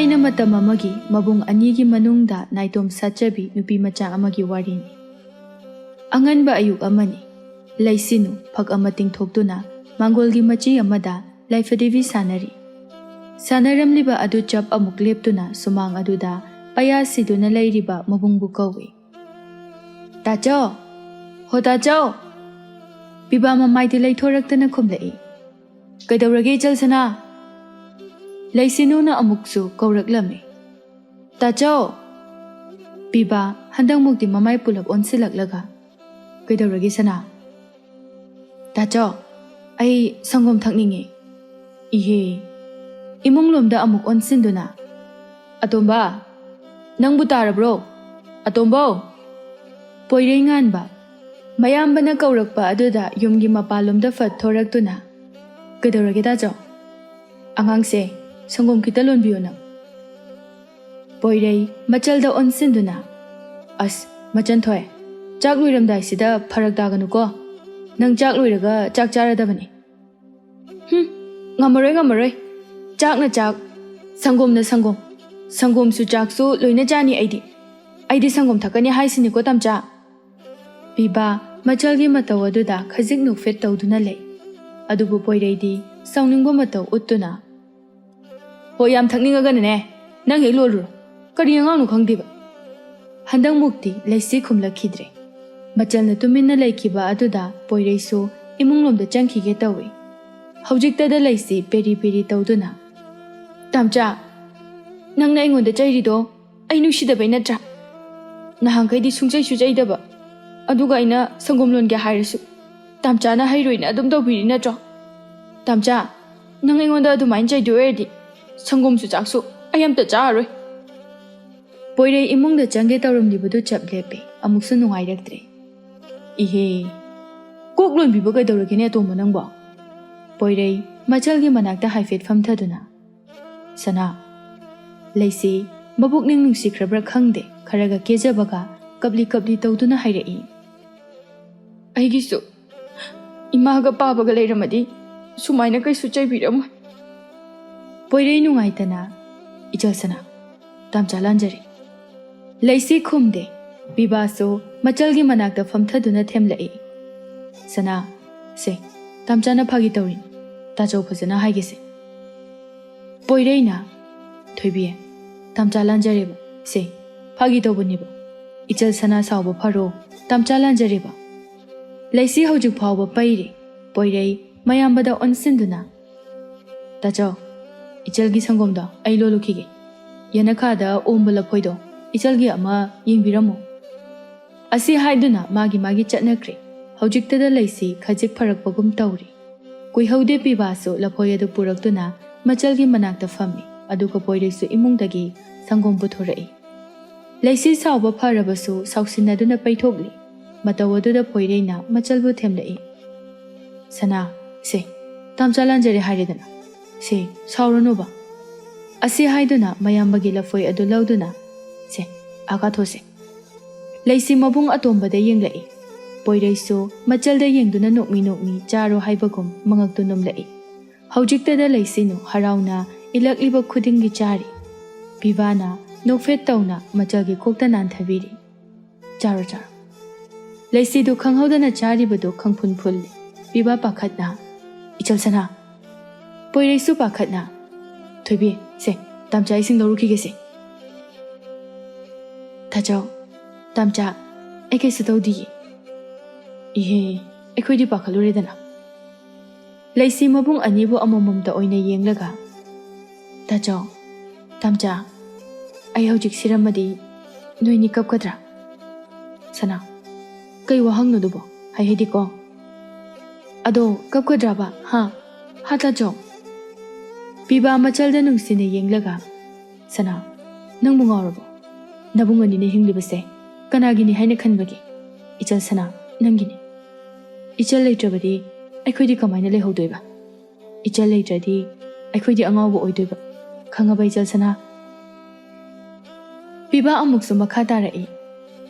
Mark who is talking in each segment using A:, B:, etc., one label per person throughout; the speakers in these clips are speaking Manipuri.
A: ꯊꯥꯏꯅ ꯃꯇꯝ ꯑꯃꯒꯤ ꯃꯕꯨꯡ ꯑꯅꯤꯒꯤ ꯃꯅꯨꯡꯗ ꯅꯥꯏꯇꯣꯝ ꯁꯥꯠꯆꯕꯤ ꯅꯨꯄꯤ ꯃꯆꯥ ꯑꯃꯒꯤ ꯋꯥꯔꯤꯅꯤ꯫ ꯑꯉꯟꯕ ꯑꯌꯨꯛ ꯑꯃꯅꯤ꯫ ꯂꯩꯁꯤꯅꯨ ꯐꯛ ꯑꯃ ꯇꯤꯡꯊꯣꯛꯇꯨꯅ ꯃꯥꯡꯒꯣꯜꯒꯤ ꯃꯆꯤ ꯑꯃꯗ ꯂꯥꯏꯐꯗꯤꯕꯤ ꯁꯥꯟꯅꯔꯤ꯫ ꯁꯥꯟꯅꯔꯝꯂꯤꯕ ꯑꯗꯨ ꯆꯞ ꯑꯃꯨꯛ ꯂꯦꯞꯇꯨꯅ ꯁꯨꯃꯥꯡ ꯑꯗꯨꯗ ꯄꯩꯌꯥ ꯁꯤꯗꯨꯅ ꯂꯩꯔꯤꯕ ꯃꯕꯨꯡꯕꯨ ꯀꯧꯏ꯫ "ꯇꯥꯆꯧ! ꯍꯣ ꯇꯥꯆꯧ!" ꯄꯤꯕꯥ ꯃꯃꯥꯏꯗ ꯂꯩꯊꯣꯔꯛꯇꯅ ꯈꯨꯝꯂꯛꯏ꯫ "ꯀꯩꯗꯧꯔꯒꯦ ꯏꯆꯜꯁꯅꯥ?" ꯂꯩꯁꯤꯅꯨꯅ ꯑꯃꯨꯛꯁꯨ ꯀꯧꯔꯛꯂꯝꯃꯤ꯫ "ꯇꯥꯆꯧ!" ꯄꯤꯕꯥ ꯍꯟꯗꯛꯃꯨꯛꯇꯤ ꯃꯃꯥꯏ ꯄꯨꯂꯞ ꯑꯣꯟꯁꯤꯜꯂꯛꯂꯒ "ꯀꯩꯗꯧꯔꯒꯦ ꯁꯅꯥ?" "ꯇꯥꯆꯧ, ꯑꯩ ꯁꯪꯒꯣꯝ ꯊꯛꯅꯤꯡꯉꯦ." "ꯏꯍꯦ!" ꯏꯃꯨꯡꯂꯣꯝꯗ ꯑꯃꯨꯛ ꯑꯣꯟꯁꯤꯟꯗꯨꯅ "ꯑꯇꯣꯝꯕ! ꯅꯪꯕꯨ ꯇꯥꯔꯕ꯭ꯔꯣ? ꯑꯇꯣꯝꯕꯧ!" ꯄꯣꯏꯔꯩ ꯉꯥꯟꯕ ꯃꯌꯥꯝꯕꯅ ꯀꯧꯔꯛꯄ ꯑꯗꯨꯗ ꯌꯨꯝꯒꯤ ꯃꯄꯥꯟꯂꯣꯝꯗ ꯐꯠ ꯊꯣꯔꯛꯇꯨꯅ "ꯀꯩꯗꯧꯔꯒꯦ ꯇꯥꯆꯧ?" "ꯑꯉꯥꯡꯁꯦ ꯁꯪꯒꯣꯝ ꯈꯤꯇ ꯂꯣꯟꯕꯤꯌꯣ ꯅꯪ." ꯄꯣꯏꯔꯩ ꯃꯆꯜꯗ ꯑꯣꯟꯁꯤꯟꯗꯨꯅ "ꯑꯁ ꯃꯆꯟꯊꯣꯏ, ꯆꯥꯛ ꯂꯣꯏꯔꯝꯗꯥꯏꯁꯤꯗ ꯐꯔꯛ ꯇꯥꯒꯅꯨꯀꯣ, ꯅꯪ ꯆꯥꯛ ꯂꯣꯏꯔꯒ ꯆꯥꯛ ꯆꯥꯔꯗꯕꯅꯤ." "ꯉꯝꯃꯔꯣꯏ, ꯆꯥꯛꯅ ꯆꯥꯛ, ꯁꯪꯒꯣꯝꯅ ꯁꯪꯒꯣꯝ, ꯁꯪꯒꯣꯝꯁꯨ ꯆꯥꯛꯁꯨ ꯂꯣꯏꯅ ꯆꯥꯅꯤ ꯑꯩꯗꯤ ꯁꯪꯒꯣꯝ ꯊꯛꯀꯅꯤ ꯍꯥꯏꯁꯤꯅꯤꯀꯣ ꯇꯝꯆꯥ." ꯄꯤꯕꯥ ꯃꯆꯜꯒꯤ ꯃꯇꯧ ꯑꯗꯨꯗ ꯈꯖꯤꯛ ꯅꯣꯛꯐꯦꯠ ꯇꯧꯗꯨꯅ ꯂꯩ꯫ ꯑꯗꯨꯕꯨ ꯄꯣꯏꯔꯩꯗꯤ ꯁꯥꯎꯅꯤꯡꯕ ꯃꯇꯧ ꯎꯠꯇꯨꯅ "ꯍꯣ ꯌꯥꯝ ꯊꯛꯅꯤꯡꯉꯒꯅꯅꯦ ꯅꯪ ꯍꯦꯛ ꯂꯣꯜꯂꯨꯔꯣ, ꯀꯔꯤ ꯑꯉꯥꯡꯅꯣ ꯈꯪꯗꯦꯕ." ꯍꯟꯗꯛꯃꯨꯛꯇꯤ ꯂꯩꯁꯤ ꯈꯨꯝꯂꯛꯈꯤꯗ꯭ꯔꯦ꯫ ꯃꯆꯜꯅ ꯇꯨꯃꯤꯟꯅ ꯂꯩꯈꯤꯕ ꯑꯗꯨꯗ ꯄꯣꯏꯔꯩꯁꯨ ꯏꯃꯨꯡꯂꯣꯝꯗ ꯆꯪꯈꯤꯒꯦ ꯇꯧꯏ꯫ ꯍꯧꯖꯤꯛꯇꯗ ꯂꯩꯁꯤ ꯄꯦꯔꯤ ꯄꯦꯔꯤ ꯇꯧꯗꯨꯅ "ꯇꯝꯆꯥ, ꯅꯪꯅ ꯑꯩꯉꯣꯟꯗ ꯆꯩꯔꯤꯗꯣ ꯑꯩ ꯅꯨꯡꯁꯤꯗꯕꯩ ꯅꯠꯇ꯭ꯔꯥ? ꯅꯍꯥꯟꯈꯩꯗꯤ ꯁꯨꯡꯆꯩꯁꯨ ꯆꯩꯗꯕ, ꯑꯗꯨꯒ ꯑꯩꯅ ꯁꯪꯒꯣꯝ ꯂꯣꯟꯒꯦ ꯍꯥꯏꯔꯁꯨ ꯇꯝꯆꯥꯅ ꯍꯩꯔꯣꯏꯅ ꯑꯗꯨꯝ ꯇꯧꯕꯤꯔꯤ ꯅꯠꯇ꯭ꯔꯣ? ꯇꯝꯆꯥ, ꯅꯪ ꯑꯩꯉꯣꯟꯗ ꯑꯗꯨꯃꯥꯏꯅ ꯆꯩꯗꯣꯏ ꯑꯣꯏꯔꯗꯤ ꯁꯪꯒꯣꯝꯁꯨ ꯆꯥꯛꯁꯨ ꯑꯩ ꯑꯝꯇ ꯆꯥꯔꯔꯣꯏ." ꯄꯣꯏꯔꯩ ꯏꯃꯨꯡꯗ ꯆꯪꯒꯦ ꯇꯧꯔꯝꯂꯤꯕꯗꯨ ꯆꯞ ꯂꯦꯞꯄꯦ꯫ ꯑꯃꯨꯛꯁꯨ ꯅꯨꯡꯉꯥꯏꯔꯛꯇ꯭ꯔꯦ꯫ "ꯏꯍꯦ! ꯀꯣꯛ ꯂꯣꯟꯕꯤꯕ ꯀꯩꯗꯧꯔꯒꯦꯅꯦ ꯑꯇꯣꯝꯕ ꯅꯪꯕꯣ?" ꯄꯣꯏꯔꯩ ꯃꯆꯜꯒꯤ ꯃꯅꯥꯛꯇ ꯍꯥꯏꯐꯦꯠ ꯐꯝꯊꯗꯨꯅ "ꯁꯅꯥ." ꯂꯩꯁꯤ ꯃꯕꯨꯛꯅꯤꯡ ꯅꯨꯡꯁꯤꯈ꯭ꯔꯕ꯭ꯔꯥ ꯈꯪꯗꯦ, ꯈꯔꯒ ꯀꯦꯖꯕꯒ ꯀꯞꯂꯤ ꯀꯞꯂꯤ ꯇꯧꯗꯨꯅ ꯍꯥꯏꯔꯛꯏ꯫ "ꯑꯩꯒꯤꯁꯨ ꯏꯃꯥꯒ ꯄꯥꯕꯒ ꯂꯩꯔꯝꯃꯗꯤ ꯁꯨꯃꯥꯏꯅ ꯀꯩꯁꯨ ꯆꯩꯕꯤꯔꯝꯃꯣꯏ." ꯄꯣꯏꯔꯩ ꯅꯨꯡꯉꯥꯏꯇꯅ "ꯏꯆꯜꯁꯅꯥ, ꯇꯝꯆꯥ ꯂꯥꯟꯖꯔꯦ." ꯂꯩꯁꯤ ꯈꯨꯝꯗꯦ꯫ ꯄꯤꯕꯥꯁꯨ ꯃꯆꯜꯒꯤ ꯃꯅꯥꯛꯇ ꯐꯝꯊꯗꯨꯅ ꯊꯦꯝꯂꯛꯏ꯫ "ꯁꯅꯥ, ꯁꯦ ꯇꯝꯆꯥꯅ ꯐꯥꯒꯤ ꯇꯧꯔꯤꯅꯤ, ꯇꯥꯆꯧ ꯐꯖꯅ ꯍꯥꯏꯒꯦꯁꯦ." ꯄꯣꯏꯔꯩꯅ "ꯊꯣꯏꯕꯤ, ꯇꯝꯆꯥ ꯂꯥꯟꯖꯔꯦꯕ, ꯁꯦ ꯐꯥꯒꯤ ꯇꯧꯕꯅꯦꯕ, ꯏꯆꯜ ꯁꯅꯥ ꯁꯥꯎꯕ ꯐꯔꯣ, ꯇꯝꯆꯥ ꯂꯥꯟꯖꯔꯦꯕ." ꯂꯩꯁꯤ ꯍꯧꯖꯤꯛ ꯐꯥꯎꯕ ꯄꯩꯔꯤ꯫ ꯄꯣꯏꯔꯩ ꯃꯌꯥꯝꯕꯗ ꯑꯣꯟꯁꯤꯟꯗꯨꯅ "ꯇꯥꯆꯧ, ꯏꯆꯜꯒꯤ ꯁꯪꯒꯣꯝꯗꯣ ꯑꯩ ꯂꯣꯜꯂꯨꯈꯤꯒꯦ, ꯌꯦꯅꯈꯥꯗ ꯑꯣꯝꯕ ꯂꯐꯣꯏꯗꯣ ꯏꯆꯜꯒꯤ ꯑꯃ ꯌꯦꯡꯕꯤꯔꯝꯃꯣ." ꯑꯁꯤ ꯍꯥꯏꯗꯨꯅ ꯃꯥꯒꯤ ꯆꯠꯅꯈ꯭ꯔꯦ꯫ ꯍꯧꯖꯤꯛꯇꯗ ꯂꯩꯁꯤ ꯈꯖꯤꯛ ꯐꯔꯛꯄꯒꯨꯝ ꯇꯧꯔꯤ꯫ ꯀꯨꯏꯍꯧꯗꯦ ꯄꯤꯕꯥꯁꯨ ꯂꯐꯣꯏ ꯑꯗꯨ ꯄꯨꯔꯛꯇꯨꯅ ꯃꯆꯜꯒꯤ ꯃꯅꯥꯛꯇ ꯐꯝꯃꯤ꯫ ꯑꯗꯨꯒ ꯄꯣꯏꯔꯩꯁꯨ ꯏꯃꯨꯡꯗꯒꯤ ꯁꯪꯒꯣꯝ ꯄꯨꯊꯣꯔꯛꯏ꯫ ꯂꯩꯁꯤ ꯁꯥꯎꯕ ꯐꯔꯕꯁꯨ ꯁꯥꯎꯁꯤꯟꯅꯗꯨꯅ ꯄꯩꯊꯣꯛꯂꯤ꯫ ꯃꯇꯧ ꯑꯗꯨꯗ ꯄꯣꯏꯔꯩꯅ ꯃꯆꯜꯕꯨ ꯊꯦꯝꯂꯛꯏ꯫ "ꯁꯅꯥ, ꯁꯦ ꯇꯝꯆꯥ ꯂꯥꯟꯖꯔꯦ ꯍꯥꯏꯔꯦꯗꯅ, ꯁꯦ ꯁꯥꯎꯔꯅꯨꯕ." ꯑꯁꯤ ꯍꯥꯏꯗꯨꯅ ꯃꯌꯥꯝꯕꯒꯤ ꯂꯐꯣꯏ ꯑꯗꯨ ꯂꯧꯗꯨꯅ "ꯁꯦ ꯑꯀꯥꯊꯣꯁꯦ." ꯂꯩꯁꯤ ꯃꯕꯨꯡ ꯑꯇꯣꯝꯕꯗ ꯌꯦꯡꯂꯛꯏ꯫ ꯄꯣꯏꯔꯩꯁꯨ ꯃꯆꯜꯗ ꯌꯦꯡꯗꯨꯅ ꯅꯣꯛꯃꯤ ꯅꯣꯛꯃꯤ ꯆꯥꯔꯣ ꯍꯥꯏꯕꯒꯨꯝ ꯃꯉꯛꯇꯨ ꯅꯨꯝꯂꯛꯏ꯫ ꯍꯧꯖꯤꯛꯇꯗ ꯂꯩꯁꯤꯅꯨ ꯍꯔꯥꯎꯅ ꯏꯜꯂꯛꯂꯤꯕ ꯈꯨꯗꯤꯡꯒꯤ ꯆꯥꯔꯤ꯫ ꯄꯤꯕꯥꯅ ꯅꯣꯛꯐꯦꯠ ꯇꯧꯅ ꯃꯆꯜꯒꯤ ꯀꯣꯛꯇ ꯅꯥꯟꯊꯕꯤꯔꯤ꯫ "ꯆꯥꯔꯣ ꯆꯥꯔꯣ." ꯂꯩꯁꯤꯗꯨ ꯈꯪꯍꯧꯗꯅ ꯆꯥꯔꯤꯕꯗꯨ ꯈꯪꯐꯨꯟ ꯐꯨꯜꯂꯤ꯫ ꯄꯤꯕꯥ ꯄꯥꯈꯠꯅ "ꯏꯆꯜꯁꯅꯥ." ꯄꯣꯏꯔꯩꯁꯨ ꯄꯥꯈꯠꯅ "ꯊꯣꯏꯕꯤ, ꯁꯦ ꯇꯝꯆꯥ ꯏꯁꯤꯡ ꯂꯧꯔꯨꯈꯤꯒꯦꯁꯦ." "ꯇꯥꯆꯧ, ꯇꯝꯆꯥ, ꯑꯩ ꯀꯩꯁꯨ ꯇꯧꯗꯤꯌꯦ." "ꯏꯍꯦ, ꯑꯩꯈꯣꯏꯗꯤ ꯄꯥꯈꯠꯂꯨꯔꯦꯗꯅ." ꯂꯩꯁꯤ ꯃꯕꯨꯡ ꯑꯅꯤꯕꯨ ꯑꯃꯃꯝꯇ ꯑꯣꯏꯅ ꯌꯦꯡꯂꯒ "ꯇꯥꯆꯧ, ꯇꯝꯆꯥ, ꯑꯩ ꯍꯧꯖꯤꯛ ꯁꯤꯔꯝꯃꯗꯤ ꯅꯣꯏꯅꯤ ꯀꯞꯀꯗ꯭ꯔꯥ?" "ꯁꯅꯥ, ꯀꯩ ꯋꯥꯍꯪꯅꯣꯗꯨꯕꯣ ꯍꯥꯏꯍꯩꯗꯦꯀꯣ." "ꯑꯗꯣ ꯀꯞꯀꯗ꯭ꯔꯥꯕ ꯍꯥ ꯇꯥꯆꯧ?" ꯄꯤꯕꯥ ꯃꯆꯜꯗ ꯅꯨꯡꯁꯤꯅ ꯌꯦꯡꯂꯒ "ꯁꯅꯥ, ꯅꯪꯕꯨ ꯉꯥꯎꯔꯕꯣ? ꯅꯕꯨꯡ ꯑꯅꯤꯅ ꯍꯤꯡꯂꯤꯕꯁꯦ ꯀꯅꯥꯒꯤꯅꯤ ꯍꯥꯏꯅ ꯈꯟꯕꯒꯦ? ꯏꯆꯜ ꯁꯅꯥ, ꯅꯪꯒꯤꯅꯤ꯫ ꯏꯆꯜ ꯂꯩꯇ꯭ꯔꯕꯗꯤ ꯑꯩꯈꯣꯏꯗꯤ ꯀꯃꯥꯏꯅ ꯂꯩꯍꯧꯗꯣꯏꯕ? ꯏꯆꯜ ꯂꯩꯇ꯭ꯔꯗꯤ ꯑꯩꯈꯣꯏꯗꯤ ꯑꯉꯥꯎꯕ ꯑꯣꯏꯗꯣꯏꯕ, ꯈꯪꯉꯕ ꯏꯆꯜ ꯁꯅꯥ?" ꯄꯤꯕꯥ ꯑꯃꯨꯛꯁꯨ ꯃꯈꯥ ꯇꯥꯔꯛꯏ꯫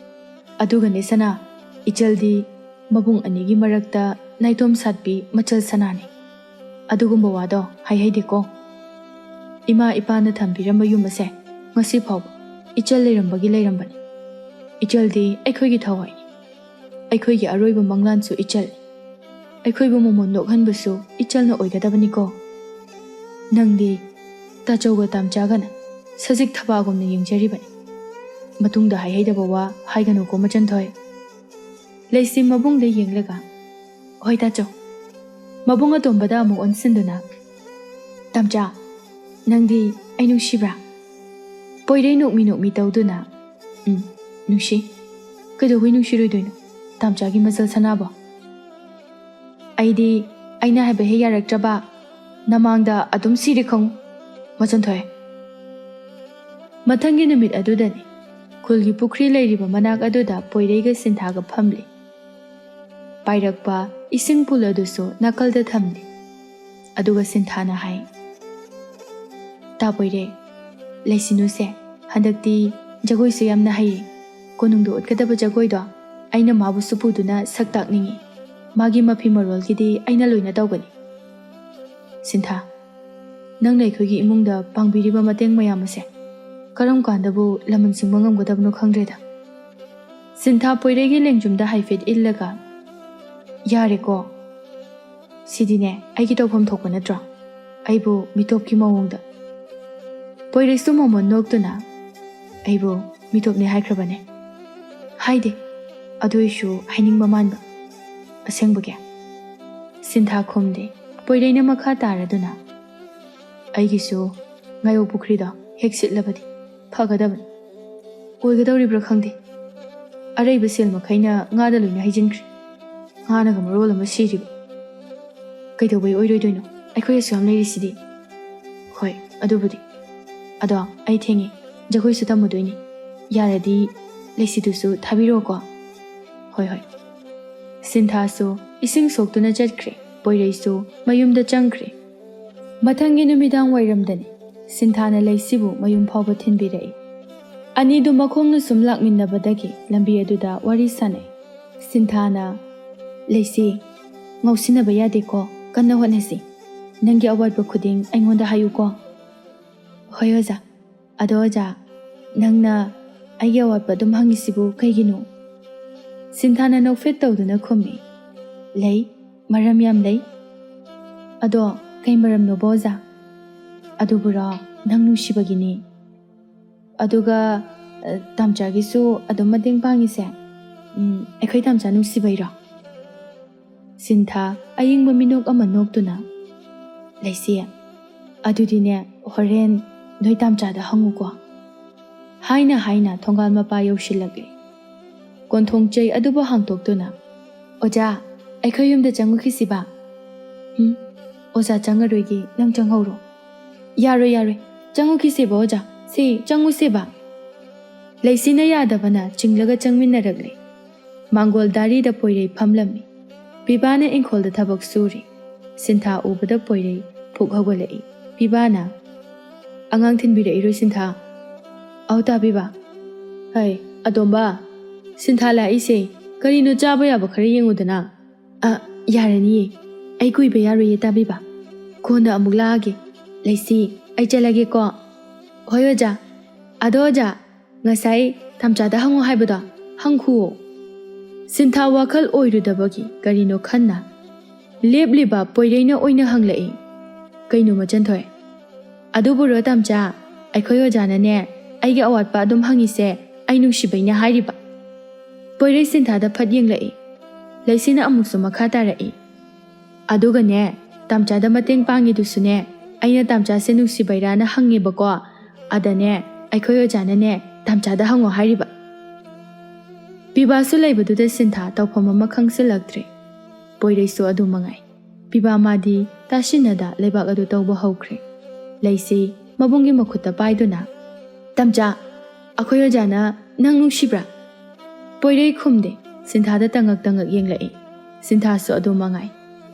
A: "ꯑꯗꯨꯒꯅꯦ ꯁꯅꯥ, ꯏꯆꯜꯗꯤ ꯃꯕꯨꯡ ꯑꯅꯤꯒꯤ ꯃꯔꯛꯇ ꯅꯥꯏꯇꯣꯝ ꯁꯥꯠꯄꯤ ꯃꯆꯜ ꯁꯅꯥꯅꯤ꯫ ꯑꯗꯨꯒꯨꯝꯕ ꯋꯥꯗꯣ ꯍꯥꯏꯍꯩꯗꯦꯀꯣ." Ima ipana thambiramba yum ase ngasi phawba ichal leirambagi leirambani. Ichaldi aikhoigi thawai. Aikhoigi aroiba manglansu ichal. Aikhoibu momon nokhanbasu ichalna oigadabani ko. Nangdi tachauga tamchagana sajik thabagumna yengjaribani. Matungda haidaba wa haiganu ko machanthoi. Leisi mabungda yenglaga. Hoi tachau. Mabunga tombada amu onsinduna. Tamcha, nangdi ai nungshibra. Poirei nokmi tawduna. Nungshi. Kaidohui nungshiroi tamchagi masal sanaba. Aidi aina haiba he yaraktraba. Namangda adum siri khangu. Machanthoi. Mathangi numit adudani. Kulgi pukri leiriba manak aduda poireiga sinthaga phamli. Pairakpa ising pul adusu nakalda thamli. Aduga sinthana hai. Ta poire. Leisinu se. Handakti jagoi su yamna hai. Konungdu utkadaba jagoi do. Aina mabu supuduna saktak ningi. Magi mafi marwal gidi aina loina tawgani. Sintha. Nang laikhogi imungda pangbiriba mateng mayamase. Karam kandabu laman singbangam gadabno khangreda. Sintha poiregi lengjumda haifet illaga. Yare ko. Sidine aigi tawpham thokpa natra. Aibu mitopki mawongda. Poiresu momon noktuna. Aibu mitopni haikrabane. Haide. Aduishu haining mamanba. Asengbage. Sintha khomde. Poireina makha taraduna. Aigisu ngayo pukrida heksit labadi. Phagadaban. Oigadawribra khangde. Araiba selma khaina ngada loina haijinkri. Ngana ga marol ama siriba. Kaidawai oiroidoino. Aikhoy asu am leirisidi. Hoi, adubudi. Ado ai thengi. Jagoi su tamudoini. Yaradi leisidusu thabiro ko. Hoi. Sintha su ising soktuna jatkre. Poiraisu mayumda changkre. Mathangi numidang wairamdani. Sinthana leisibu mayum phawba thinbirai. Anidu makhongna sum lakminnabadagi lambi aduda wari sanai. Sinthana leisi ngausinaba yade ko kanna honasi. Nangi awatba khuding aingonda hayu ko. Hoi oja. Ado oja. Nangna aigi awatba dum hangisibu kaigino. Sinthana nokfet tawduna khumi. Lei maram yam lei. Ado kai maram no boza. Adubura nang nushibagini. Aduga tamchagisu adum mating pangise. Aikhoi tamcha nusibaira. Sintha ayingba minok ama noktuna. Leisi adudine horen noi tamchada hanguko. Haina thongal mapa yaushilagli. Konthong chay aduba hangtoktuna. Oja aikhoi yumda changu khisiba. Oja changaroigi nang changhauro. Yare. Changu kiseba oja. Si changu seba. Leisina yadabana chinglaga changminaragli. Mangol dari da poirei phamlami. Bibana inkol da thabak suri. Sintha ubada poirei phuk hawgalai. Bibana angang thinbirei ro Sintha. Auta biba. Hai adomba. Sintha la ise karino chaba yaba khare yengudana. Yarani. Ai kuiba yaroye ta biba. Kona amuk laage. Leisi ai chalage ko. Hoi oja. Ado oja. Ngasai tamchada hango haibada. Hangkhuo. Sintha wakhal oirudabagi karino khanna. Lebliba poireina oina hanglai. Kaino machanthoi. Aduburo tamcha. Aikhoi oja na ne. Aigi awatpa adum hangise. Ai nungsibaina hairiba. Poirei Sintha da phat yenglai. Leisina amuksu makha tarai. Aduga ne. Tamchada mateng pangi dusune. Aina tamcha se nungsibairana hangibako. Adane aikhoi oja na ne. Tamchada hango hairiba. Bibasu laibaduda Sintha tawpham ama khangsilaktre. Poireisu adu mangai. Biba madi tashinada leibak adu tawba hawkre. Leisi mabungi makhutta paiduna. Tamcha akhoi oja na nang nungshibra. Poirei khumde Sintha da tangak yenglai. Sintha su adu mangai.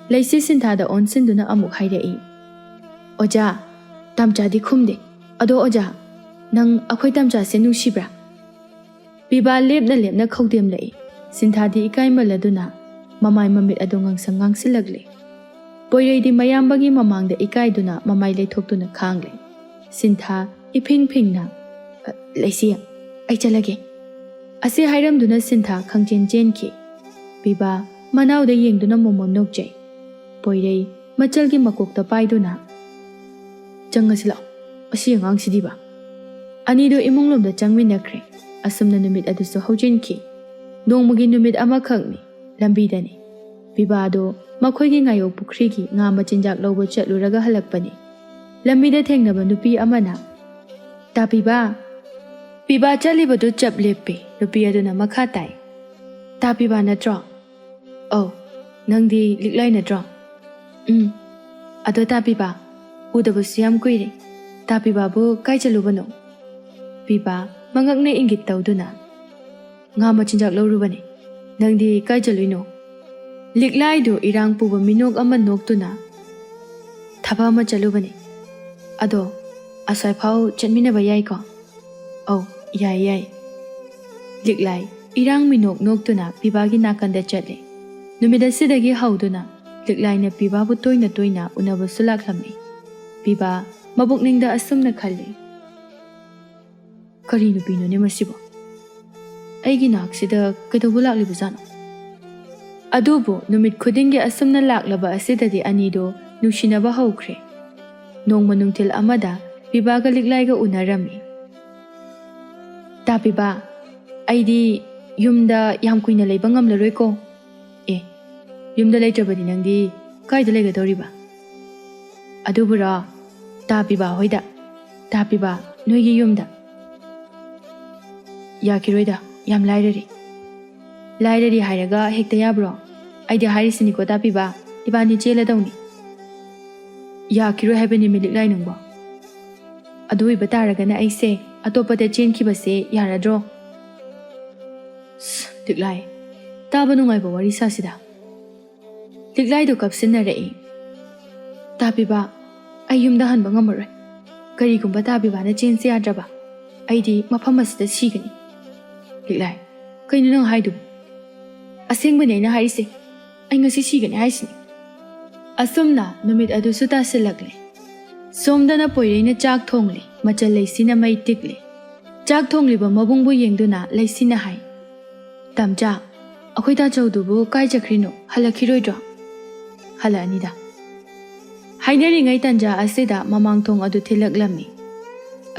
A: Leisi Sintha da onsinduna amuk hairai. Oja tamcha di khumde. Ado oja nang akhoi tamcha se nungshibra. Biba lepna khawdem lai. Sintha di ikai maladuna. Mamai mamit adu ngangsang silagli. Poirei di mayambagi mamangda ikai duna mamai leithokduna khangle. Sintha iping pingna Laisi ai chalage ase hairamduna Sintha khangchen chenki Biba manauda yengduna momon nokjai Poirei machalgi makokta paiduna Changasila asi angang sidiba Anido imunglomda changminakre asumna numit aduso hojinki Nongmagi numit amakhakni lambidani Bibado makhoigi ngayo pukrigi nga machinjak lawba chatluraga halakpani Lambida thengnaba nupi amana Tapiba Biba chalibadu chap leppe nupi aduna makha tai Tapiba natro Oh nangdi liklai natro Ado tapiba udabusu yam kuire Tapiba bu kai chalubano Biba mangakne ingit tawduna Nga machinjak lawrubani Nangdi kai chaluino Liklai do irang puba minok ama noktuna Thaba ama chalubani Ado asai phau chatminaba yai ko Oh yai Liklai irang minok noktuna Bibagi nakanda chatle Numida sidagi hauduna Liklai na Biba bu toina unaba sulaklamni Biba mabukningda asumna khalli Kari nupino ni masibo Aigi naksida kadawulak libuzano Adubo numit khudingi asumna laklaba asidadi anido nushinaba haukre Nongma nungtil amada Bibaga liklaiga unarami Tapiba Aidi yumda yam kuina leiba ngamlaroi ko Yumda leitrabadi nangdi kaida leigadoriba Adubura Tapiba hoida Tapiba noigi yumda Yakiroida yam lairari hairaga hekta yabro Aidi harisini ko tapiba Ibani chela dauni Yakiroi haibani miliklai nangbo Adui bataragana aise Atopata chenki base yaradro Liklai Taba nungaiba wari sasida Liklai do kapsina rei Tapiba Ayumda hanba ngamaroi Kari kumba tapiba na chensi yadraba Aidi mapamasida sigani Liklai Kainu nang haidu Asengbane na harise Ay ngasi sigani haisini Asumna numit adu suta silakle Somdana poirei na chak thongli Machal laisina mai tikli Chak thongli ba mabungbu yengduna laisina hai Tamja Akhoi ta chawdubu kai chakrino halakiroi dro Hala anida Hainari ngai tanja asida mamang thong adu thilaklami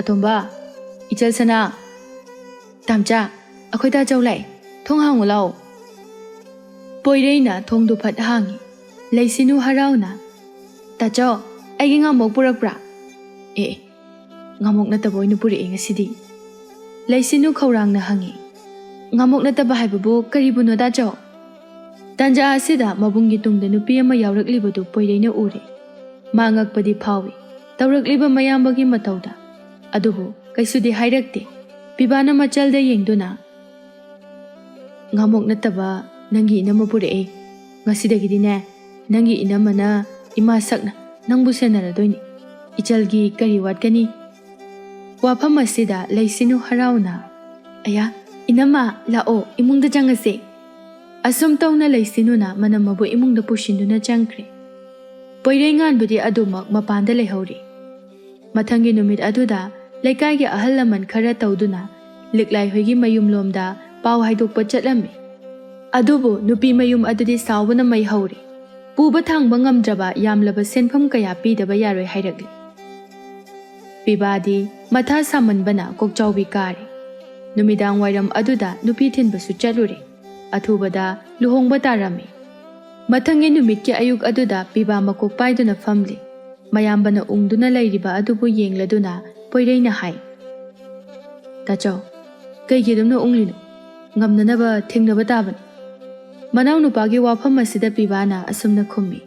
A: Atomba Ichal sana Tamja Akhoi ta chawlai Thong hangu lao Poirei na thong du phat hangi Laisinu harauna Tacho Aigi ngamok purak pra Ngamok na taboy na puri ngasidi Laisinu kaurang na hangi Ngamok na taba haibabu karibu no dacho Tanja asida mabungi tungda nupi ama yawraklibadu poirei na uri Mangakpadi phawi Tawrakliba mayambagi matawda Adubu kaisudi hairakte Bibana machalda yengduna Ngamok na taba Nangi inama puri Ngasidagidi na Nangi inamana Ima sakna Nangbu senaradoini Ichalgi kari watkani Wafam asida laisinu harauna Aya inama lao imungda jangase Asum tawna laisinu na manamabu imungda pushinduna jangkre Poirei nganbudi adumak mapanda lehauri Mathangi numit aduda Laikai ahalaman khara tawduna Liklai hoigi mayum lomda Pau haidokpa chatlami Adubo nupi mayum adudi sawuna may hauri Puba thangba ngamdraba yamlaba senpham kaya pidaba yaroi hairakli Bibadi matha samanbana kokchawbi kari Numidang wairam aduda nupi thinbasu chaluri Athubada luhongba tarami Mathangi numit ayuk aduda Biba makok paiduna famli Mayambana ungduna lairiba adubu yengladuna Poirei na hai Tacho Kaigidumna unglino Ngamnanaba thingnaba tabani Manaw nupagi wafam asida Bibana asumna khummi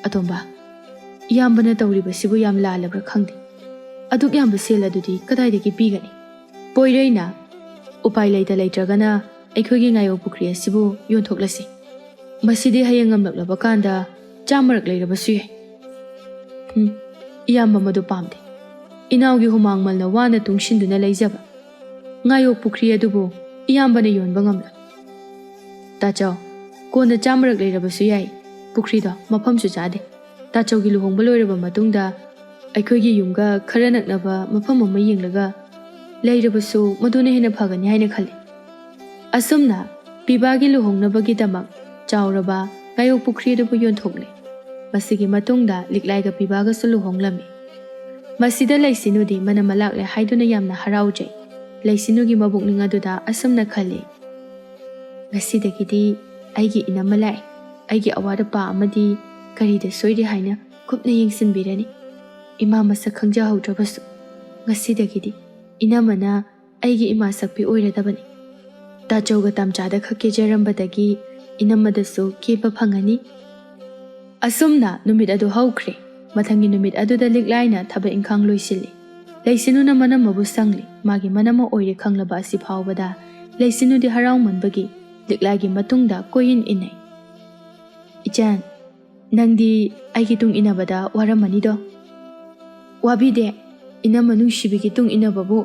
A: Atomba Iyambana tawriba sibu yam lalabra khangdi Aduk yamba seladudi kadaidagi pigani Poirei na Upai laita laitragana Aikhogi ngayo pukri asibu yonthoklasi Masidi hayang ngamlaklaba kanda Chamarak lairabasu yai Iyamba madu pamde Inawgi humangmal na wana tungshinduna laijaba Ngayo pukri adubu Iyambana yonba ngamla Tacho Kona chamarak lairabasu yai Pukri da mapamsu chade Tacho gi luhongba loiraba matungda ꯑꯩꯈꯣꯏꯒꯤ ꯌꯨꯝꯒ ꯈꯔ ꯅꯛꯅꯕ ꯃꯐꯝ ꯑꯃ ꯌꯦꯡꯂꯒ ꯂꯩꯔꯕꯁꯨ ꯃꯗꯨꯅ ꯍꯦꯟꯅ ꯐꯒꯅꯤ ꯍꯥꯏꯅ ꯈꯜꯂꯤ꯫ ꯑꯁꯨꯝꯅ ꯄꯤꯕꯥꯒꯤ ꯂꯨꯍꯣꯡꯅꯕꯒꯤꯗꯃꯛ ꯆꯥꯎꯔꯕ ꯉꯥꯌꯣꯛ ꯄꯨꯈ꯭ꯔꯤ ꯑꯗꯨꯕꯨ ꯌꯣꯟꯊꯣꯛꯂꯦ꯫ ꯃꯁꯤꯒꯤ ꯃꯇꯨꯡꯗ ꯂꯤꯛꯂꯥꯏꯒ ꯄꯤꯕꯥꯒꯁꯨ ꯂꯨꯍꯣꯡꯂꯝꯃꯤ꯫ ꯃꯁꯤꯗ ꯂꯩꯁꯤꯟꯅꯨꯗꯤ ꯃꯅꯝ ꯂꯥꯛꯂꯦ ꯍꯥꯏꯗꯨꯅ ꯌꯥꯝꯅ ꯍꯔꯥꯎꯖꯩ꯫ ꯂꯩꯁꯤꯟꯅꯨꯒꯤ ꯃꯕꯨꯛꯅꯤꯡ ꯑꯗꯨꯗ ꯑꯁꯨꯝꯅ ꯈꯜꯂꯤ, ꯉꯁꯤꯗꯒꯤꯗꯤ ꯑꯩꯒꯤ ꯏꯅꯝꯃ ꯂꯥꯛꯑꯦ꯫ ꯑꯩꯒꯤ ꯑꯋꯥꯠ ꯑꯄꯥ ꯑꯃꯗꯤ ꯀꯔꯤꯗ ꯁꯣꯏꯔꯤ ꯍꯥꯏꯅ ꯀꯨꯞꯅ ꯌꯦꯡꯁꯤꯟꯕꯤꯔꯅꯤ꯫ ꯏꯃꯥ ꯃꯁꯛ ꯈꯪꯖꯍꯧꯗ꯭ꯔꯕꯁꯨ ꯉꯁꯤꯗꯒꯤꯗꯤ ꯏꯅꯝꯃꯅ ꯑꯩꯒꯤ ꯏꯃꯥ ꯁꯛꯄꯤ ꯑꯣꯏꯔꯗꯕꯅꯤ꯫ ꯇꯥꯆꯧꯒ ꯇꯥꯝꯆꯥꯗ ꯈꯛ ꯀꯦꯖꯔꯝꯕꯗꯒꯤ ꯏꯅꯝꯃꯗꯁꯨ ꯀꯦꯕ ꯐꯪꯉꯅꯤ꯫ ꯑꯁꯨꯝꯅ ꯅꯨꯃꯤꯠ ꯑꯗꯨ ꯍꯧꯈ꯭ꯔꯦ꯫ ꯃꯊꯪꯒꯤ ꯅꯨꯃꯤꯠ ꯑꯗꯨꯗ ꯂꯤꯛꯂꯥꯏꯅ ꯊꯕꯛ ꯏꯪꯈꯥꯡ ꯂꯣꯏꯁꯤꯜꯂꯤ꯫ ꯂꯩꯁꯤꯟꯅꯨꯅ ꯃꯅꯝꯃꯕꯨ ꯁꯪꯂꯤ꯫ ꯃꯥꯒꯤ ꯃꯅꯝꯃ ꯑꯣꯏꯔꯦ ꯈꯪꯂꯕ ꯑꯁꯤ ꯐꯥꯎꯕꯗ ꯂꯩꯁꯤꯟꯅꯨꯗꯤ ꯍꯔꯥꯎꯃꯟꯕꯒꯤ ꯂꯤꯛꯂꯥꯏꯒꯤ ꯃꯇꯨꯡꯗ ꯀꯣꯏꯏꯟ ꯏꯟꯅꯩ꯫ ꯏꯆꯟ, ꯅꯪꯗꯤ ꯑꯩꯒꯤ ꯇꯨꯡ ꯏꯟꯅꯕꯗ ꯋꯥꯔꯝꯃꯅꯤꯗꯣ? ꯋꯥꯕꯤꯗꯦ, ꯏꯅꯝꯃ ꯅꯨꯡꯁꯤꯕꯤꯒꯤ ꯇꯨꯡ ꯏꯟꯅꯕꯕꯨ꯫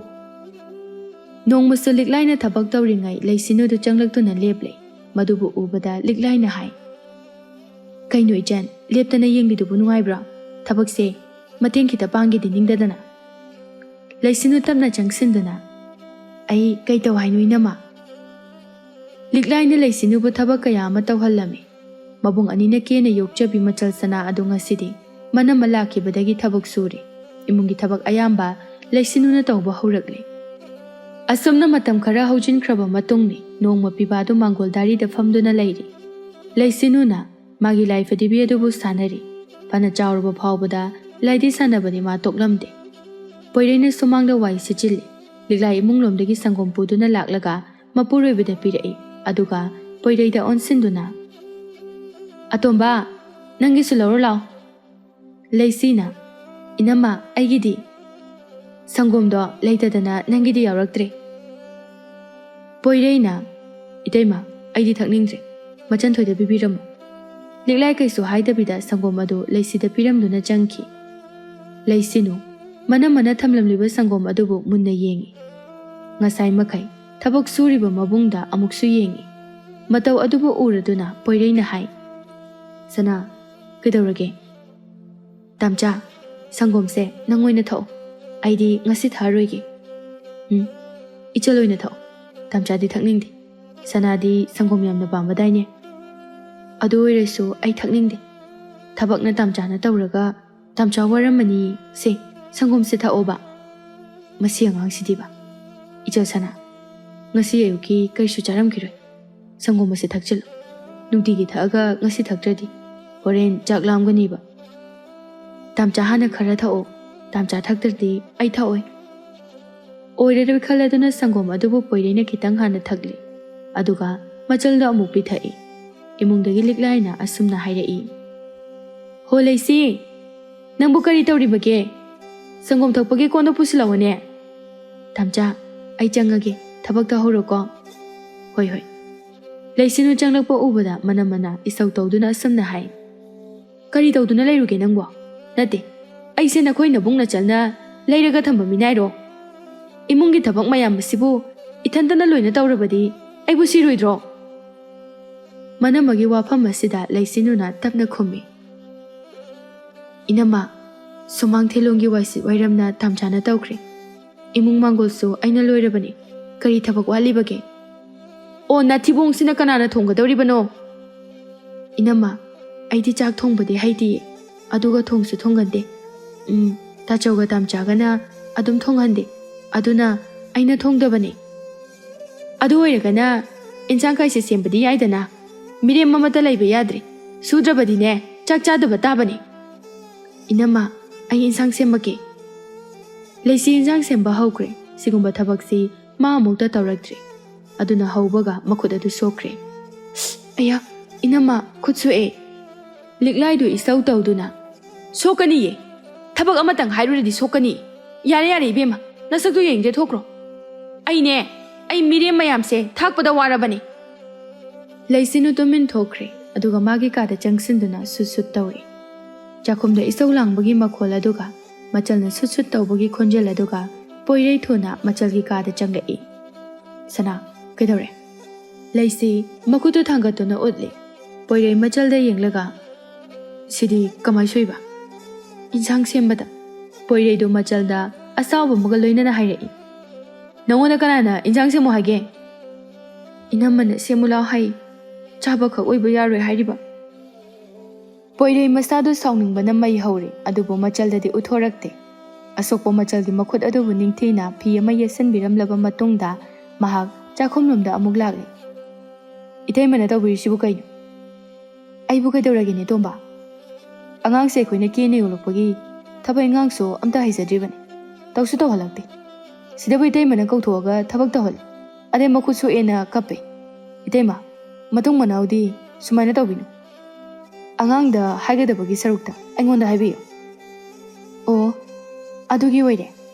A: ꯅꯣꯡꯃꯁꯨ ꯂꯤꯛꯂꯥꯏꯅ ꯊꯕꯛ ꯇꯧꯔꯤꯉꯩ ꯂꯩꯁꯤꯟꯅꯨꯗꯨ ꯆꯪꯂꯛꯇꯨꯅ ꯂꯦꯞꯂꯦ꯫ ꯃꯗꯨꯕꯨ ꯎꯕꯗ ꯂꯤꯛꯂꯥꯏꯅ ꯍꯥꯏ, ꯀꯩꯅꯣ ꯏꯆꯟ, ꯂꯦꯞꯇꯅ ꯌꯦꯡꯂꯤꯗꯨꯕꯨ ꯅꯨꯡꯉꯥꯏꯕ꯭ꯔꯣ? ꯊꯕꯛꯁꯦ ꯃꯇꯦꯡ ꯈꯤꯇ ꯄꯥꯡꯒꯦꯗꯤ ꯅꯤꯡꯗꯗꯅ꯫ ꯂꯩꯁꯤꯟꯅꯨ ꯇꯞꯅ ꯆꯪꯁꯤꯟꯗꯨꯅ, ꯑꯩ ꯀꯩ ꯇꯧ ꯍꯥꯏꯅꯣ ꯏꯅꯝꯃ? ꯂꯤꯛꯂꯥꯏꯅ ꯂꯩꯁꯤꯟꯅꯨꯕꯨ ꯊꯕꯛ ꯀꯌꯥ ꯑꯃ ꯇꯧꯍꯜꯂꯝꯃꯤ꯫ ꯃꯕꯨꯡ ꯑꯅꯤꯅ ꯀꯦꯅ ꯌꯣꯛꯆꯕꯤ ꯃꯆꯜ ꯁꯅꯥ ꯑꯗꯨ ꯉꯁꯤꯗꯤ ꯃꯅꯝꯃ ꯂꯥꯛꯈꯤꯕꯗꯒꯤ ꯊꯕꯛ ꯁꯨꯔꯤ꯫ ꯏꯃꯨꯡꯒꯤ ꯊꯕꯛ ꯑꯌꯥꯝꯕ ꯂꯩꯁꯤꯟꯅꯨꯅ ꯇꯧꯕ ꯍꯧꯔꯛꯂꯤ꯫ ꯑꯁꯨꯝꯅ ꯃꯇꯝ ꯈꯔ ꯍꯧꯖꯤꯟꯈ꯭ꯔꯕ ꯃꯇꯨꯡꯅꯤ ꯅꯣꯡꯃ ꯄꯤꯕꯥꯗꯨ ꯃꯥꯡꯒꯣꯜꯗꯥꯔꯤꯗ ꯐꯝꯗꯨꯅ ꯂꯩꯔꯤ꯫ ꯂꯩꯁꯤꯟꯅꯨꯅ ꯃꯥꯒꯤ ꯂꯥꯏ ꯐꯗꯤꯕꯤ ꯑꯗꯨꯕꯨ ꯁꯥꯟꯅꯔꯤ꯫ ꯐꯅ ꯆꯥꯎꯔꯕ ꯐꯥꯎꯕꯗ ꯂꯥꯏꯗꯤ ꯁꯥꯟꯅꯕꯗꯤ ꯃꯥ ꯇꯣꯛꯂꯝꯗꯦ꯫ ꯄꯣꯏꯔꯩꯅ ꯁꯨꯃꯥꯡꯗ ꯋꯥꯏ ꯁꯤꯠꯆꯤꯜꯂꯤ꯫ ꯂꯤꯛꯂꯥꯏ ꯏꯃꯨꯡꯂꯣꯝꯗꯒꯤ ꯁꯪꯒꯣꯝ ꯄꯨꯗꯨꯅ ꯂꯥꯛꯂꯒ ꯃꯄꯨꯔꯣꯏꯕꯗ ꯄꯤꯔꯛꯏ꯫ ꯑꯗꯨꯒ ꯄꯣꯏꯔꯩꯗ ꯑꯣꯟꯁꯤꯟꯗꯨꯅ, ꯑꯇꯣꯝꯕ, ꯅꯪꯒꯤꯁꯨ ꯂꯧꯔꯣ ꯂꯥꯎ꯫ ꯂꯩꯁꯤꯅ, ꯏꯅꯝꯃ, ꯑꯩꯒꯤꯗꯤ? ꯁꯪꯒꯣꯝꯗꯣ ꯂꯩꯇꯗꯅ ꯅꯪꯒꯤꯗꯤ ꯌꯥꯎꯔꯛꯇ꯭ꯔꯦ꯫ ꯄꯣꯏꯔꯩꯅ, ꯏꯇꯩꯃ, ꯑꯩꯗꯤ ꯊꯛꯅꯤꯡꯗ꯭ꯔꯦ, ꯃꯆꯟꯊꯣꯏꯗ ꯄꯤꯕꯤꯔꯝꯃꯨ꯫ ꯂꯤꯛꯂꯥꯏ ꯀꯩꯁꯨ ꯍꯥꯏꯗꯕꯤꯗ ꯁꯪꯒꯣꯝ ꯑꯗꯨ ꯂꯩꯁꯤꯗ ꯄꯤꯔꯝꯗꯨꯅ ꯆꯪꯈꯤ꯫ ꯂꯩꯁꯤꯅꯨ ꯃꯅꯝꯃꯅ ꯊꯝꯂꯝꯂꯤꯕ ꯁꯪꯒꯣꯝ ꯑꯗꯨꯕꯨ ꯃꯨꯟꯅ ꯌꯦꯡꯉꯤ꯫ ꯉꯁꯥꯏ ꯃꯈꯩ ꯊꯕꯛ ꯁꯨꯔꯤꯕ ꯃꯕꯨꯡꯗ ꯑꯃꯨꯛꯁꯨ ꯌꯦꯡꯉꯤ꯫ ꯃꯇꯧ ꯑꯗꯨꯕꯨ ꯎꯔꯗꯨꯅ ꯄꯣꯏꯔꯩꯅ ꯍꯥꯏ, ꯁꯅꯥ, ꯀꯩꯗꯧꯔꯒꯦ? ꯇꯥꯝꯆꯥ, ꯁꯪꯒꯣꯝꯁꯦ ꯅꯪ ꯑꯣꯏꯅ ꯊꯛꯑꯣ, ꯑꯩꯗꯤ ꯉꯁꯤ ꯊꯛꯑꯔꯣꯏꯒꯦ꯫ ꯏꯆꯜ ꯑꯣꯏꯅ ꯊꯛꯑꯣ, ꯇꯥꯝꯆꯥꯗꯤ ꯊꯛꯅꯤꯡꯗꯦ꯫ ꯁꯅꯥꯗꯤ ꯁꯪꯒꯣꯝ ꯌꯥꯝꯅ ꯄꯥꯝꯕꯗꯥꯏꯅꯦ? ꯑꯗꯨ ꯑꯣꯏꯔꯁꯨ ꯑꯩ ꯊꯛꯅꯤꯡꯗꯦ꯫ ꯊꯕꯛꯅ ꯇꯥꯝꯆꯥꯅ ꯇꯧꯔꯒ ꯇꯥꯝꯆꯥ ꯋꯥꯔꯝꯃꯅꯤ꯫ ꯁꯦ, ꯁꯪꯒꯣꯝꯁꯦ ꯊꯛꯑꯣꯕ꯫ ꯃꯁꯤ ꯑꯉꯥꯡꯁꯤꯗꯤꯕ꯫ ꯏꯆꯜ ꯁꯅꯥ, ꯉꯁꯤ ꯑꯌꯨꯛꯀꯤ ꯀꯔꯤꯁꯨ ꯆꯥꯔꯝꯈꯤꯔꯣꯏ꯫ ꯁꯪꯒꯣꯝ ꯑꯁꯤ ꯊꯛꯆꯤꯜꯂꯨ꯫ ꯅꯨꯡꯇꯤꯒꯤ ꯊꯛꯑꯒ ꯉꯁꯤ ꯊꯛꯇ꯭ꯔꯗꯤ ꯍꯣꯔꯦꯟ ꯆꯥꯛ ꯂꯥꯝꯒꯅꯤꯕ꯫ ꯇꯥꯝꯆꯥ ꯍꯥꯟꯅ ꯈꯔ ꯊꯛꯑꯣ, ꯇꯥꯝꯆꯥ ꯊꯛꯇ꯭ꯔꯗꯤ ꯑꯩ ꯊꯛꯑꯣꯏ꯫ ꯑꯣꯏꯔꯔꯣꯏ ꯈꯜꯂꯗꯨꯅ ꯁꯪꯒꯣꯝ ꯑꯗꯨꯕꯨ ꯄꯣꯏꯔꯩꯅ ꯈꯤꯇꯪ ꯍꯥꯟꯅ ꯊꯛꯂꯤ꯫ ꯑꯗꯨꯒ ꯃꯆꯜꯗꯣ ꯑꯃꯨꯛ ꯄꯤꯊꯛꯏ꯫ ꯏꯃꯨꯡꯗꯒꯤ ꯂꯤꯛꯂꯥꯏꯅ ꯑꯁꯨꯝꯅ ꯍꯥꯏꯔꯛꯏ, ꯍꯣ ꯂꯩꯁꯤ, ꯅꯪꯕꯨ ꯀꯔꯤ ꯇꯧꯔꯤꯕꯒꯦ? ꯁꯪꯒꯣꯝ ꯊꯛꯄꯒꯤ ꯀꯣꯟꯗꯣ ꯄꯨꯁꯤꯜꯂꯛꯑꯣꯅꯦ꯫ ꯇꯥꯝꯆꯥ, ꯑꯩ ꯆꯪꯉꯒꯦ, ꯊꯕꯛ ꯇꯧꯍꯧꯔꯣꯀꯣ꯫ ꯍꯣꯏ ꯍꯣꯏ꯫ ꯂꯩꯁꯤꯟꯅꯨ ꯆꯪꯂꯛꯄ ꯎꯕꯗ ꯃꯅꯝꯃꯅ ꯏꯁꯧ ꯇꯧꯗꯨꯅ ꯑꯁꯨꯝꯅ ꯍꯥꯏ, ꯀꯔꯤ ꯇꯧꯗꯨꯅ ꯂꯩꯔꯨꯒꯦ ꯅꯪꯕꯣ? ꯅꯠꯇꯦ, ꯑꯩꯁꯦ ꯅꯈꯣꯏ ꯅꯕꯨꯡ ꯅꯆꯜꯅ ꯂꯩꯔꯒ ꯊꯝꯕ ꯃꯤꯅꯥꯏꯔꯣ? ꯏꯃꯨꯡꯒꯤ ꯊꯕꯛ ꯃꯌꯥꯝ ꯑꯁꯤꯕꯨ ꯏꯊꯟꯇꯅ ꯂꯣꯏꯅ ꯇꯧꯔꯕꯗꯤ ꯑꯩꯕꯨ ꯁꯤꯔꯣꯏꯗ꯭ꯔꯣ? ꯃꯅꯝꯃꯒꯤ ꯋꯥꯐꯝ ꯑꯁꯤꯗ ꯂꯩꯁꯤꯟꯅꯨꯅ ꯇꯞꯅ ꯈꯨꯝꯃꯤ, ꯏꯅꯝꯃ, ꯁꯨꯃꯥꯡ ꯊꯦꯂꯣꯡꯒꯤ ꯋꯥꯏꯁꯤꯠ ꯋꯥꯏꯔꯝꯅ ꯇꯥꯝꯆꯥꯅ ꯇꯧꯈ꯭ꯔꯦ꯫ ꯏꯃꯨꯡ ꯃꯥꯡꯒꯣꯜꯁꯨ ꯑꯩꯅ ꯂꯣꯏꯔꯕꯅꯤ꯫ ꯀꯔꯤꯊꯕꯛ ꯋꯥꯠꯂꯤꯕꯒꯦ? ꯑꯣ, ꯅꯥꯊꯤꯕꯣꯡꯁꯤꯅ ꯀꯅꯥꯅ ꯊꯣꯡꯒꯗꯧꯔꯤꯕꯅꯣ? ꯏꯅꯝꯃ, ꯑꯩꯗꯤ ꯆꯥꯛ ꯊꯣꯡꯕꯗꯤ ꯍꯩꯇꯤꯌꯦ, ꯑꯗꯨꯒ ꯊꯣꯡꯁꯨ ꯊꯣꯡꯒꯟꯗꯦ꯫ ꯇꯥꯆꯧꯒ ꯇꯥꯝꯆꯥꯒꯅ ꯑꯗꯨꯝ ꯊꯣꯡꯍꯟꯗꯦ, ꯑꯗꯨꯅ ꯑꯩꯅ ꯊꯣꯡꯗꯕꯅꯤ꯫ ꯑꯗꯨ ꯑꯣꯏꯔꯒꯅ ꯏꯟꯁꯥꯡ ꯀꯥꯏꯁꯦ ꯁꯦꯝꯕꯗꯤ ꯌꯥꯏꯗꯅ? ꯃꯤꯔꯦꯝ ꯑꯃꯠꯇ ꯂꯩꯕ ꯌꯥꯗ꯭ꯔꯦ, ꯁꯨꯗ꯭ꯔꯕꯗꯤꯅꯦ ꯆꯥꯛ ꯆꯥꯗꯕ ꯇꯥꯕꯅꯤ꯫ ꯏꯅꯝꯃ, ꯑꯩ ꯏꯟꯁꯥꯡ ꯁꯦꯝꯃꯛꯀꯦ꯫ ꯂꯩꯁꯤ ꯏꯟꯁꯥꯡ ꯁꯦꯝꯕ ꯍꯧꯈ꯭ꯔꯦ꯫ ꯁꯤꯒꯨꯝꯕ ꯊꯕꯛꯁꯤ ꯃꯥ ꯑꯃꯨꯛꯇ ꯇꯧꯔꯛꯇ꯭ꯔꯤ꯫ ꯑꯗꯨꯅ ꯍꯧꯕꯒ ꯃꯈꯨꯠ ꯑꯗꯨ ꯁꯣꯛꯈ꯭ꯔꯦ꯫ ꯑꯌꯥ, ꯏꯅꯝꯃ, ꯈꯨꯠ ꯁꯣꯛꯑꯦ꯫ ꯂꯤꯛꯂꯥꯏꯗꯨ ꯏꯁꯧ ꯇꯧꯗꯨꯅ, ꯁꯣꯛꯀꯅꯤꯌꯦ, ꯊꯕꯛ ꯑꯃꯇꯪ ꯍꯥꯏꯔꯨꯔꯗꯤ ꯁꯣꯛꯀꯅꯤ꯫ ꯌꯥꯔꯦ ꯌꯥꯔꯦ ꯏꯕꯦꯝꯃ, ꯅꯁꯛꯇꯨ ꯌꯦꯡꯗꯦ ꯊꯣꯛꯈ꯭ꯔꯣ꯫ ꯑꯩ ꯃꯤꯔꯦꯝ ꯃꯌꯥꯝꯁꯦ ꯊꯥꯛꯄꯗ ꯋꯥꯔꯕꯅꯤ꯫ ꯂꯩꯁꯤꯟꯅꯨ ꯇꯨꯃꯤꯟ ꯊꯣꯛꯈ꯭ꯔꯦ꯫ ꯑꯗꯨꯒ ꯃꯥꯒꯤ ꯀꯥꯗ ꯆꯪꯁꯤꯟꯗꯨꯅ ꯁꯨꯠ ꯁꯨꯠ ꯇꯧꯏ꯫ ꯆꯥꯛꯈꯨꯝꯗ ꯏꯁꯧ ꯂꯥꯡꯕꯒꯤ ꯃꯈꯣꯜ ꯑꯗꯨꯒ ꯃꯆꯜꯅ ꯁꯨꯠ ꯁꯨꯠ ꯇꯧꯕꯒꯤ ꯈꯣꯟꯖꯦꯜ ꯑꯗꯨꯒ ꯄꯣꯏꯔꯩ ꯊꯨꯅ ꯃꯆꯜꯒꯤ ꯀꯥꯗ ꯆꯪꯂꯛꯏ꯫ ꯁꯅꯥ, ꯀꯩꯗꯧꯔꯦ? ꯂꯩꯁꯤ ꯃꯈꯨꯠꯇꯨ ꯊꯥꯡꯒꯠꯇꯨꯅ ꯎꯠꯂꯤ꯫ ꯄꯣꯏꯔꯩ ꯃꯆꯜꯗ ꯌꯦꯡꯂꯒ, ꯁꯤꯗꯤ ꯀꯃꯥꯏ ꯁꯣꯏꯕ? ꯏꯟꯁꯥꯡ ꯁꯦꯝꯕꯗ ꯄꯣꯏꯔꯩꯗꯣ ꯃꯆꯜꯗ ꯑꯁꯥꯎꯕ ꯑꯃꯒ ꯂꯣꯏꯅꯅ ꯍꯥꯏꯔꯛꯏ꯫ ꯅꯉꯣꯟꯗ ꯀꯅꯥꯅ ꯏꯟꯖꯥꯡ ꯁꯦꯝꯃꯨ ꯍꯥꯏꯒꯦ? ꯏꯅꯝꯃꯅ ꯁꯦꯝꯃꯨ ꯂꯥꯎ ꯍꯥꯏ, ꯆꯥꯕꯈꯛ ꯑꯣꯏꯕ ꯌꯥꯔꯣꯏ ꯍꯥꯏꯔꯤꯕ꯫ ꯄꯣꯏꯔꯩ ꯃꯁꯥꯗꯨ ꯁꯥꯎꯅꯤꯡꯕꯅ ꯃꯩ ꯍꯧꯔꯦ, ꯑꯗꯨꯕꯨ ꯃꯆꯜꯗꯗꯤ ꯎꯠꯊꯣꯔꯛꯇꯦ꯫ ꯑꯁꯣꯛꯄ ꯃꯆꯜꯒꯤ ꯃꯈꯨꯠ ꯑꯗꯨꯕꯨ ꯅꯤꯡꯊꯤꯅ ꯐꯤ ꯑꯃ ꯌꯦꯠꯁꯤꯟꯕꯤꯔꯝꯂꯕ ꯃꯇꯨꯡꯗ ꯃꯍꯥꯛ ꯆꯥꯛꯈꯨꯝꯂꯣꯝꯗ ꯑꯃꯨꯛ ꯂꯥꯛꯂꯦ꯫ ꯏꯇꯩꯃꯅ ꯇꯧꯕꯤꯔꯤꯁꯤꯕꯨ ꯀꯩꯅꯣ? ꯑꯩꯕꯨ ꯀꯩꯗꯧꯔꯒꯦꯅꯦ ꯇꯣꯝꯕ? ꯑꯉꯥꯡꯁꯦ ꯑꯩꯈꯣꯏꯅ ꯀꯦꯅ ꯌꯣꯛꯂꯛꯄꯒꯤ ꯊꯕꯛ ꯏꯟꯈꯥꯡꯁꯨ ꯑꯝꯇ ꯍꯩꯖꯗ꯭ꯔꯤꯕꯅꯤ, ꯇꯧꯁꯨ ꯇꯧꯍꯜꯂꯛꯇꯦ꯫ ꯁꯤꯗꯕꯨ ꯏꯇꯩꯃꯅ ꯀꯧꯊꯣꯛꯑꯒ ꯊꯕꯛ ꯇꯧꯍꯜꯂꯤ, ꯑꯗꯩ ꯃꯈꯨꯠ ꯁꯣꯛꯑꯦꯅ ꯀꯞꯄꯦ꯫ ꯏꯇꯩꯃ, ꯃꯇꯨꯡ ꯃꯅꯥꯎꯗꯤ ꯁꯨꯃꯥꯏꯅ ꯇꯧꯕꯤꯅꯨ꯫ ꯑꯉꯥꯡꯗ ꯍꯥꯏꯒꯗꯕꯒꯤ ꯁꯔꯨꯛꯇ ꯑꯩꯉꯣꯟꯗ ꯍꯥꯏꯕꯤꯌꯨ꯫ ꯑꯣ, ꯑꯗꯨꯒꯤ ꯑꯣꯏꯔꯦ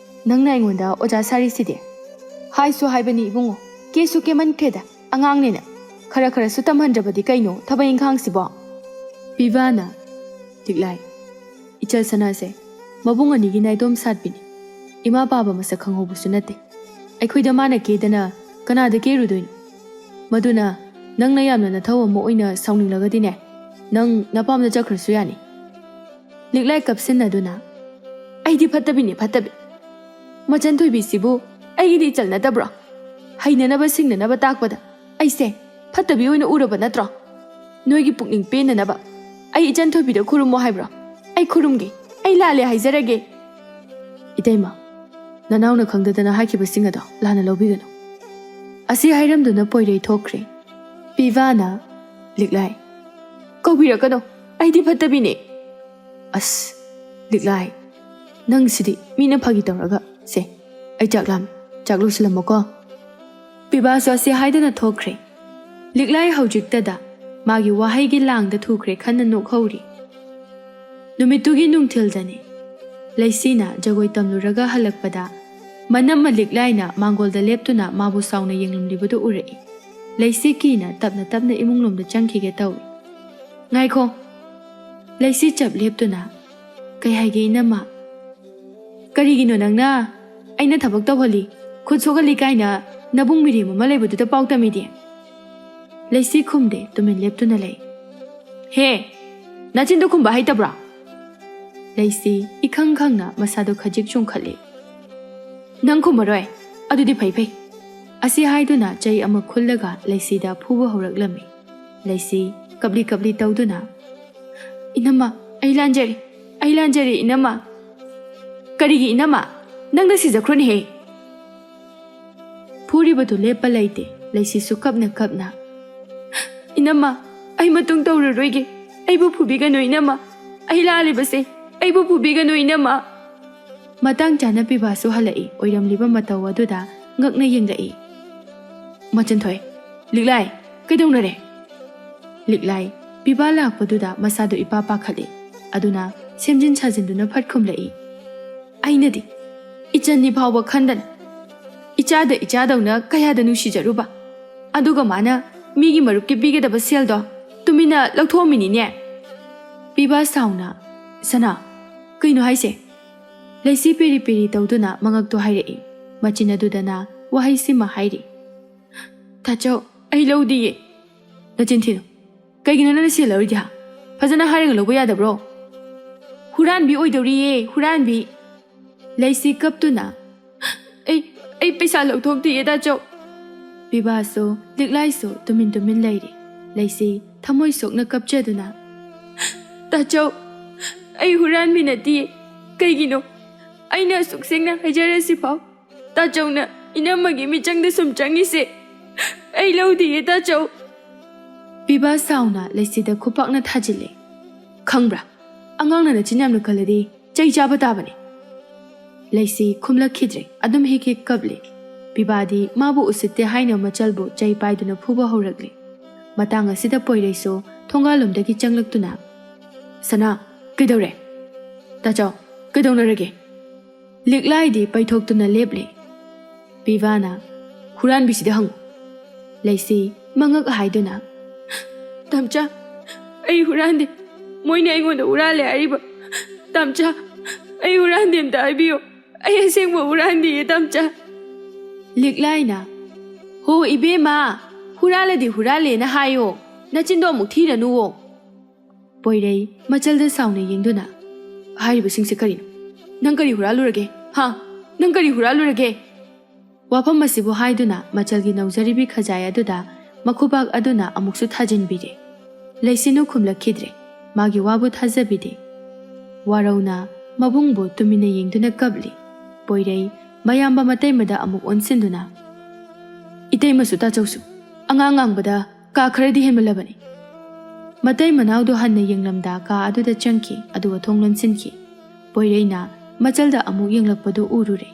A: ꯅꯪꯅ ꯑꯩꯉꯣꯟꯗ ꯑꯣꯖꯥ ꯁꯥꯔꯤꯁꯤꯗꯤ꯫ ꯍꯥꯏꯁꯨ ꯍꯥꯏꯕꯅꯤ ꯏꯕꯨꯡꯉꯣ, ꯀꯦꯁꯨ ꯀꯦꯃꯟꯈ꯭ꯔꯦꯗ ꯑꯉꯥꯡꯅꯦꯅ, ꯈꯔ ꯈꯔꯁꯨ ꯇꯝꯍꯟꯗ꯭ꯔꯕꯗꯤ ꯀꯩꯅꯣ ꯊꯕꯛ ꯏꯟꯈꯥꯡꯁꯤꯕꯣ? ꯄꯤꯕꯥꯅ, ꯂꯤꯛꯂꯥꯏ, ꯏꯆꯜ ꯁꯅꯥꯁꯦ ꯃꯕꯨꯡ ꯑꯅꯤꯒꯤ ꯅꯥꯏꯇꯣꯝ ꯁꯥꯠꯄꯤꯅꯤ, ꯏꯃꯥ ꯄꯥꯕ ꯃꯁꯛ ꯈꯪꯍꯧꯕꯁꯨ ꯅꯠꯇꯦ꯫ ꯑꯩꯈꯣꯏꯗ ꯃꯥꯅ ꯀꯦꯗꯅ ꯀꯅꯥꯗ ꯀꯦꯔꯨꯗꯣꯏꯅꯣ? ꯃꯗꯨꯅ ꯅꯪꯅ ꯌꯥꯝꯅ ꯅꯊꯧ ꯑꯃ ꯑꯣꯏꯅ ꯁꯥꯎꯅꯤꯡꯂꯒꯗꯤꯅꯦ, ꯅꯪ ꯅꯄꯥꯝꯗ ꯆꯠꯈ꯭ꯔꯁꯨ ꯌꯥꯅꯤ꯫ ꯂꯤꯛꯂꯥꯏ ꯀꯞꯁꯤꯟꯅꯗꯨꯅ, ꯑꯩꯗꯤ ꯐꯠꯇꯕꯤꯅꯦ ꯐꯠꯇꯕꯤ꯫ ꯃꯆꯟꯊꯣꯏꯕꯤꯁꯤꯕꯨ ꯑꯩꯒꯤꯗꯤ ꯏꯆꯜ ꯅꯠꯇꯕ꯭ꯔꯣ? ꯍꯩꯅꯅꯕ ꯁꯤꯡꯅꯅꯕ ꯇꯥꯛꯄꯗ ꯑꯩꯁꯦ ꯐꯠꯇꯕꯤ ꯑꯣꯏꯅ ꯎꯔꯕ ꯅꯠꯇ꯭ꯔꯣ? ꯅꯣꯏꯒꯤ ꯄꯨꯛꯅꯤꯡ ꯄꯦꯟꯅꯅꯕ ꯑꯩ ꯏꯆꯟꯊꯣꯏꯕꯤꯗ ꯈꯨꯔꯨꯝꯃꯣ ꯍꯥꯏꯕ꯭ꯔꯣ? ꯑꯩ ꯈꯨꯔꯨꯝꯒꯦ, ꯑꯩ ꯂꯥꯜꯂꯦ ꯍꯥꯏꯖꯔꯒꯦ꯫ ꯏꯇꯩꯃ, ꯅꯅꯥꯎꯅ ꯈꯪꯗꯗꯅ ꯍꯥꯏꯈꯤꯕꯁꯤꯡ ꯑꯗꯣ ꯂꯥꯟꯅ ꯂꯧꯕꯤꯒꯅꯨ꯫ ꯑꯁꯤ ꯍꯥꯏꯔꯝꯗꯨꯅ ꯄꯣꯏꯔꯩ ꯊꯣꯛꯈ꯭ꯔꯦ꯫ ꯄꯤꯕꯥꯅ, ꯂꯤꯛꯂꯥꯏ, ꯀꯧꯕꯤꯔꯛꯀꯅꯣ, ꯑꯩꯗꯤ ꯐꯠꯇꯕꯤꯅꯦ꯫ ꯑꯁ, ꯂꯤꯛꯂꯥꯏ, ꯅꯪꯁꯤꯗꯤ ꯃꯤꯅ ꯐꯥꯒꯤ ꯇꯧꯔꯒ, ꯁꯦ ꯑꯩ ꯆꯥꯛ ꯂꯥꯝꯃꯤ, ꯆꯥꯛ ꯂꯣꯏꯁꯤꯜꯂꯝꯃꯣꯀꯣ꯫ ꯄꯤꯕꯥꯁꯨ ꯑꯁꯤ ꯍꯥꯏꯗꯅ ꯊꯣꯛꯈ꯭ꯔꯦ꯫ ꯂꯤꯛꯂꯥꯏ ꯍꯧꯖꯤꯛꯇꯗ ꯃꯥꯒꯤ ꯋꯥꯍꯩꯒꯤ ꯂꯥꯡꯗ ꯊꯨꯈ꯭ꯔꯦ ꯈꯟꯅ ꯅꯣꯛꯍꯧꯔꯤ꯫ ꯅꯨꯃꯤꯠꯇꯨꯒꯤ ꯅꯨꯡꯊꯤꯜꯗꯅꯤ꯫ ꯂꯩꯁꯤꯅ ꯖꯒꯣꯏ ꯇꯝꯂꯨꯔꯒ ꯍꯜꯂꯛꯄꯗ ꯃꯅꯝꯃ ꯂꯤꯛꯂꯥꯏꯅ ꯃꯥꯡꯒꯣꯜꯗ ꯂꯦꯞꯇꯨꯅ ꯃꯥꯕꯨ ꯁꯥꯎꯅ ꯌꯦꯡꯂꯝꯂꯤꯕꯗꯨ ꯎꯔꯛꯏ꯫ ꯂꯩꯁꯤ ꯀꯤꯅ ꯇꯞꯅ ꯇꯞꯅ ꯏꯃꯨꯡꯂꯣꯝꯗ ꯆꯪꯈꯤꯒꯦ ꯇꯧꯏ꯫ ꯉꯥꯏꯈꯣ! ꯂꯩꯁꯤ ꯆꯞ ꯂꯦꯞꯇꯨꯅ, ꯀꯩ ꯍꯥꯏꯒꯦ ꯏꯅꯝꯃ? ꯀꯔꯤꯒꯤꯅꯣ ꯅꯪꯅ ꯑꯩꯅ ꯊꯕꯛ ꯇꯧꯍꯜꯂꯤ, ꯈꯨꯠ ꯁꯣꯛꯍꯜꯂꯤ ꯀꯥꯏꯅ ꯅꯕꯨꯡ ꯃꯤꯔꯦꯝ ꯑꯃ ꯂꯩꯕꯗꯨꯗ ꯄꯥꯎ ꯇꯝꯃꯤꯗꯤ? ꯂꯩꯁꯤ ꯈꯨꯝꯗꯦ, ꯇꯨꯃꯤꯟ ꯂꯦꯞꯇꯨꯅ ꯂꯩ꯫ ꯍꯦ! ꯅꯆꯤꯟꯗꯨ ꯈꯨꯝꯕ ꯍꯩꯇꯕ꯭ꯔꯥ? ꯂꯩꯁꯤ ꯏꯈꯪ ꯈꯪꯅ ꯃꯁꯥꯗꯨ ꯈꯖꯤꯛ ꯆꯨꯝꯈꯠꯂꯤ꯫ ꯅꯪ ꯈꯨꯝꯃꯔꯣꯏ? ꯑꯗꯨꯗꯤ ꯐꯩ ꯐꯩ꯫ ꯑꯁꯤ ꯍꯥꯏꯗꯨꯅ ꯆꯩ ꯑꯃ ꯈꯨꯜꯂꯒ ꯂꯩꯁꯤꯗ ꯐꯨꯕ ꯍꯧꯔꯛꯂꯝꯃꯤ꯫ ꯂꯩꯁꯤ ꯀꯞꯂꯤ ꯀꯞꯂꯤ ꯇꯧꯗꯨꯅ, ꯏꯅꯝꯃ, ꯑꯩ ꯂꯥꯟꯖꯔꯦ ꯏꯅꯝꯃ꯫ ꯀꯔꯤꯒꯤ ꯏꯅꯝꯃ? ꯅꯪꯅ ꯁꯤꯖꯈ꯭ꯔꯣꯅꯦꯍꯦ! ꯐꯨꯔꯤꯕꯗꯨ ꯂꯦꯞꯄ ꯂꯩꯇꯦ꯫ ꯂꯩꯁꯤꯁꯨ ꯀꯞꯅ ꯀꯞꯅ, ꯏꯅꯝꯃ, ꯑꯩ ꯃꯇꯨꯡ ꯇꯧꯔꯔꯣꯏꯒꯦ, ꯑꯩꯕꯨ ꯐꯨꯕꯤꯒꯅꯨ ꯏꯅꯝꯃ, ꯑꯩ ꯂꯥꯜꯂꯤꯕꯁꯦ, ꯑꯩꯕꯨ ꯐꯨꯕꯤꯒꯅꯨ ꯏꯅꯝꯃ꯫ ꯃꯇꯥꯡ ꯆꯥꯅ ꯄꯤꯕꯥꯁꯨ ꯍꯜꯂꯛꯏ꯫ ꯑꯣꯏꯔꯝꯂꯤꯕ ꯃꯇꯧ ꯑꯗꯨꯗ ꯉꯛꯅ ꯌꯦꯡꯂꯛꯏ꯫ ꯃꯆꯟꯊꯣꯏ, ꯂꯤꯛꯂꯥꯏ, ꯀꯩꯗꯧꯅꯔꯦ? ꯂꯤꯛꯂꯥꯏ ꯄꯤꯕꯥ ꯂꯥꯛꯄꯗꯨꯗ ꯃꯁꯥꯗꯨ ꯏꯄꯥ ꯄꯥꯈꯠꯂꯤ꯫ ꯑꯗꯨꯅ ꯁꯦꯝꯖꯤꯟ ꯁꯥꯖꯤꯟꯗꯨꯅ ꯐꯠ ꯈꯨꯝꯂꯛꯏ꯫ ꯑꯩꯅꯗꯤ ꯏꯆꯟꯅꯤ ꯐꯥꯎꯕ ꯈꯟꯗꯅ ꯏꯆꯥꯗ ꯏꯆꯥꯗꯧꯅ ꯀꯌꯥꯗ ꯅꯨꯡꯁꯤꯖꯔꯨꯕ, ꯑꯗꯨꯒ ꯃꯥꯅ ꯃꯤꯒꯤ ꯃꯔꯨꯞꯀꯤ ꯄꯤꯒꯗꯕ ꯁꯦꯜꯗꯣ ꯇꯨꯃꯤꯟꯅ ꯂꯧꯊꯣꯛꯑꯝꯃꯤꯅꯤꯅꯦ꯫ ꯄꯤꯕꯥ ꯁꯥꯎꯅ, ꯁꯅꯥ, ꯀꯩꯅꯣ ꯍꯥꯏꯁꯦ? ꯂꯩꯁꯤ ꯄꯦꯔꯤ ꯄꯦꯔꯤ ꯇꯧꯗꯨꯅ ꯃꯉꯛꯇꯣ ꯍꯥꯏꯔꯛꯏ꯫ ꯃꯆꯤꯟ ꯑꯗꯨꯗꯅ ꯋꯥꯍꯩꯁꯤꯃ ꯍꯥꯏꯔꯤ꯫ ꯇꯥꯆꯧ, ꯑꯩ ꯂꯧꯗꯤꯌꯦ꯫ ꯅꯆꯤꯟ ꯊꯤꯅꯨ, ꯀꯩꯒꯤꯅꯣ ꯅꯪꯅ ꯁꯦꯜ ꯂꯧꯔꯤꯗꯤ? ꯐꯖꯅ ꯍꯥꯏꯔꯒ ꯂꯧꯕ ꯌꯥꯗꯕ꯭ꯔꯣ? ꯍꯨꯔꯥꯟꯕꯤ ꯑꯣꯏꯗꯧꯔꯤꯌꯦ, ꯍꯨꯔꯥꯟꯕꯤ꯫ ꯂꯩꯁꯤ ꯀꯞꯇꯨꯅ, ꯑꯩ ꯄꯩꯁꯥ ꯂꯧꯊꯣꯛꯇꯤꯌꯦ ꯇꯥꯆꯧ꯫ ꯄꯤꯕꯥꯁꯨ ꯂꯤꯛꯂꯥꯏꯁꯨ ꯇꯨꯃꯤꯟ ꯇꯨꯃꯤꯟ ꯂꯩꯔꯤ꯫ ꯂꯩꯁꯤ ꯊꯃꯣꯏ ꯁꯣꯛꯅ ꯀꯞꯆꯗꯨꯅ, ꯇꯥꯆꯧ, ꯑꯩ ꯍꯨꯔꯥꯟꯕꯤ ꯅꯠꯇꯤꯌꯦ꯫ ꯀꯩꯒꯤꯅꯣ ꯑꯩꯅ ꯑꯁꯨꯛ ꯁꯦꯡꯅ ꯍꯥꯏꯖꯔꯁꯤꯐꯥꯎ ꯇꯥꯆꯧꯅ ꯏꯅꯝꯃꯒꯤ ꯃꯤꯆꯪꯗ ꯁꯨꯝ ꯆꯪꯉꯤꯁꯦ? ꯑꯩ ꯂꯧꯗꯤꯌꯦ ꯇꯥꯆꯧ꯫ ꯄꯤꯕꯥ ꯁꯥꯎꯅ ꯂꯩꯁꯤꯗ ꯈꯨꯄꯥꯛꯅ ꯊꯥꯖꯤꯜꯂꯦ꯫ ꯈꯪꯕ꯭ꯔꯥ, ꯑꯉꯥꯡꯅ ꯅꯆꯤꯟ ꯌꯥꯝꯅ ꯀꯜꯂꯗꯤ ꯆꯩ ꯆꯥꯕ ꯇꯥꯕꯅꯤ꯫ ꯂꯩꯁꯤ ꯈꯨꯝꯂꯛꯈꯤꯗ꯭ꯔꯦ, ꯑꯗꯨꯝ ꯍꯦꯛ ꯍꯦꯛ ꯀꯞꯂꯤ꯫ ꯄꯤꯕꯥꯗꯤ ꯃꯥꯕꯨ ꯎꯁꯤꯠꯇꯦ ꯍꯥꯏꯅ ꯃꯆꯜꯕꯨ ꯆꯩ ꯄꯥꯏꯗꯨꯅ ꯐꯨꯕ ꯍꯧꯔꯛꯂꯤ꯫ ꯃꯇꯥꯡ ꯑꯁꯤꯗ ꯄꯣꯏꯔꯩꯁꯨ ꯊꯣꯡꯒꯥꯜꯂꯣꯝꯗꯒꯤ ꯆꯪꯂꯛꯇꯨꯅ, ꯁꯅꯥ, ꯀꯩꯗꯧꯔꯦ? ꯇꯥꯆꯧ, ꯀꯩꯗꯧꯅꯔꯒꯦ? ꯂꯤꯛꯂꯥꯏꯗꯤ ꯄꯩꯊꯣꯛꯇꯨꯅ ꯂꯦꯞꯂꯤ꯫ ꯄꯤꯕꯥꯅ, ꯍꯨꯔꯥꯟꯕꯤꯁꯤꯗ ꯍꯪꯉꯨ꯫ ꯂꯩꯁꯤ ꯃꯉꯛ ꯍꯥꯏꯗꯨꯅ, ꯇꯝꯆꯥ, ꯑꯩ ꯍꯨꯔꯥꯟꯗꯦ, ꯃꯣꯏꯅ ꯑꯩꯉꯣꯟꯗ ꯍꯨꯔꯥꯜꯂꯦ ꯍꯥꯏꯔꯤꯕ꯫ ꯇꯝꯆꯥ, ꯑꯩ ꯍꯨꯔꯥꯟꯗꯦ ꯑꯝꯇ ꯍꯥꯏꯕꯤꯌꯨ, ꯑꯩ ꯑꯁꯦꯡꯕ ꯍꯨꯔꯥꯟꯗꯤꯌꯦ ꯇꯝꯆꯥ꯫ ꯂꯤꯛꯂꯥꯏꯅ, ꯍꯣ ꯏꯕꯦꯝꯃ, ꯍꯨꯔꯥꯜꯂꯗꯤ ꯍꯨꯔꯥꯜꯂꯦꯅ ꯍꯥꯏꯌꯣ, ꯅꯆꯤꯟꯗꯣ ꯑꯃꯨꯛ ꯊꯤꯔꯅꯨꯋꯣ꯫ ꯄꯣꯏꯔꯩ ꯃꯆꯜꯗ ꯁꯥꯎꯅ ꯌꯦꯡꯗꯨꯅ, ꯍꯥꯏꯔꯤꯕꯁꯤꯡꯁꯦ ꯀꯔꯤꯅꯣ? ꯅꯪ ꯀꯔꯤ ꯍꯨꯔꯥꯜꯂꯨꯔꯒꯦ ꯍꯥ ꯅꯪ ꯀꯔꯤ ꯍꯨꯔꯥꯜꯂꯨꯔꯒꯦ ꯋꯥꯐꯝ ꯑꯁꯤꯕꯨ ꯍꯥꯏꯗꯨꯅ ꯃꯆꯜꯒꯤ ꯅꯧꯖꯔꯤꯕꯤ ꯈꯖꯥꯏ ꯑꯗꯨꯗ ꯃꯈꯨꯕꯥꯛ ꯑꯗꯨꯅ ꯑꯃꯨꯛꯁꯨ ꯊꯥꯖꯤꯟꯕꯤꯔꯦ ꯂꯩꯁꯤꯅꯨ ꯈꯨꯝꯂꯛꯈꯤꯗ꯭ꯔꯦ ꯃꯥꯒꯤ ꯋꯥꯕꯨ ꯊꯥꯖꯕꯤꯗꯦ ꯋꯥꯔꯧꯅ ꯃꯕꯨꯡꯕꯨ ꯇꯨꯃꯤꯟꯅ ꯌꯦꯡꯗꯨꯅ ꯀꯞꯂꯤ ꯄꯣꯏꯔꯩ ꯃꯌꯥꯝꯕ ꯃꯇꯩꯃꯗ ꯑꯃꯨꯛ ꯑꯣꯟꯁꯤꯟꯗꯨꯅ ꯏꯇꯩꯃꯁꯨ ꯇꯥꯆꯧꯁꯨ ꯑꯉꯥꯡ ꯉꯥꯡꯕꯗ ꯀꯥ ꯈꯔꯗꯤ ꯍꯦꯟꯃꯜꯂꯕꯅꯤ ꯃꯇꯩ ꯃꯅꯥꯎꯗꯨ ꯍꯟꯅ ꯌꯦꯡꯂꯝꯗ ꯀꯥ ꯑꯗꯨꯗ ꯆꯪꯈꯤ ꯑꯗꯨꯒ ꯊꯣꯡ ꯂꯣꯟꯁꯤꯟꯈꯤ ꯄꯣꯏꯔꯩꯅ ꯃꯆꯜꯗ ꯑꯃꯨꯛ ꯌꯦꯡꯂꯛꯄꯗꯨ ꯎꯔꯨꯔꯦ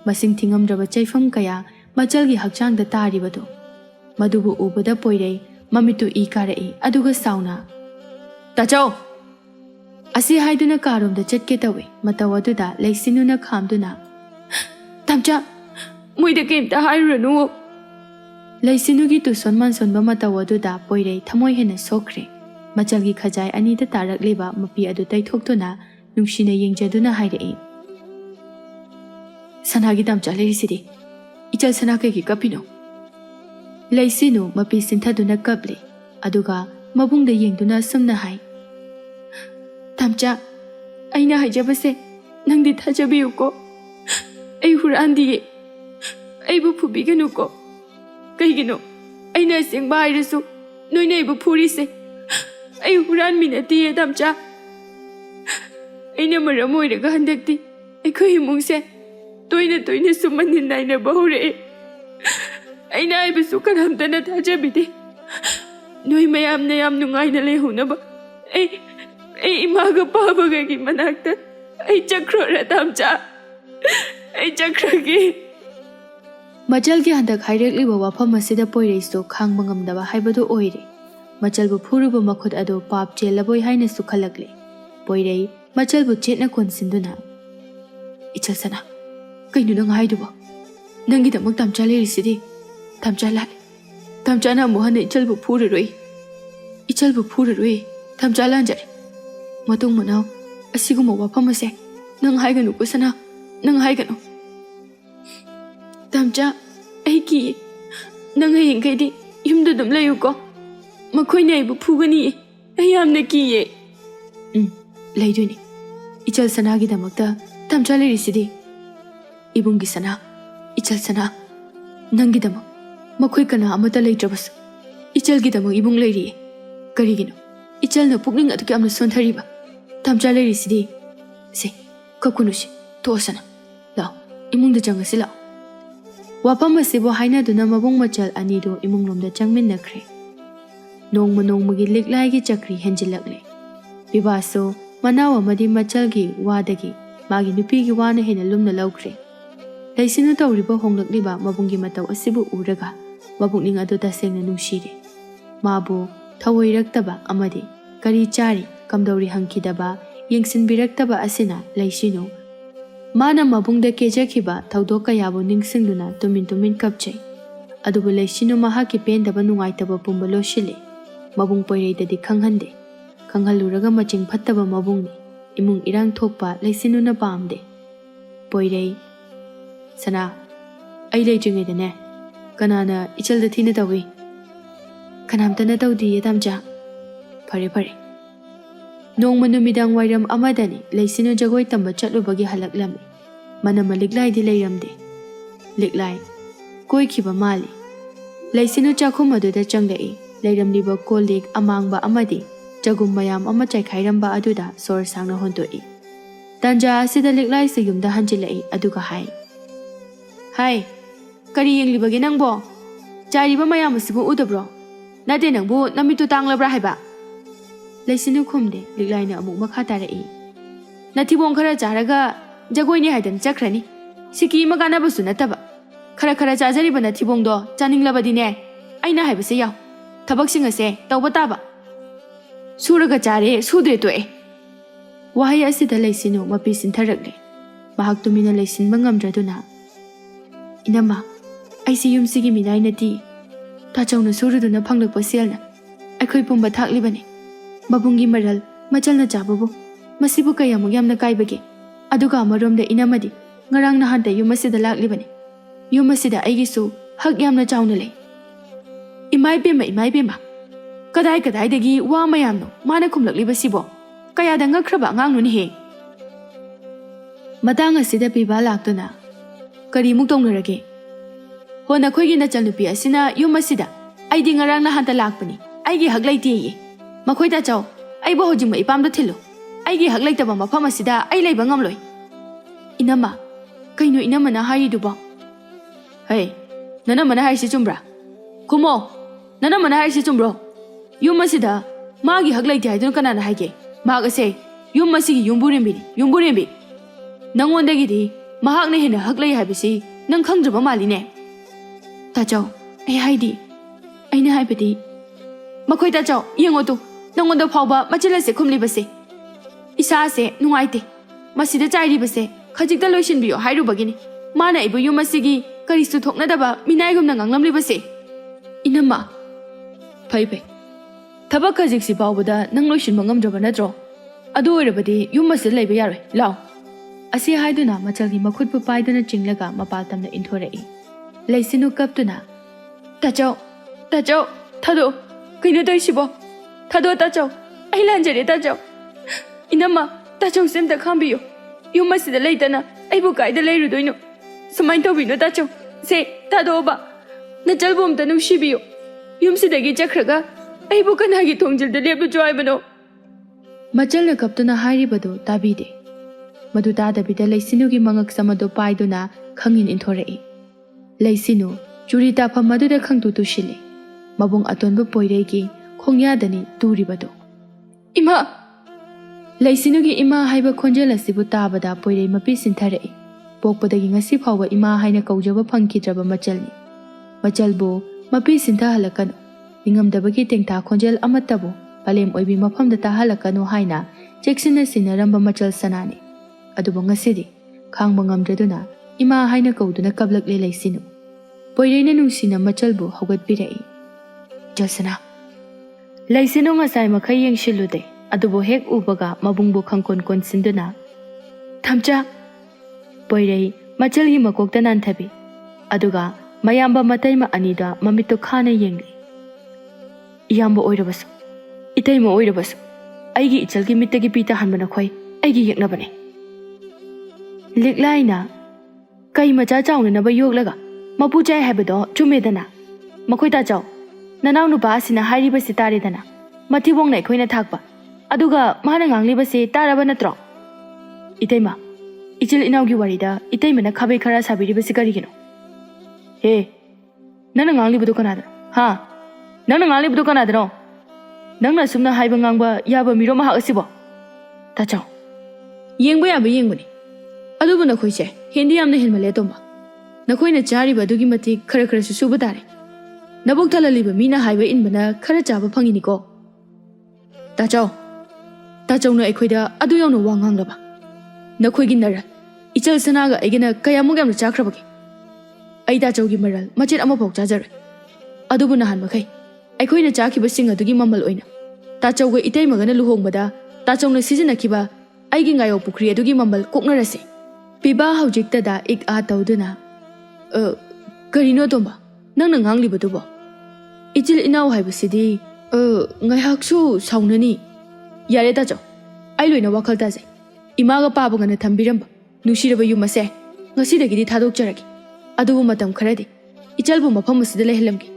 A: ꯃꯁꯤꯡ ꯊꯤꯉꯝꯗ꯭ꯔꯕ ꯆꯩꯐꯝ ꯀꯌꯥ ꯃꯆꯜꯒꯤ ꯍꯛꯆꯥꯡꯗ ꯇꯥꯔꯤꯕꯗꯨ ꯃꯗꯨꯕꯨ ꯎꯕꯗ ꯄꯣꯏꯔꯩ ꯃꯃꯤꯠꯇꯨ ꯏ ꯀꯥꯔꯛꯏ ꯑꯗꯨꯒ ꯁꯥꯎꯅ ꯇꯥꯆꯧ ꯑꯁꯤ ꯍꯥꯏꯗꯨꯅ ꯀꯥꯔꯣꯝꯗ ꯆꯠꯀꯦ ꯇꯧꯏ ꯃꯇꯧ ꯑꯗꯨꯗ ꯂꯩꯁꯤꯟꯅꯨꯅ ꯈꯥꯝꯗꯨꯅ ꯇꯝꯆꯥ ꯃꯣꯏꯗ ꯀꯩꯝꯇ ꯍꯥꯏꯔꯨꯔꯅꯨ ꯂꯩꯁꯤꯟꯅꯨꯒꯤ ꯇꯨꯁꯣꯟ ꯃꯥꯟꯁꯣꯟꯕ ꯃꯇꯧ ꯑꯗꯨꯗ ꯄꯣꯏꯔꯩ ꯊꯃꯣꯏ ꯍꯦꯟꯅ ꯁꯣꯛꯈ꯭ꯔꯦ ꯃꯆꯜꯒꯤ ꯈꯖꯥꯏ ꯑꯅꯤꯗ ꯇꯥꯔꯛꯂꯤꯕ ꯃꯄꯤ ꯑꯗꯨ ꯇꯩꯊꯣꯛꯇꯨꯅ ꯅꯨꯡꯁꯤꯅ ꯌꯦꯡꯖꯗꯨꯅ ꯍꯥꯏꯔꯛꯏ ꯁꯅꯥꯒꯤ ꯇꯝꯆꯥ ꯂꯩꯔꯤꯁꯤꯗꯤ ꯏꯆꯜ ꯁꯅꯥ ꯀꯩꯒꯤ ꯀꯞꯄꯤꯅꯣ ꯂꯩꯁꯤꯟꯅꯨ ꯃꯄꯤ ꯁꯤꯟꯊꯗꯨꯅ ꯀꯞꯂꯤ ꯑꯗꯨꯒ ꯃꯕꯨꯡꯗ ꯌꯦꯡꯗꯨꯅ ꯑꯁꯨꯝꯅ ꯍꯥꯏ ꯇꯝꯆꯥ ꯑꯩꯅ ꯍꯥꯏꯖꯕꯁꯦ ꯅꯪꯗꯤ ꯊꯥꯖꯕꯤꯌꯨꯀꯣ ꯑꯩ ꯍꯨꯔꯥꯟꯗꯤꯌꯦ ꯑꯩꯕꯨ ꯐꯨꯕꯤꯒꯅꯨꯀꯣ ꯀꯩꯒꯤꯅꯣ ꯑꯩꯅ ꯑꯁꯦꯡꯕ ꯍꯥꯏꯔꯁꯨ ꯅꯣꯏꯅ ꯑꯩꯕꯨ ꯐꯨꯔꯤꯁꯦ ꯑꯩ ꯍꯨꯔꯥꯟꯕꯤ ꯅꯠꯇꯤꯌꯦ ꯇꯝꯆꯥ ꯑꯩꯅ ꯃꯔꯝ ꯑꯣꯏꯔꯒ ꯍꯟꯗꯛꯇꯤ ꯑꯩꯈꯣꯏ ꯏꯃꯨꯡꯁꯦ ꯇꯣꯏꯅ ꯁꯨꯃꯟ ꯅꯥꯏꯅꯕ ꯍꯧꯔꯛꯑꯦ ꯑꯩꯅ ꯍꯥꯏꯕꯁꯨ ꯀꯅꯥꯝꯇꯅ ꯊꯥꯖꯕꯤꯗꯦ ꯅꯣꯏ ꯃꯌꯥꯝꯅ ꯌꯥꯝ ꯅꯨꯡꯉꯥꯏꯅ ꯂꯩꯍꯧꯅꯕ ꯑꯩ ꯏꯃꯥꯒ ꯄꯥꯕꯒꯒꯤ ꯃꯅꯥꯛꯇ ꯑꯩ ꯆꯠꯈ꯭ꯔꯣꯔ ꯇꯝꯆꯥ ꯑꯩ ꯆꯠꯈ꯭ꯔꯒꯦ ꯃꯆꯜꯒꯤ ꯍꯟꯗꯛ ꯍꯥꯏꯔꯛꯂꯤꯕ ꯋꯥꯐꯝ ꯑꯁꯤꯗ ꯄꯣꯏꯔꯩꯁꯨ ꯈꯥꯡꯕ ꯉꯝꯗꯕ ꯍꯥꯏꯕꯗꯨ ꯑꯣꯏꯔꯦ ꯃꯆꯜꯕꯨ ꯐꯨꯔꯨꯕ ꯃꯈꯨꯠ ꯑꯗꯨ ꯄꯥꯞ ꯆꯦꯜꯂꯕꯣꯏ ꯍꯥꯏꯅꯁꯨ ꯈꯜꯂꯛꯂꯦ ꯄꯣꯏꯔꯩ ꯃꯆꯜꯕꯨ ꯆꯦꯠꯅ ꯀꯣꯟꯁꯤꯟꯗꯨꯅ ꯏꯆꯜ ꯁꯅꯥ ꯀꯩꯅꯣ ꯅꯪ ꯍꯥꯏꯗꯨꯕꯣ ꯅꯪꯒꯤꯗꯃꯛ ꯇꯝꯆꯥ ꯂꯩꯔꯤꯁꯤꯗꯤ ꯇꯝꯆꯥ ꯂꯥꯜꯂꯦ ꯇꯝꯆꯥꯅ ꯑꯃꯨꯛ ꯍꯟꯅ ꯏꯆꯜꯕꯨ ꯐꯨꯔꯔꯣꯏ ꯇꯝꯆꯥ ꯂꯥꯟꯖꯔꯦ ꯃꯇꯨꯡ ꯃꯅꯥꯎ ꯑꯁꯤꯒꯨꯝꯕ ꯋꯥꯐꯝ ꯑꯁꯦ ꯅꯪ ꯍꯥꯏꯒꯅꯨꯀꯣ ꯁꯅꯥ ꯅꯪ ꯍꯥꯏꯒꯅꯨ ꯇꯝꯆꯥ ꯑꯩ ꯀꯤꯌꯦ ꯅꯪ ꯍꯌꯦꯡꯈꯩꯗꯤ ꯌꯨꯝꯗ ꯑꯗꯨꯝ ꯂꯩꯌꯨꯀꯣ ꯃꯈꯣꯏꯅ ꯑꯩꯕꯨ ꯐꯨꯒꯅꯤꯌꯦ ꯑꯩ ꯌꯥꯝꯅ ꯀꯤꯌꯦ ꯂꯩꯗꯣꯏꯅꯤ ꯏꯆꯜ ꯁꯅꯥꯒꯤꯗꯃꯛꯇ ꯇꯝꯆꯥ ꯂꯩꯔꯤꯁꯤꯗꯤ 이bun기 sana, 이철 sana, ꯅꯪꯒꯤꯗꯃꯛ ꯃꯈꯣꯏ ꯀꯅꯥ ꯑꯃꯠꯇ ꯂꯩꯇ꯭ꯔꯕꯁꯨ ꯏꯆꯜꯒꯤꯗꯃꯛ 이bun ꯂꯩꯔꯤ ꯀꯔꯤꯒꯤꯅꯣ 이철ꯅ ꯄꯨꯛꯅꯤꯡ ꯑꯗꯨꯛ ꯌꯥꯝꯅ ꯁꯣꯟꯊꯔꯤꯕ ꯇꯝꯆꯥ ꯂꯩꯔꯤꯁꯤꯗꯤ ꯁꯦ ꯀꯞꯀꯨꯅꯨꯁꯤ ꯇꯣꯛꯑꯁana ꯂꯥꯎ 이munꯗ ꯆꯪꯉꯁꯤ ꯂꯥꯎ ꯋꯥꯐꯝ ꯑꯁꯤꯕꯨ ꯍꯥꯏꯅꯗꯨꯅ ꯃꯕꯨꯡ ꯃꯆꯜ ꯑꯅꯤꯗꯨ 이munꯂꯣꯝꯗ ꯆꯪꯃꯤꯟꯅꯈ꯭ꯔꯦ ꯅꯣꯡꯃ ꯅꯣꯡꯃꯒꯤ ꯂꯤꯛꯂꯥꯏꯒꯤ ꯆꯀ꯭ꯔꯤ ꯍꯦꯟꯖꯤꯜꯂꯛꯂꯦ ꯕꯤꯕꯥꯁꯨ ꯃꯅꯥꯎ ꯑꯃꯗꯤ ꯃꯆꯜꯒꯤ ꯋꯥꯗꯒꯤ ꯃꯥꯒꯤ ꯅꯨꯄꯤꯒꯤ ꯋꯥꯅ ꯍꯦꯟꯅ ꯂꯨꯝꯅ ꯂꯧꯈ꯭ꯔꯦ ꯂꯩꯁꯤꯟꯅ ꯇꯧꯔꯤꯕ ꯍꯣꯡꯂꯛꯂꯤꯕ ꯃꯕꯨꯡꯒꯤ ꯃꯇꯧ ꯑꯁꯤꯕꯨ ꯎꯔꯒ ꯃꯕꯨꯛꯅꯤꯡ ꯑꯗꯨ ꯇꯁꯦꯡꯅ ꯅꯨꯡꯁꯤꯔꯦ ꯃꯥꯕꯨ ꯊꯧꯑꯣꯏꯔꯛꯇꯕ ꯑꯃꯗꯤ ꯀꯔꯤ ꯆꯥꯔꯤ ꯀꯝꯗꯧꯔꯤ ꯍꯪꯈꯤꯗꯕ ꯌꯦꯡꯁꯤꯟꯕꯤꯔꯛꯇꯕ ꯑꯁꯤꯅ ꯂꯩꯁꯤꯟꯅꯨ ꯃꯥꯅ ꯃꯕꯨꯡꯗ ꯀꯦꯖꯈꯤꯕ ꯊꯧꯗꯣꯛ ꯀꯌꯥꯕꯨ ꯅꯤꯡꯁꯤꯡꯗꯨꯅ ꯇꯨꯃꯤꯟ ꯀꯞꯆꯩ ꯑꯗꯨꯕꯨ ꯂꯩꯁꯤꯟꯅꯨ ꯃꯍꯥꯛꯀꯤ ꯄꯦꯟꯗꯕ ꯅꯨꯡꯉꯥꯏꯇꯕ ꯄꯨꯝꯕ ꯂꯣꯠꯁꯤꯜꯂꯤ ꯃꯕꯨꯡ ꯄꯣꯏꯔꯩꯗꯗꯤ ꯈꯪꯍꯟꯗꯦ ꯈꯪꯍꯜꯂꯨꯔꯒ ꯃꯆꯤꯡ ꯐꯠꯇꯕ ꯃꯕꯨꯡꯅꯤ ꯏꯃꯨꯡ ꯏꯔꯥꯡ ꯊꯣꯛꯄ ꯂꯩꯁꯤꯟꯅꯨꯅ ꯄꯥꯝꯗꯦ ꯄꯣꯏꯔꯩ ꯁꯅꯥ ꯑꯩ ꯂꯩꯇ꯭ꯔꯤꯉꯩꯗꯅꯦ ꯀꯅꯥꯅ ꯏꯆꯜꯗ ꯊꯤꯅ ꯇꯧꯏ ꯀꯅꯥꯝꯇꯅ ꯇꯧꯗꯤꯌꯦ ꯇꯝꯆꯥ ꯐꯔꯦ ꯅꯣꯡꯃ ꯅꯨꯃꯤꯗꯥꯡ ꯋꯥꯏꯔꯝ ꯑꯃꯗꯅꯤ ꯂꯩꯁꯤꯟꯅꯨ ꯖꯒꯣꯏ ꯇꯝꯕ ꯆꯠꯂꯨꯕꯒꯤ ꯍꯜꯂꯛꯂꯝꯃꯤ ꯃꯅꯝ ꯂꯤꯛꯂꯥꯏꯗꯤ ꯂꯩꯔꯝꯗꯦ ꯂꯤꯛꯂꯥꯏ ꯀꯣꯏꯈꯤꯕ ꯃꯥꯜꯂꯤ ꯂꯩꯁꯤꯟꯅꯨ ꯆꯥꯛꯈꯨꯝ ꯑꯗꯨꯗ ꯆꯪꯂꯛꯏ ꯂꯩꯔꯝꯂꯤꯕ ꯀꯣꯜꯂꯤꯛ ꯑꯃꯥꯡꯕ ꯑꯃꯗꯤ ꯆꯒꯨꯝ ꯃꯌꯥꯝ ꯑꯃ ꯆꯥꯏꯈꯥꯏꯔꯝꯕ ꯑꯗꯨꯗ ꯁꯣꯔ ꯁꯥꯡꯅ ꯍꯣꯟꯗꯣꯛꯏ ꯇꯥꯟꯖꯥ ꯑꯁꯤꯗ ꯂꯤꯛꯂꯥꯏꯁꯤ ꯌꯨꯝꯗ ꯍꯟꯖꯤꯜꯂꯛꯏ ꯑꯗꯨꯒ ꯍꯥꯏ ꯀꯔꯤ ꯌꯦꯡꯂꯤꯕꯒꯦ ꯅꯪꯕꯣ ꯆꯥꯏꯔꯤꯕ ꯃꯌꯥꯝ ꯑꯁꯤꯕꯨ ꯎꯗꯕ꯭ꯔꯣ ꯅꯠꯇꯦ ꯅꯪꯕꯨ ꯅꯃꯤꯠꯇꯨ ꯇꯥꯡꯂꯕ꯭ꯔꯥ ꯍꯥꯏꯕ ꯂꯩꯁꯤꯟꯅꯨ ꯈꯨꯝꯗꯦ ꯂꯤꯛꯂꯥꯏꯅ ꯑꯃꯨꯛ ꯃꯈꯥ ꯇꯥꯔꯛꯏ ꯅꯊꯤꯕꯣꯡ ꯈꯔ ꯆꯥꯔꯒ ꯖꯒꯣꯏꯅꯤ ꯍꯥꯏꯗꯅ ꯆꯠꯈ꯭ꯔꯅꯤ ꯁꯤꯀꯤ ꯑꯃ ꯀꯥꯟꯅꯕꯁꯨ ꯅꯠꯇꯕ ꯈꯔ ꯆꯥꯖꯔꯤꯕ ꯅꯊꯤꯕꯣꯡꯗꯣ ꯆꯥꯅꯤꯡꯂꯕꯗꯤꯅꯦ ꯑꯩꯅ ꯍꯥꯏꯕꯁꯦ ꯌꯥꯎ ꯊꯕꯛꯁꯤꯡ ꯑꯁꯦ ꯇꯧꯕ ꯇꯥꯕ ꯁꯨꯔꯒ ꯆꯥꯔꯦ ꯁꯨꯗ꯭ꯔꯦ ꯇꯣꯛꯑꯦ ꯋꯥꯍꯩ ꯑꯁꯤꯗ ꯂꯩꯁꯤꯟꯅꯨ ꯃꯄꯤ ꯁꯤꯟꯊꯔꯛꯂꯦ ꯃꯍꯥꯛ ꯇꯨꯃꯤꯟꯅ ꯂꯩꯁꯤꯟꯕ ꯉꯝꯗ꯭ꯔꯗꯨꯅ ꯏꯅꯝꯃ ꯑꯩꯁꯤ ꯌꯨꯝꯁꯤꯒꯤ ꯃꯤꯅꯥꯏ ꯅꯠꯇꯦ ꯇꯥꯆꯧꯅ ꯁꯨꯔꯨꯗꯨꯅ ꯐꯪꯂꯛꯄ ꯁꯦꯜꯅ ꯑꯩꯈꯣꯏ ꯄꯨꯝꯕ ꯊꯥꯛꯂꯤꯕꯅꯤ ꯃꯕꯨꯡꯒꯤ ꯃꯔꯜ ꯃꯆꯜꯅ ꯆꯥꯕꯕꯨ ꯃꯁꯤꯕꯨ ꯀꯌꯥꯃꯨꯛ ꯌꯥꯝꯅ ꯀꯥꯏꯕꯒꯦ ꯑꯗꯨꯒ ꯑꯃꯔꯣꯝꯗ ꯏꯅꯝꯃꯗꯤ ꯉꯔꯥꯡ ꯅꯍꯥꯟꯇ ꯌꯨꯝ ꯑꯁꯤꯗ ꯂꯥꯛꯂꯤꯕꯅꯤ ꯌꯨꯝ ꯑꯁꯤꯗ ꯑꯩꯒꯤꯁꯨ ꯍꯛ ꯌꯥꯝꯅ ꯆꯥꯎꯅ ꯂꯩ ꯏꯃꯥ ꯏꯕꯦꯝꯃ ꯀꯗꯥꯏꯗꯒꯤ ꯋꯥ ꯃꯌꯥꯝꯅꯣ ꯃꯥꯅ ꯈꯨꯝꯂꯛꯂꯤꯕꯁꯤꯕꯣ ꯀꯌꯥꯗ ꯉꯛꯈ꯭ꯔꯕ ꯑꯉꯥꯡꯅꯣꯅꯦꯍꯦ Matang asida piba laktuna. Kari muktong narage. Hona khoi gi nachalnupi asina yum asida. Ai di ngarang na hanta lakpani. Ai gi haglai ti ye. Makhoi ta chaw. Ai bo hojing ma ipam da thilu. Ai gi haglai ta ba mafam asida ai leiba ngamloi. Inama. Kaino inama na hayi duba. Hey. Nana mana hayi si chumbra. Kumo. Nana mana hayi si chumbro. Yum asida. Magi haglai ti haidun kanana haige. Maga se. Yum masigi yumburimbi. Yumburimbi. Nangondagi di. Mahak na hina haglai haibisi. Nang khangdraba mali ne. Ta chaw. Ai haidi. Ai na haibadi. Makhoi ta chaw. Yengo tu. Nangonda phawba machila se khumli base. Isa se nungaite. Masida chairi base. Khajik da loishin biyo hairu bagini. Mana ibu yum masigi karisu thokna daba minai gumna nganglamli base. Inama. Pai pai. Thabak khajik si bawbada nang loishin mangam draba natro. Adu oirabadi yum masil leiba yaroi. Lao. Asi haiduna machalgi makhutpu paiduna chinglaga mapal tamna inthorei. Leisinu kaptuna. Tachaw. Tachaw. Thado. Kaino toisibo. Thado tachaw. Ai lanjare tachaw. Inama. Tachaw semta khambiyo. Yum masida leitana. Aibu kaida leirudoino. Samain tawbino tachaw. Se. Thado ba. Nachalbu amta nungsibiyo. Yum sidagi chakraga. Aibu kanagi thongjilda leplu joaibano. Machalna kaptuna hairibado tabide. Madu tadabida leisinugi mangak samado paiduna khangin inthorei. Leisinu churita phamadu khangtu tushile. Mabung atonba poiregi khongyadani turibado. Ima Leisinugi ima haiba khonjel asibu tabada poirei mapi sintharei. Pokpadagi ngasi phawba ima haina kaujaba phangkidraba machalni. Machalbu mapi sintha halakanu. Ningamdabagi tengtha khonjel amatabu palem oibi mafamda tahalakanu haina cheksina sinaramba machal sanani. Adubo ngasidi khangba ngamdraduna ima haina kauduna kablakle leisinu. Poireina nungsina machalbu haugatpirei. Jalsana. Leisinu ngasai makhai yengshillude. Adubo hek ubaga mabungbu khangkon kon sinduna. Thamcha. Poirei machalgi makokta nanthabi. Aduga mayamba mataima anida mamito khana yengli. Iyamba oirabasu. Itaima oirabasu. Aigi ichalgi mittagi pita hanbana khoi. Aigi yeknabane. Liklaina. Kai macha chawna naba yoklaga. Mapu chai habado chumedana. Makhoi ta chaw. Nanaw nupa asina hairibasi taredana. Mathibong nai khoina thakpa. Aduga mana nganglibasi taraba natro. Itaima. Ichil inawgi warida itaima khabe khara sabiribasi karigino. He. Nana nganglibado kanadra. Ha. Nana nganglibado kanadro. Nangna sumna haiba ngangba yaba miro mahak asibo. Ta chaw. Yengba yaba yengbani. Adubu nakhoi che hindi yamna hilmale tomba. Nakhoina chariba adugi matik khara khara su suba tare. Nabok thalaliba mina haiba inbana khara chaba phangini ko. Ta chaw. Ta chaw na ekhoida adu yawna wa nganglaba. Nakhoi gi nara. Ichal sanaga aigina kayamuk yamna chakrabagi. Ai ta chaw gi maral machet ama phok chajar. Adubu nahan makhai. Aikhoina chakhiba sing adugi mamal oina. Ta chaw ga itai magana luhongbada ta chaw na sizina khiba aigi ngayo pukri adugi mamal koknarase. Piba haujikta da ik a tawduna. Karino tomba. Nang nangangli badubo. Ichil inaw haibasidi. Ngayhaksu saunani. Yare ta chaw. Ai loina wakal ta zai. Imaga paba ngana thambiramba. Nushiraba yumase. Ngasidagidi thadokjaragi. Adubu matam kharadi. Ichalbu mafam asida lehelamgi.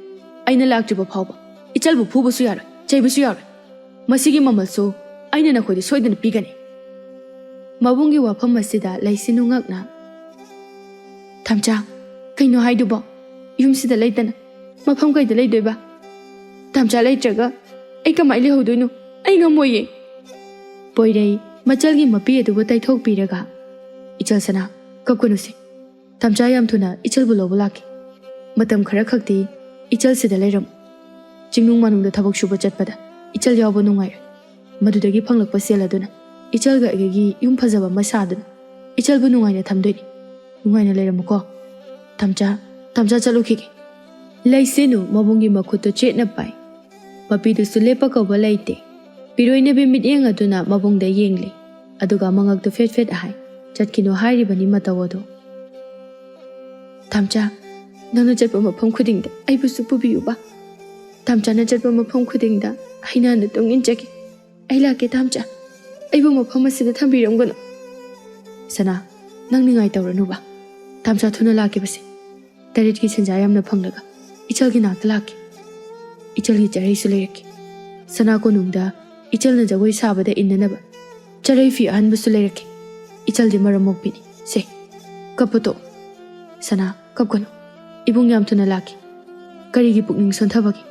A: Aina laktriba phawba. Ichalbu phubasu yaroi. Chaibasu yaroi. Masigi mamalsu aina nakhodi soidana pigani. Mabungi wafam asida leisinu ngakna. Thamcha. Kaino haidubo. Yumsida leitana. Mafam kaida leidoiba. Thamcha leitraga. Ai kamai lehodoino. Ai ngamoye. Poirei machalgi mapi adubu taithok piraga. Ichal sana kapkunusi. Thamcha yam thuna ichalbu lobu laki. Matam khara khakti ichal sida leiram. Chingnung manungda thabak shuba chatpada. Ichal yawba nungai. Madudagi phanglakpa seladuna. Ichal ga agagi yum phajaba masaduna. Ichalbu nungaina thamdoini. Nungaina leiramuko. Thamcha chalukhigi. Leisenu mabungi makhuto chetna pai. Mapidu sulepa kawba leite. Piroina bi mityeng aduna mabungda yengli. Aduga mangaktu fet ahai. Chatkino hairibani matawodo. Thamcha. Nana chatpa mafam khudingda aibusu pubiyuba. Thamcha na chatpa mafam khudingda aina na tongin chaki. Ai lake Thamcha. Aibu mafam asida thambiramgano. Sana ꯅꯪ ꯅꯤꯡꯉꯥꯏ ꯇꯧꯔꯅꯨꯕ ꯇꯥꯝꯆꯥ ꯊꯨꯅ ꯂꯥꯛꯈꯤꯕꯁꯦ ꯇꯔꯦꯠꯀꯤ ꯁꯦꯟꯖꯥ ꯌꯥꯝꯅ ꯐꯪꯂꯒ ꯏꯆꯜꯒꯤ ꯅꯥꯛꯇ ꯂꯥꯛꯈꯤ ꯏꯆꯜꯒꯤ ꯆꯔꯩꯁꯨ ꯂꯩꯔꯛꯈꯤ ꯁꯅꯥ ꯀꯣꯅꯨꯡꯗ ꯏꯆꯜꯅ ꯖꯒꯣꯏ ꯁꯥꯕꯗ ꯏꯟꯅꯅꯕ ꯆꯔꯩ ꯐꯤ ꯑꯍꯟꯕꯁꯨ ꯂꯩꯔꯛꯈꯤ ꯏꯆꯜꯗꯤ ꯃꯔꯝ ꯃꯣꯛꯄꯤꯅꯤ ꯁꯦ ꯀꯞꯄꯨ ꯇꯣꯛ ꯁꯅꯥ ꯀꯞꯀꯅꯨ ꯏꯕꯨꯡ ꯌꯥꯝ ꯊꯨꯅ ꯂꯥꯛꯈꯤ ꯀꯔꯤꯒꯤ ꯄꯨꯛꯅꯤꯡ ꯁꯣꯟꯊꯕꯒꯦ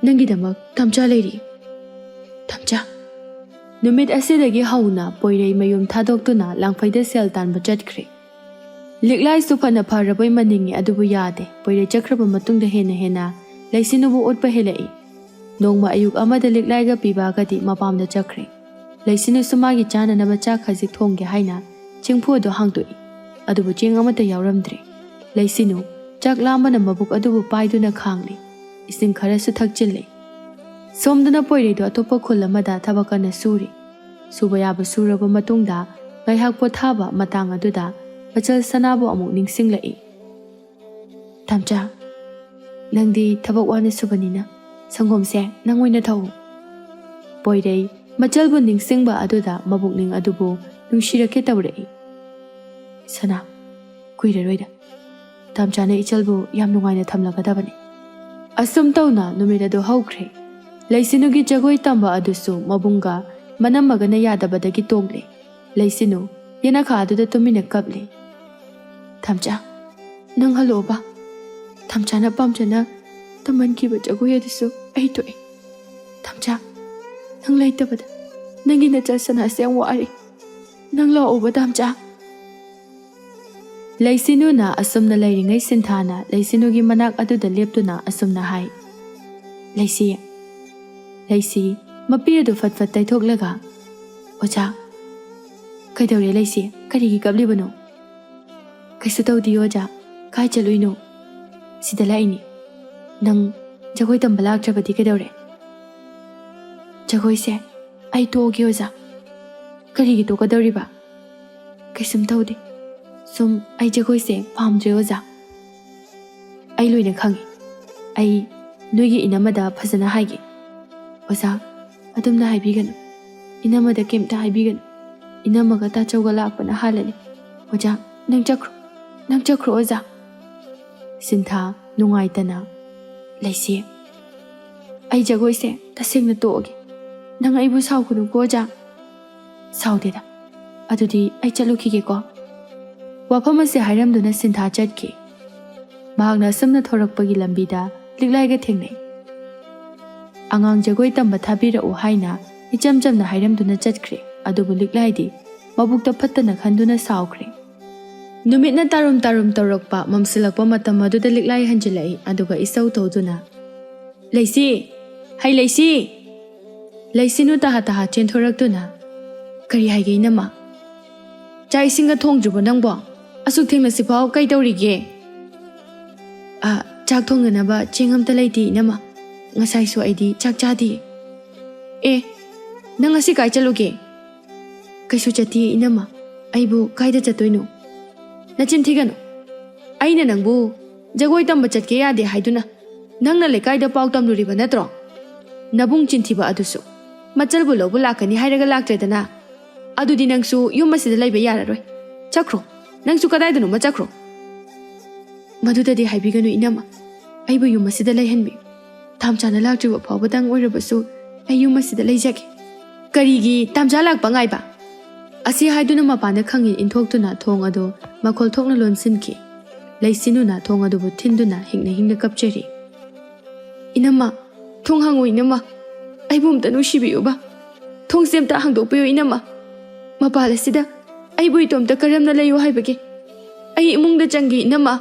A: ꯅꯪꯒꯤꯗꯃꯛ ꯇꯥꯝꯆꯥ ꯂꯩꯔꯤ ꯇꯥꯝꯆꯥ ꯅꯨꯃꯤꯠ ꯑꯁꯤꯗꯒꯤ ꯍꯧꯅ ꯄꯣꯏꯔꯩ ꯃꯌꯨꯝ ꯊꯥꯗꯣꯛꯇꯨꯅ ꯂꯥꯡꯐꯩꯗ ꯁꯦꯜ ꯇꯥꯟꯕ ꯆꯠꯈ꯭ꯔꯦ ꯂꯤꯛꯂꯥꯏꯁꯨ ꯐꯅ ꯐꯔꯕꯣꯏ ꯃꯅꯤꯡꯉꯤ ꯑꯗꯨꯕꯨ ꯌꯥꯗꯦ ꯄꯣꯏꯔꯩ ꯆꯠꯈ꯭ꯔꯕ ꯃꯇꯨꯡꯗ ꯍꯦꯟꯅ ꯂꯩꯁꯤꯅꯨꯕꯨ ꯑꯣꯠꯄ ꯍꯦꯜꯂꯛꯏ ꯅꯣꯡꯃ ꯑꯌꯨꯛ ꯑꯃꯗ ꯂꯤꯛꯂꯥꯏꯒ ꯄꯤꯕꯥꯒꯗꯤ ꯃꯄꯥꯝꯗ ꯆꯠꯈ꯭ꯔꯦ ꯂꯩꯁꯤꯅꯨꯁꯨ ꯃꯥꯒꯤ ꯆꯥꯅꯅꯕ ꯆꯥꯛ ꯈꯖꯤꯛ ꯊꯣꯡꯒꯦ ꯍꯥꯏꯅ ꯆꯦꯡꯐꯨ ꯑꯗꯨ ꯍꯥꯡꯗꯣꯛꯏ ꯑꯗꯨꯕꯨ ꯆꯦꯡ ꯑꯃꯠꯇ ꯌꯥꯎꯔꯝꯗ꯭ꯔꯦ ꯂꯩꯁꯤꯅꯨ ꯆꯥꯛ ꯂꯥꯝꯕꯅ ꯃꯕꯨꯛ ꯑꯗꯨꯕꯨ ꯄꯥꯏꯗꯨꯅ ꯈꯥꯡꯂꯤ ꯏꯁꯤꯡ ꯈꯔꯁꯨ ꯊꯛꯆꯤꯜꯂꯤ ꯁꯣꯝꯗꯅ ꯄꯣꯏꯔꯩꯗꯨ ꯑꯇꯣꯞꯄ ꯈꯨꯜ ꯑꯃꯗ ꯊꯕꯛ ꯀꯟꯅ ꯁꯨꯔꯤ ꯁꯨꯕ ꯌꯥꯕ ꯁꯨꯔꯕ ꯃꯇꯨꯡꯗ ꯉꯥꯏꯍꯥꯛ ꯄꯣꯊꯥꯕ ꯃꯇꯥꯡ ꯑꯗꯨꯗ ꯃꯆꯜ ꯁꯅꯥꯕꯨ ꯑꯃꯨꯛ ꯅꯤꯡꯁꯤꯡꯂꯛꯏ ꯇꯥꯝꯆꯥ ꯅꯪꯗꯤ ꯊꯕꯛ ꯋꯥꯅ ꯁꯨꯕꯅꯤꯅ ꯁꯪꯒꯣꯝꯁꯦ ꯅꯪ ꯑꯣꯏꯅ ꯊꯛꯎ ꯄꯣꯏꯔꯩ ꯃꯆꯜꯕꯨ ꯅꯤꯡꯁꯤꯡꯕ ꯑꯗꯨꯗ ꯃꯕꯨꯛꯅꯤꯡ ꯑꯗꯨꯕꯨ ꯅꯨꯡꯁꯤꯔꯛꯀꯦ ꯇꯧꯔꯛꯏ ꯁꯅꯥ ꯀꯨꯏꯔꯔꯣꯏꯗ ꯇꯥꯝꯆꯥꯅ ꯏꯆꯜꯕꯨ ꯌꯥꯝ ꯅꯨꯡꯉꯥꯏꯅ ꯊꯝꯂꯒꯗꯕꯅꯤ ꯑꯁꯨꯝ ꯇꯧꯅ ꯅꯨꯃꯤꯠ ꯑꯗꯨ ꯍꯧꯈ꯭ꯔꯦ ꯂꯩꯁꯤꯅꯨꯒꯤ ꯖꯒꯣꯏ ꯇꯝꯕ ꯑꯗꯨꯁꯨ ꯃꯕꯨꯡꯒ ꯃꯅꯝꯃꯒꯅ ꯌꯥꯗꯕꯗꯒꯤ ꯇꯣꯛꯂꯦ ꯂꯩꯁꯤꯅꯨ ꯌꯦꯅꯈꯥ ꯑꯗꯨꯗ ꯇꯨꯃꯤꯟꯅ ꯀꯞꯂꯤ ꯇꯥꯝꯆꯥ ꯅꯪ ꯍꯜꯂꯛꯑꯣꯕ ꯇꯥꯝꯆꯥꯅ ꯄꯥꯝꯖꯅ ꯇꯝꯍꯟꯈꯤꯕ ꯖꯒꯣꯏ ꯑꯗꯨꯁꯨ ꯑꯩ ꯇꯣꯛꯑꯦ ꯇꯥꯝꯆꯥ ꯅꯪ ꯂꯩꯇꯕꯗ ꯅꯪꯒꯤ ꯅꯆꯜ ꯁꯅꯥꯁꯦ ꯌꯥꯝ ꯋꯥꯔꯤ ꯅꯪ ꯂꯥꯛꯑꯣꯕ ꯇꯥꯝꯆꯥ ꯂꯩꯁꯤꯅꯨꯅ ꯑꯁꯨꯝꯅ ꯂꯩꯔꯤꯉꯩ ꯁꯤꯟꯊꯥꯅ ꯂꯩꯁꯤꯅꯨꯒꯤ ꯃꯅꯥꯛ ꯑꯗꯨꯗ ꯂꯦꯞꯇꯨꯅ ꯑꯁꯨꯝꯅ ꯍꯥꯏ ꯂꯩꯁꯤ ꯃꯄꯤ ꯑꯗꯨ ꯐꯠ ꯐꯠ ꯇꯩꯊꯣꯛꯂꯒ ꯑꯣꯖꯥ ꯀꯩꯗꯧꯔꯦ ꯂꯩꯁꯤ ꯀꯔꯤꯒꯤ ꯀꯞꯂꯤꯕꯅꯣ ꯀꯩꯁꯨ ꯇꯧꯗꯤꯌꯦ ꯑꯣꯖꯥ ꯀꯥꯏ ꯆꯠꯂꯨꯏꯅꯣ ꯁꯤꯗ ꯂꯥꯛꯏꯅꯤ ꯅꯪ ꯖꯒꯣꯏ ꯇꯝꯕ ꯂꯥꯛꯇ꯭ꯔꯕꯗꯤ ꯀꯩꯗꯧꯔꯦ ꯖꯒꯣꯏꯁꯦ ꯑꯩ ꯇꯣꯛꯑꯒꯦ ꯑꯣꯖꯥ ꯀꯔꯤꯒꯤ ꯇꯣꯛꯀꯗꯧꯔꯤꯕ ꯀꯩꯁꯨꯝ ꯇꯧꯗꯦ ꯁꯨꯝ ꯑꯩ ꯖꯒꯣꯏꯁꯦ ꯄꯥꯝꯗ꯭ꯔꯦ ꯑꯣꯖꯥ ꯑꯩ ꯂꯣꯏꯅ ꯈꯪꯉꯤ ꯑꯩ ꯅꯣꯏꯒꯤ ꯏꯅꯝꯃꯗ ꯐꯖꯅ ꯍꯥꯏꯒꯦ ꯑꯣꯖꯥ ꯑꯗꯨꯝꯅ ꯍꯥꯏꯕꯤꯒꯅꯨ ꯏꯅꯝꯃꯗ ꯀꯩꯝꯇ ꯍꯥꯏꯕꯤꯒꯅꯨ ꯏꯅꯝꯃꯒ ꯇꯥꯆꯧꯒ ꯂꯥꯛꯄꯅ ꯍꯥꯜꯂꯅꯤ ꯑꯣꯖꯥ ꯅꯪ ꯆꯠꯈ꯭ꯔꯣ ꯑꯣꯖꯥ ꯁꯤꯟꯊꯥ ꯅꯨꯡꯉꯥꯏꯇꯅ ꯂꯩꯁꯤ ꯑꯩ ꯖꯒꯣꯏꯁꯦ ꯇꯁꯦꯡꯅ ꯇꯣꯛꯑꯒꯦ ꯅꯪ ꯑꯩꯕꯨ ꯁꯥꯎꯒꯅꯨꯀꯣ ꯑꯣꯖꯥ ꯁꯥꯎꯗꯦꯗ ꯑꯗꯨꯗꯤ ꯑꯩ ꯆꯠꯂꯨꯈꯤꯒꯦꯀꯣ ꯋꯥꯐꯝ ꯑꯁꯤ ꯍꯥꯏꯔꯝꯗꯨꯅ ꯁꯤꯟꯊꯥ ꯆꯠꯈꯤ ꯃꯍꯥꯛꯅ ꯑꯁꯨꯝꯅ ꯊꯣꯔꯛꯄꯒꯤ ꯂꯝꯕꯤꯗ ꯂꯤꯛꯂꯥꯏꯒ ꯊꯦꯡꯅꯩ ꯑꯉꯥꯡ ꯖꯒꯣꯏ ꯇꯝꯕ ꯊꯥꯕꯤꯔꯛꯎ ꯍꯥꯏꯅ ꯏꯆꯝ ꯆꯝꯅ ꯍꯥꯏꯔꯝꯗꯨꯅ ꯆꯠꯈ꯭ꯔꯦ ꯑꯗꯨꯕꯨ ꯂꯤꯛꯂꯥꯏꯗꯤ ꯃꯕꯨꯛꯇ ꯐꯠꯇꯅ ꯈꯟꯗꯨꯅ ꯁꯥꯎꯈ꯭ꯔꯦ ꯅꯨꯃꯤꯠꯅ ꯇꯥꯔꯨꯝ ꯇꯧꯔꯛꯄ ꯃꯝꯁꯤꯜꯂꯛꯄ ꯃꯇꯝ ꯑꯗꯨꯗ ꯂꯤꯛꯂꯥꯏ ꯍꯟꯖꯤꯜꯂꯛꯏ ꯑꯗꯨꯒ ꯏꯁꯧ ꯇꯧꯗꯨꯅ ꯂꯩꯁꯤ ꯍꯩ ꯂꯩꯁꯤ ꯂꯩꯁꯤꯅꯨ ꯇꯍꯥ ꯆꯦꯟꯊꯣꯔꯛꯇꯨꯅ ꯀꯔꯤ ꯍꯥꯏꯒꯦ ꯏꯅꯝꯃ ꯆꯥꯛ ꯏꯁꯤꯡꯒ ꯊꯣꯡꯗ꯭ꯔꯤꯕꯣ ꯅꯪꯕꯣ ꯑꯁꯨꯛ ꯊꯦꯡꯅꯁꯤꯐꯥꯎ ꯀꯩ ꯇꯧꯔꯤꯒꯦ ꯆꯥꯛ ꯊꯣꯡꯅꯅꯕ ꯆꯦꯡ ꯑꯝꯇ ꯂꯩꯇꯦ ꯏꯅꯝꯃ ꯉꯁꯥꯏꯁꯨ ꯑꯩꯗꯤ ꯆꯥꯛ ꯆꯥꯗꯤꯌꯦ ꯅꯪ ꯉꯁꯤ ꯀꯥꯏ ꯆꯠꯂꯨꯒꯦ ꯀꯩꯁꯨ ꯆꯠꯇꯤꯌꯦ ꯏꯅꯝꯃ ꯑꯩꯕꯨ ꯀꯥꯏꯗ ꯆꯠꯇꯣꯏꯅꯣ ꯅꯆꯤꯟ ꯊꯤꯒꯅꯨ ꯑꯩꯅ ꯅꯪꯕꯨ ꯖꯒꯣꯏ ꯇꯝꯕ ꯆꯠꯀꯦ ꯌꯥꯗꯦ ꯍꯥꯏꯗꯨꯅ ꯅꯪꯅ ꯂꯩꯀꯥꯏꯗ ꯄꯥꯎ ꯇꯝꯂꯨꯔꯤꯕ ꯅꯠꯇ꯭ꯔꯣ ꯅꯕꯨꯡ ꯆꯤꯟꯊꯤꯕ ꯑꯗꯨꯁꯨ ꯃꯆꯜꯕꯨ ꯂꯧꯕ ꯂꯥꯛꯀꯅꯤ ꯍꯥꯏꯔꯒ ꯂꯥꯛꯇ꯭ꯔꯦꯗꯅ ꯑꯗꯨꯗꯤ ꯅꯪꯁꯨ ꯌꯨꯝ ꯑꯁꯤꯗ ꯂꯩꯕ ꯌꯥꯔꯔꯣꯏ ꯆꯠꯈ꯭ꯔꯣ ꯅꯪꯁꯨ ꯀꯗꯥꯏꯗꯅꯣꯃ ꯆꯠꯈ꯭ꯔꯣ ꯃꯗꯨꯗꯗꯤ ꯍꯥꯏꯕꯤꯒꯅꯨ ꯏꯅꯝꯃ ꯑꯩꯕꯨ ꯌꯨꯝ ꯑꯁꯤꯗ ꯂꯩꯍꯟꯕꯤꯌꯨ ꯇꯥꯝꯆꯥꯅ ꯂꯥꯛꯇ꯭ꯔꯤꯕ ꯐꯥꯎꯕꯗꯪ ꯑꯣꯏꯔꯕꯁꯨ ꯑꯩ ꯌꯨꯝ ꯑꯁꯤꯗ ꯂꯩꯖꯒꯦ ꯀꯔꯤꯒꯤ ꯇꯥꯝꯆꯥ ꯂꯥꯛꯄ ꯉꯥꯏꯕ ꯑꯁꯤ ꯍꯥꯏꯗꯨꯅ ꯃꯄꯥꯟꯗ ꯈꯪꯉꯤ ꯏꯟꯊꯣꯛꯇꯨꯅ ꯊꯣꯡ ꯑꯗꯨ ꯃꯈꯣꯜ ꯊꯣꯛꯅ ꯂꯣꯟꯁꯤꯟꯈꯤ ꯂꯩꯁꯤꯅꯨꯅ ꯊꯣꯡ ꯑꯗꯨꯕꯨ ꯊꯤꯟꯗꯨꯅ ꯍꯤꯡꯅ ꯀꯞꯆꯔꯤ ꯏꯅꯝꯃ ꯊꯣꯡ ꯍꯥꯡꯉꯨ ꯏꯅꯝꯃ ꯑꯩꯕꯨ ꯑꯝꯇ ꯅꯨꯡꯁꯤꯕꯤꯌꯨꯕ ꯊꯣꯡꯁꯦ ꯑꯝꯇ ꯍꯥꯡꯗꯣꯛꯄꯤꯌꯨ ꯏꯅꯝꯃ ꯃꯄꯥꯜ ꯑꯁꯤꯗ ꯑꯩꯕꯨ ꯏꯇꯣꯝꯇ ꯀꯔꯝꯅ ꯂꯩꯌꯨ ꯍꯥꯏꯕꯒꯦ ꯑꯩ ꯏꯃꯨꯡꯗ ꯆꯪꯒꯦ ꯏꯅꯝꯃ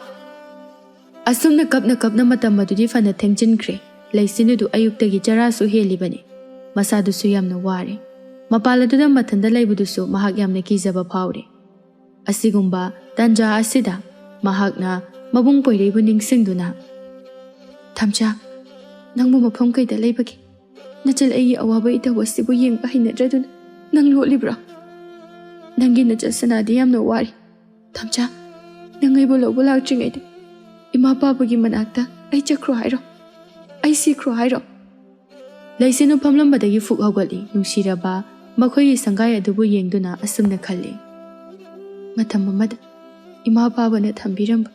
A: ꯑꯁꯨꯝꯅ ꯀꯞꯅ ꯃꯇꯝ ꯑꯗꯨꯗꯤ ꯐꯅ ꯊꯦꯡꯖꯤꯟꯈ꯭ꯔꯦ ꯂꯩꯁꯤꯅꯨꯗꯨ ꯑꯌꯨꯛꯇꯒꯤ ꯆꯔꯥꯁꯨ ꯍꯦꯜꯂꯤꯕꯅꯤ ꯃꯁꯥꯗꯨꯁꯨ ꯌꯥꯝꯅ ꯋꯥꯔꯦ ꯃꯄꯥꯜ ꯑꯗꯨꯗ ꯃꯊꯟꯇ ꯂꯩꯕꯗꯨꯁꯨ ꯃꯍꯥꯛ ꯌꯥꯝꯅ ꯀꯤꯖꯕ ꯐꯥꯎꯔꯦ ꯑꯁꯤꯒꯨꯝꯕ ꯇꯥꯟꯖꯥ ꯑꯁꯤꯗ ꯃꯍꯥꯛꯅ ꯃꯕꯨꯡ ꯄꯣꯏꯔꯩꯕꯨ ꯅꯤꯡꯁꯤꯡꯗꯨꯅ ꯇꯥꯝꯆꯥ ꯅꯪꯕꯨ ꯃꯐꯝ ꯀꯩꯗ ꯂꯩꯕꯒꯦ ꯅꯆꯜ ꯑꯩꯒꯤ ꯑꯋꯥꯕ ꯏꯊꯧ ꯑꯁꯤꯕꯨ ꯌꯦꯡꯕ ꯍꯩꯅꯗ꯭ꯔꯗꯨꯅ ꯅꯪ ꯂꯣꯠꯂꯤꯕ꯭ꯔꯣ ꯅꯪꯒꯤ ꯅꯆꯜ ꯁꯅꯥꯗꯤ ꯌꯥꯝꯅ ꯋꯥꯔꯤ ꯇꯥꯝꯆꯥ ꯅꯪ ꯑꯩꯕꯨ ꯂꯧꯕ ꯂꯥꯛꯇ꯭ꯔꯤꯉꯩꯗ ꯏꯃꯥ ꯄꯥꯕꯒꯤ ꯃꯅꯥꯛꯇ ꯑꯩ ꯆꯠꯈ꯭ꯔꯣ ꯍꯥꯏꯔꯣ ꯑꯩ ꯁꯤꯈ꯭ꯔꯣ ꯍꯥꯏꯔꯣ ꯂꯩꯁꯤꯅꯨ ꯐꯝꯂꯝꯕꯗꯒꯤ ꯐꯨꯛ ꯍꯧꯒꯠꯂꯤ ꯅꯨꯡꯁꯤꯔꯕ ꯃꯈꯣꯏꯒꯤ ꯁꯪꯒꯥꯏ ꯑꯗꯨꯕꯨ ꯌꯦꯡꯗꯨꯅ ꯑꯁꯨꯝꯅ ꯈꯜꯂꯤ ꯃꯇꯝ ꯑꯃꯗ ꯏꯃꯥ ꯄꯥꯕꯅ ꯊꯝꯕꯤꯔꯝꯕ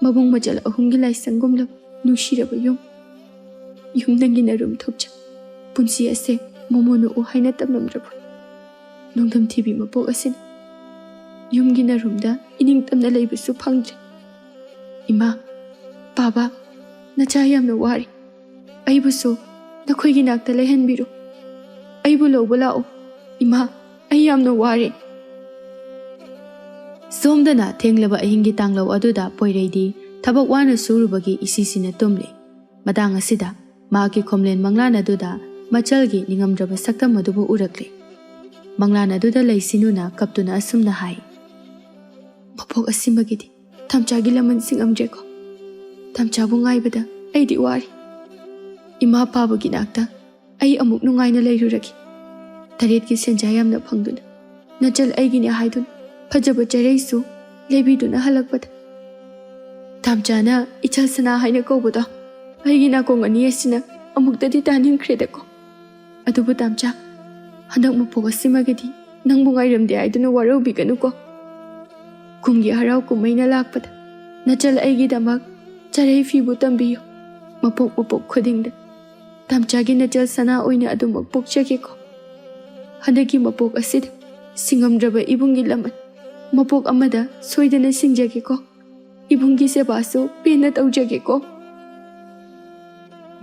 A: ꯃꯕꯨꯡ ꯃꯆꯜ ꯑꯍꯨꯝꯒꯤ ꯂꯥꯏꯁꯪꯒꯨꯝꯂꯕ ꯅꯨꯡꯁꯤꯔꯕ ꯌꯨꯝ ꯅꯪꯒꯤ ꯅꯔꯨꯝ ꯊꯣꯛꯆ ꯄꯨꯟꯁꯤ ꯑꯁꯦ ꯃꯣꯃꯣꯅ ꯎ ꯍꯥꯏꯅ ꯇꯝꯂꯝꯗ꯭ꯔꯕ ꯅꯣꯡꯗꯝ ꯊꯤꯕꯤ ꯃꯄꯣꯛ ꯑꯁꯤꯅ ꯌꯨꯝꯒꯤ ꯅꯔꯨꯝꯗ ꯏꯅꯤꯡꯇꯝꯅ ꯂꯩꯕꯁꯨ ꯐꯪꯗ꯭ꯔꯦ ꯏꯃꯥ ꯄꯥꯕ ꯅꯆꯥ ꯌꯥꯝꯅ ꯋꯥꯔꯤ ꯑꯩꯕꯨꯁꯨ ꯅꯈꯣꯏꯒꯤ ꯅꯥꯛꯇ ꯂꯩꯍꯟꯕꯤꯔꯨ ꯑꯩꯕꯨ ꯂꯧꯕ ꯂꯥꯛꯎ ꯏꯃꯥ ꯑꯩ ꯌꯥꯝꯅ ꯋꯥꯔꯦ ꯁꯣꯝꯗꯅ ꯊꯦꯡꯂꯕ ꯑꯍꯤꯡꯒꯤ ꯇꯥꯡꯂꯧ ꯑꯗꯨꯗ ꯄꯣꯏꯔꯩꯗꯤ ꯊꯕꯛ ꯋꯥꯅ ꯁꯨꯔꯨꯕꯒꯤ ꯏꯁꯤꯁꯤꯅ ꯇꯨꯝꯂꯤ ꯃꯇꯥꯡ ꯑꯁꯤꯗ ꯃꯍꯥꯛꯀꯤ ꯈꯣꯝꯂꯦꯟ ꯃꯪꯂꯥꯟ ꯑꯗꯨꯗ ꯃꯆꯜꯒꯤ ꯅꯤꯡꯉꯝꯗ꯭ꯔꯕ ꯁꯛꯇꯝ ꯑꯗꯨꯕꯨ ꯎꯔꯛꯂꯤ ꯃꯪꯂꯥꯟ ꯑꯗꯨꯗ ꯂꯩꯁꯤꯅꯨꯅ ꯀꯞꯇꯨꯅ ꯑꯁꯨꯝꯅ ꯍꯥꯏ ꯃꯄꯣꯛ ꯑꯁꯤꯃꯒꯤꯗꯤ ꯇꯝꯆꯥꯒꯤ ꯂꯃꯟ ꯁꯤꯡꯉꯝꯗ꯭ꯔꯦꯀꯣ ꯇꯝꯆꯥꯕꯨ ꯉꯥꯏꯕꯗ ꯑꯩꯗꯤ ꯋꯥꯔꯤ ꯏꯃꯥ ꯄꯥꯕꯒꯤ ꯅꯥꯛꯇ ꯑꯩ ꯑꯃꯨꯛ ꯅꯨꯡꯉꯥꯏꯅ ꯂꯩꯔꯨꯔꯒꯦ ꯇꯔꯦꯠꯀꯤ ꯁꯦꯟꯖꯥ ꯌꯥꯝꯅ ꯐꯪꯗꯨꯅ ꯅꯆꯜ ꯑꯩꯒꯤꯅꯦ ꯍꯥꯏꯗꯨꯅ ꯐꯖꯕ ꯆꯔꯩꯁꯨ ꯂꯩꯕꯤꯗꯨꯅ ꯍꯜꯂꯛꯄꯗ ꯇꯝꯆꯥꯅ ꯏꯆꯜ ꯁꯅꯥ ꯍꯥꯏꯅ ꯀꯧꯕꯗꯣ ꯑꯩꯒꯤ ꯅꯥꯀꯣꯡ ꯑꯅꯤ ꯑꯁꯤꯅ ꯑꯃꯨꯛꯇꯗꯤ ꯇꯥꯅꯤꯡꯈ꯭ꯔꯦꯗꯀꯣ ꯑꯗꯨꯕꯨ ꯇꯝꯆꯥ ꯍꯟꯗꯛ ꯃꯄꯣꯛ ꯑꯁꯤꯃꯒꯤꯗꯤ ꯅꯪꯕꯨ ꯉꯥꯏꯔꯝꯗꯦ ꯍꯥꯏꯗꯨꯅ ꯋꯥꯔꯧꯕꯤꯒꯅꯨꯀꯣ ꯀꯨꯝꯒꯤ ꯍꯔꯥꯎ ꯀꯨꯝꯍꯩꯅ ꯂꯥꯛꯄꯗ ꯅꯆꯜ ꯑꯩꯒꯤꯗꯃꯛ ꯆꯔꯩ ꯐꯤꯕꯨ ꯇꯝꯕꯤꯌꯨ ꯃꯄꯣꯛ ꯈꯨꯗꯤꯡꯗ ꯇꯝꯆꯥꯒꯤ ꯅꯆꯜ ꯁꯅꯥ ꯑꯣꯏꯅ ꯑꯗꯨꯃꯛ ꯄꯣꯛꯆꯒꯦꯀꯣ ꯍꯟꯗꯛꯀꯤ ꯃꯄꯣꯛ ꯑꯁꯤꯗ ꯁꯤꯡꯉꯝꯗ꯭ꯔꯕ ꯏꯕꯨꯡꯒꯤ ꯂꯃꯟ ꯃꯄꯣꯛ ꯑꯃꯗ ꯁꯣꯏꯗꯅ ꯁꯤꯡꯖꯒꯦꯀꯣ ꯏꯕꯨꯡꯒꯤ ꯁꯦꯕꯥꯁꯨ ꯄꯦꯟꯅ ꯇꯧꯖꯒꯦꯀꯣ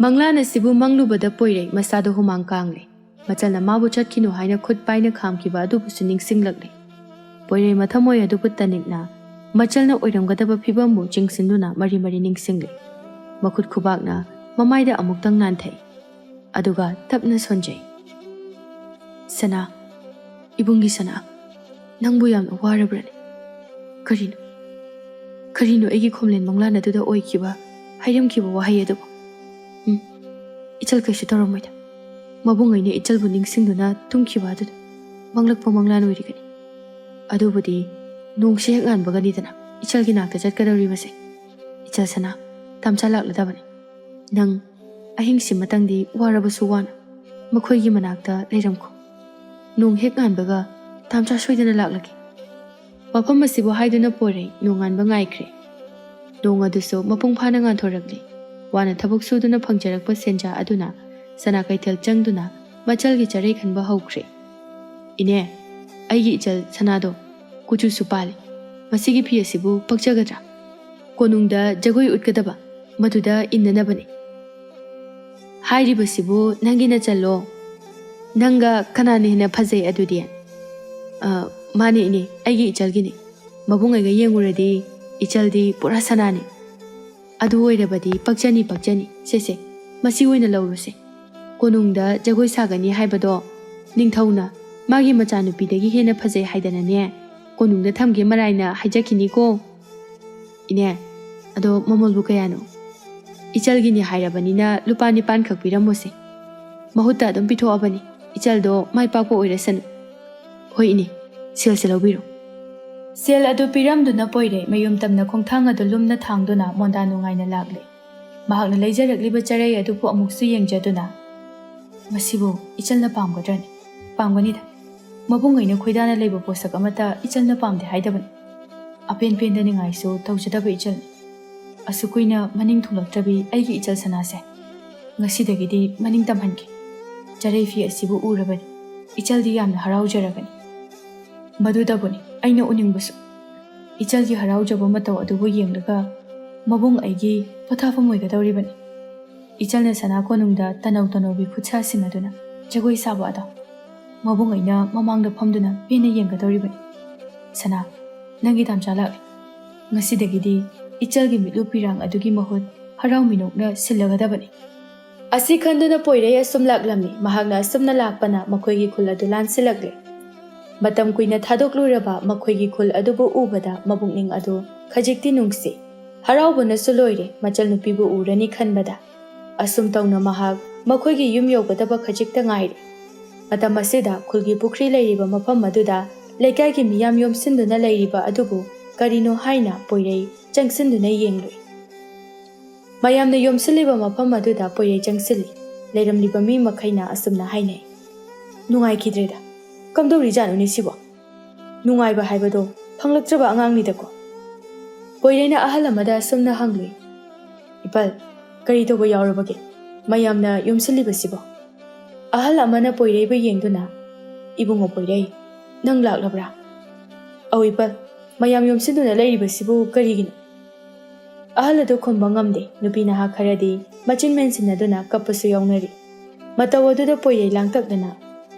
A: ꯃꯪꯂꯥꯟ ꯑꯁꯤꯕꯨ ꯃꯪꯂꯨꯕꯗ ꯄꯣꯏꯔꯩ ꯃꯁꯥꯗꯣ ꯍꯨꯃꯥꯡ ꯀꯥꯡꯂꯦ ꯃꯆꯜꯅ ꯃꯥꯕꯨ ꯆꯠꯈꯤꯅꯨ ꯍꯥꯏꯅ ꯈꯨꯠ ꯄꯥꯏꯅ ꯈꯥꯝꯈꯤꯕ ꯑꯗꯨꯕꯨꯁꯨ ꯅꯤꯡꯁꯤꯡꯂꯛꯂꯦ ꯄꯣꯏꯔꯩ ꯃꯊꯃꯣꯏ ꯑꯗꯨꯕꯨ ꯇꯅꯤꯛꯅ ꯃꯆꯜꯅ ꯑꯣꯏꯔꯝꯒꯗꯕ ꯐꯤꯕꯝꯕꯨ ꯆꯤꯡꯁꯤꯟꯗꯨꯅ ꯃꯔꯤ ꯅꯤꯡꯁꯤꯡꯂꯦ ꯃꯈꯨꯠ ꯈꯨꯕꯥꯛꯅ ꯃꯃꯥꯏꯗ ꯑꯃꯨꯛꯇꯪ ꯅꯥꯟꯊꯩ ꯑꯗꯨꯒ ꯇꯞꯅ ꯁꯣꯟꯖꯩ ꯁꯅꯥ ꯏꯕꯨꯡꯒꯤ ꯁꯅꯥ ꯅꯪꯕꯨ ꯌꯥꯝꯅ ꯋꯥꯔꯕ꯭ꯔꯅꯦ ꯀꯔꯤꯅꯣ ꯑꯩꯒꯤ ꯈꯣꯝꯂꯦꯟ ꯃꯪꯂꯥꯟ ꯑꯗꯨꯗ ꯑꯣꯏꯈꯤꯕ ꯍꯥꯏꯔꯝꯈꯤꯕ ꯋꯥꯍꯩ ꯑꯗꯨꯕꯨ ꯏꯆꯜ ꯀꯩꯁꯨ ꯇꯧꯔꯝꯃꯣꯏꯗ ꯃꯕꯨꯡꯉꯩꯅ ꯏꯆꯜꯕꯨ ꯅꯤꯡꯁꯤꯡꯗꯨꯅ ꯇꯨꯝꯈꯤꯕ ꯑꯗꯨꯗ ꯃꯪꯂꯛꯄ ꯃꯪꯂꯥꯟ ꯑꯣꯏꯔꯤꯒꯅꯤ ꯑꯗꯨꯕꯨꯗꯤ ꯅꯣꯡꯁꯤ ꯍꯦꯛ ꯉꯥꯟꯕꯒꯅꯤꯗꯅ ꯏꯆꯜꯒꯤ ꯅꯥꯛꯇ ꯆꯠꯀꯗꯧꯔꯤꯕꯁꯦ ꯏꯆꯜ ꯁꯅꯥ ꯇꯝꯆꯥ ꯂꯥꯛꯂꯗꯕꯅꯤ ꯅꯪ ꯑꯍꯤꯡꯁꯤꯃꯇꯪꯗꯤ ꯋꯥꯔꯕꯁꯨ ꯋꯥꯅ ꯃꯈꯣꯏꯒꯤ ꯃꯅꯥꯛꯇ ꯂꯩꯔꯝꯈꯣ ꯅꯣꯡ ꯍꯦꯛ ꯉꯥꯟꯕꯒ ꯇꯝꯆꯥ ꯁꯣꯏꯗꯅ ꯂꯥꯛꯂꯒꯦ ꯋꯥꯐꯝ ꯑꯁꯤꯕꯨ ꯍꯥꯏꯗꯨꯅ ꯄꯣꯏꯔꯩ ꯅꯣꯡꯉꯥꯟꯕ ꯉꯥꯏꯈ꯭ꯔꯦ ꯅꯣꯡ ꯑꯗꯨꯁꯨ ꯃꯄꯨꯡ ꯐꯥꯅ ꯉꯥꯟꯊꯣꯔꯛꯂꯤ ꯋꯥꯅ ꯊꯕꯛ ꯁꯨꯗꯨꯅ ꯐꯪꯖꯔꯛꯄ ꯁꯦꯟꯖꯥ ꯑꯗꯨꯅ ꯁꯅꯥ ꯀꯩꯊꯦꯜ ꯆꯪꯗꯨꯅ ꯃꯆꯜꯒꯤ ꯆꯔꯩ ꯈꯟꯕ ꯍꯧꯈ꯭ꯔꯦ ꯏꯅꯦ ꯑꯩꯒꯤ ꯏꯆꯜ ꯁꯅꯥꯗꯣ ꯀꯨꯆꯨꯁꯨ ꯄꯥꯜꯂꯤ ꯃꯁꯤꯒꯤ ꯐꯤ ꯑꯁꯤꯕꯨ ꯄꯛꯆꯒꯗ꯭ꯔꯥ ꯀꯣꯅꯨꯡꯗ ꯖꯒꯣꯏ ꯎꯠꯀꯗꯕ ꯃꯗꯨꯗ ꯏꯟꯅꯅꯕꯅꯤ ꯍꯥꯏꯔꯤꯕꯁꯤꯕꯨ ꯅꯪꯒꯤ ꯅꯆꯜꯂꯣ ꯅꯪꯒ ꯀꯅꯥꯅ ꯍꯦꯟꯅ ꯐꯖꯩ ꯑꯗꯨꯗꯤ ꯃꯥꯅꯦ ꯏꯅꯦ ꯑꯩꯒꯤ ꯏꯆꯜꯒꯤꯅꯤ ꯃꯕꯨꯡꯉꯩꯒ ꯌꯦꯡꯉꯨꯔꯗꯤ ꯏꯆꯜꯗꯤ ꯄꯨꯔꯥ ꯁꯅꯥꯅꯤ ꯑꯗꯨ ꯑꯣꯏꯔꯕꯗꯤ ꯄꯛꯆꯅꯤ ꯁꯦꯁꯦ ꯃꯁꯤ ꯑꯣꯏꯅ ꯂꯧꯔꯨꯁꯦ ꯀꯣꯅꯨꯡꯗ ꯖꯒꯣꯏ ꯁꯥꯒꯅꯤ ꯍꯥꯏꯕꯗꯣ ꯅꯤꯡꯊꯧꯅ ꯃꯥꯒꯤ ꯃꯆꯥꯅꯨꯄꯤꯗꯒꯤ ꯍꯦꯟꯅ ꯐꯖꯩ ꯍꯥꯏꯗꯅꯅꯦ ꯀꯣꯅꯨꯡꯗ ꯊꯝꯒꯦ ꯃꯔꯥꯏꯅ ꯍꯥꯏꯖꯈꯤꯅꯤꯀꯣ ꯏꯅꯦ ꯑꯗꯣ ꯃꯃꯜꯕꯨ ꯀꯌꯥꯅꯣ ꯏꯆꯜꯒꯤꯅꯤ ꯍꯥꯏꯔꯕꯅꯤꯅ ꯂꯨꯄꯥ 9 ꯈꯛ ꯄꯤꯔꯝꯃꯨꯁꯦ ꯃꯍꯨꯠꯇ ꯑꯗꯨꯝ ꯄꯤꯊꯣꯛꯑꯕꯅꯤ ꯏꯆꯜꯗꯣ ꯃꯥꯏ ꯄꯥꯛꯄ ꯑꯣꯏꯔꯁꯅꯨ ꯍꯣꯏ ꯏꯅꯦ ꯁꯦꯜꯁꯦ ꯂꯧꯕꯤꯔꯣ ꯁꯦꯜ ꯑꯗꯨ ꯄꯤꯔꯝꯗꯨꯅ ꯄꯣꯏꯔꯩ ꯃꯌꯨꯝ ꯇꯝꯅ ꯈꯣꯡꯊꯥꯡ ꯑꯗꯨ ꯂꯨꯝꯅ ꯊꯥꯡꯗꯨꯅ ꯃꯣꯟꯗꯥ ꯅꯨꯡꯉꯥꯏꯅ ꯂꯥꯛꯂꯦ ꯃꯍꯥꯛꯅ ꯂꯩꯖꯔꯛꯂꯤꯕ ꯆꯔꯩ ꯑꯗꯨꯕꯨ ꯑꯃꯨꯛꯁꯨ ꯌꯦꯡꯖꯗꯨꯅ ꯃꯁꯤꯕꯨ ꯏꯆꯜꯅ ꯄꯥꯝꯒꯗ꯭ꯔꯅꯤ ꯄꯥꯝꯒꯅꯤꯗ ꯃꯕꯨꯡꯉꯩꯅ ꯈꯣꯏꯗꯥꯅ ꯂꯩꯕ ꯄꯣꯠꯁꯛ ꯑꯃꯠꯇ ꯏꯆꯜꯅ ꯄꯥꯝꯗꯦ ꯍꯥꯏꯗꯕꯅꯤ ꯑꯄꯦꯟ ꯄꯦꯟꯗꯅꯤꯡꯉꯥꯏꯁꯨ ꯇꯧꯖꯗꯕ ꯏꯆꯜꯅꯤ ꯑꯁꯨꯛ ꯀꯨꯏꯅ ꯃꯅꯤꯡ ꯊꯨꯡꯂꯛꯇ꯭ꯔꯕꯤ ꯑꯩꯒꯤ ꯏꯆꯜ ꯁꯅꯥꯁꯦ ꯉꯁꯤꯗꯒꯤꯗꯤ ꯃꯅꯤꯡ ꯇꯝꯍꯟꯒꯦ ꯆꯔꯩ ꯐꯤ ꯑꯁꯤꯕꯨ ꯎꯔꯕꯅꯤ ꯏꯆꯜꯗꯤ ꯌꯥꯝꯅ ꯍꯔꯥꯎꯖꯔꯒꯅꯤ ꯃꯗꯨꯗꯕꯨꯅꯤ ꯑꯩꯅ ꯎꯅꯤꯡꯕꯁꯨ ꯏꯆꯜꯒꯤ ꯍꯔꯥꯎꯖꯕ ꯃꯇꯧ ꯑꯗꯨꯕꯨ ꯌꯦꯡꯂꯒ ꯃꯕꯨꯡ ꯑꯩꯒꯤ ꯄꯣꯊꯥꯐꯝ ꯑꯣꯏꯒꯗꯧꯔꯤꯕꯅꯤ ꯏꯆꯜꯅ ꯁꯅꯥ ꯀꯣꯅꯨꯡꯗ ꯇꯅꯧꯕꯤ ꯈꯨꯠꯁꯥꯁꯤꯡ ꯑꯗꯨꯅ ꯖꯒꯣꯏ ꯁꯥꯕ ꯑꯗꯣ ꯃꯕꯨꯡ ꯑꯩꯅ ꯃꯃꯥꯡꯗ ꯐꯝꯗꯨꯅ ꯄꯦꯟꯅ ꯌꯦꯡꯒꯗꯧꯔꯤꯕꯅꯤ ꯁꯅꯥ ꯅꯪꯒꯤ ꯇꯝꯆꯥ ꯂꯥꯛꯂꯦ ꯉꯁꯤꯗꯒꯤꯗꯤ ꯏꯆꯜꯒꯤ ꯃꯤꯠꯂꯨ ꯄꯤꯔꯥꯡ ꯑꯗꯨꯒꯤ ꯃꯍꯨꯠ ꯍꯔꯥꯎ ꯃꯤꯅꯣꯛꯅ ꯁꯤꯜꯂꯒꯗꯕꯅꯤ ꯑꯁꯤ ꯈꯟꯗꯨꯅ ꯄꯣꯏꯔꯩ ꯑꯁꯨꯝ ꯂꯥꯛꯂꯝꯃꯤ ꯃꯍꯥꯛꯅ ꯑꯁꯨꯝꯅ ꯂꯥꯛꯄꯅ ꯃꯈꯣꯏꯒꯤ ꯈꯨꯜ ꯑꯗꯨ ꯂꯥꯟꯁꯤꯜꯂꯛꯂꯦ ꯃꯇꯝ ꯀꯨꯏꯅ ꯊꯥꯗꯣꯛꯂꯨꯔꯕ ꯃꯈꯣꯏꯒꯤ ꯈꯨꯜ ꯑꯗꯨꯕꯨ ꯎꯕꯗ ꯃꯕꯨꯛꯅꯤꯡ ꯑꯗꯨ ꯈꯖꯤꯛꯇꯤ ꯅꯨꯡꯁꯤ ꯍꯔꯥꯎꯕꯅꯁꯨ ꯂꯣꯏꯔꯦ ꯃꯆꯜ ꯅꯨꯄꯤꯕꯨ ꯎꯔꯅꯤ ꯈꯟꯕꯗ ꯑꯁꯨꯝ ꯇꯧꯅ ꯃꯍꯥꯛ ꯃꯈꯣꯏꯒꯤ ꯌꯨꯝ ꯌꯧꯒꯗꯕ ꯈꯖꯤꯛꯇ ꯉꯥꯏꯔꯦ ꯃꯇꯝ ꯑꯁꯤꯗ ꯈꯨꯜꯒꯤ ꯄꯨꯈ꯭ꯔꯤ ꯂꯩꯔꯤꯕ ꯃꯐꯝ ꯑꯗꯨꯗ ꯂꯩꯀꯥꯏꯒꯤ ꯃꯤꯌꯥꯝ ꯌꯣꯝꯁꯤꯟꯗꯨꯅ ꯂꯩꯔꯤꯕ ꯑꯗꯨꯕꯨ ꯀꯔꯤꯅꯣ ꯍꯥꯏꯅ ꯄꯣꯏꯔꯩ ꯆꯪꯁꯤꯟꯗꯨꯅ ꯌꯦꯡꯂꯨꯏ ꯃꯌꯥꯝꯅ ꯌꯣꯝꯁꯤꯜꯂꯤꯕ ꯃꯐꯝ ꯑꯗꯨꯗ ꯄꯣꯏꯔꯩ ꯆꯪꯁꯤꯜꯂꯤ ꯂꯩꯔꯝꯂꯤꯕ ꯃꯤ ꯃꯈꯩꯅ ꯑꯁꯨꯝꯅ ꯍꯥꯏꯅꯩ ꯅꯨꯡꯉꯥꯏꯈꯤꯗ꯭ꯔꯦꯗ ꯀꯝꯗꯧꯔꯤꯖꯥꯠꯅꯣꯅꯦ ꯁꯤꯕꯣ ꯅꯨꯡꯉꯥꯏꯕ ꯍꯥꯏꯕꯗꯣ ꯐꯪꯂꯛꯇ꯭ꯔꯕ ꯑꯉꯥꯡꯅꯤꯗꯀꯣ ꯄꯣꯏꯔꯩꯅ ꯑꯍꯜ ꯑꯃꯗ ꯑꯁꯨꯝꯅ ꯍꯪꯂꯨꯏ꯫ ꯏꯄꯜ, ꯀꯔꯤ ꯇꯧꯕ ꯌꯥꯎꯔꯕꯒꯦ? ꯃꯌꯥꯝꯅ ꯌꯣꯝꯁꯤꯜꯂꯤꯕꯁꯤꯕꯣ? ꯑꯍꯜ ꯑꯃꯅ ꯄꯣꯏꯔꯩꯕꯨ ꯌꯦꯡꯗꯨꯅ, ꯏꯕꯨꯡꯉꯣ ꯄꯣꯏꯔꯩ, ꯅꯪ ꯂꯥꯛꯂꯕ꯭ꯔꯥ? ꯑꯧ ꯏꯄꯜ, ꯃꯌꯥꯝ ꯌꯣꯝꯁꯤꯟꯗꯨꯅ ꯂꯩꯔꯤꯕꯁꯤꯕꯨ ꯀꯔꯤꯒꯤꯅꯣ? ꯑꯍꯜ ꯑꯗꯨ ꯈꯨꯝꯕ ꯉꯝꯗꯦ꯫ ꯅꯨꯄꯤ ꯅꯍꯥ ꯈꯔꯗꯤ ꯃꯆꯤꯟ ꯃꯦꯟꯁꯤꯟꯅꯗꯨꯅ ꯀꯞꯄꯁꯨ ꯌꯥꯎꯅꯔꯤ꯫ ꯃꯇꯧ ꯑꯗꯨꯗ ꯄꯣꯏꯔꯩ ꯂꯥꯡꯇꯛꯅꯅ,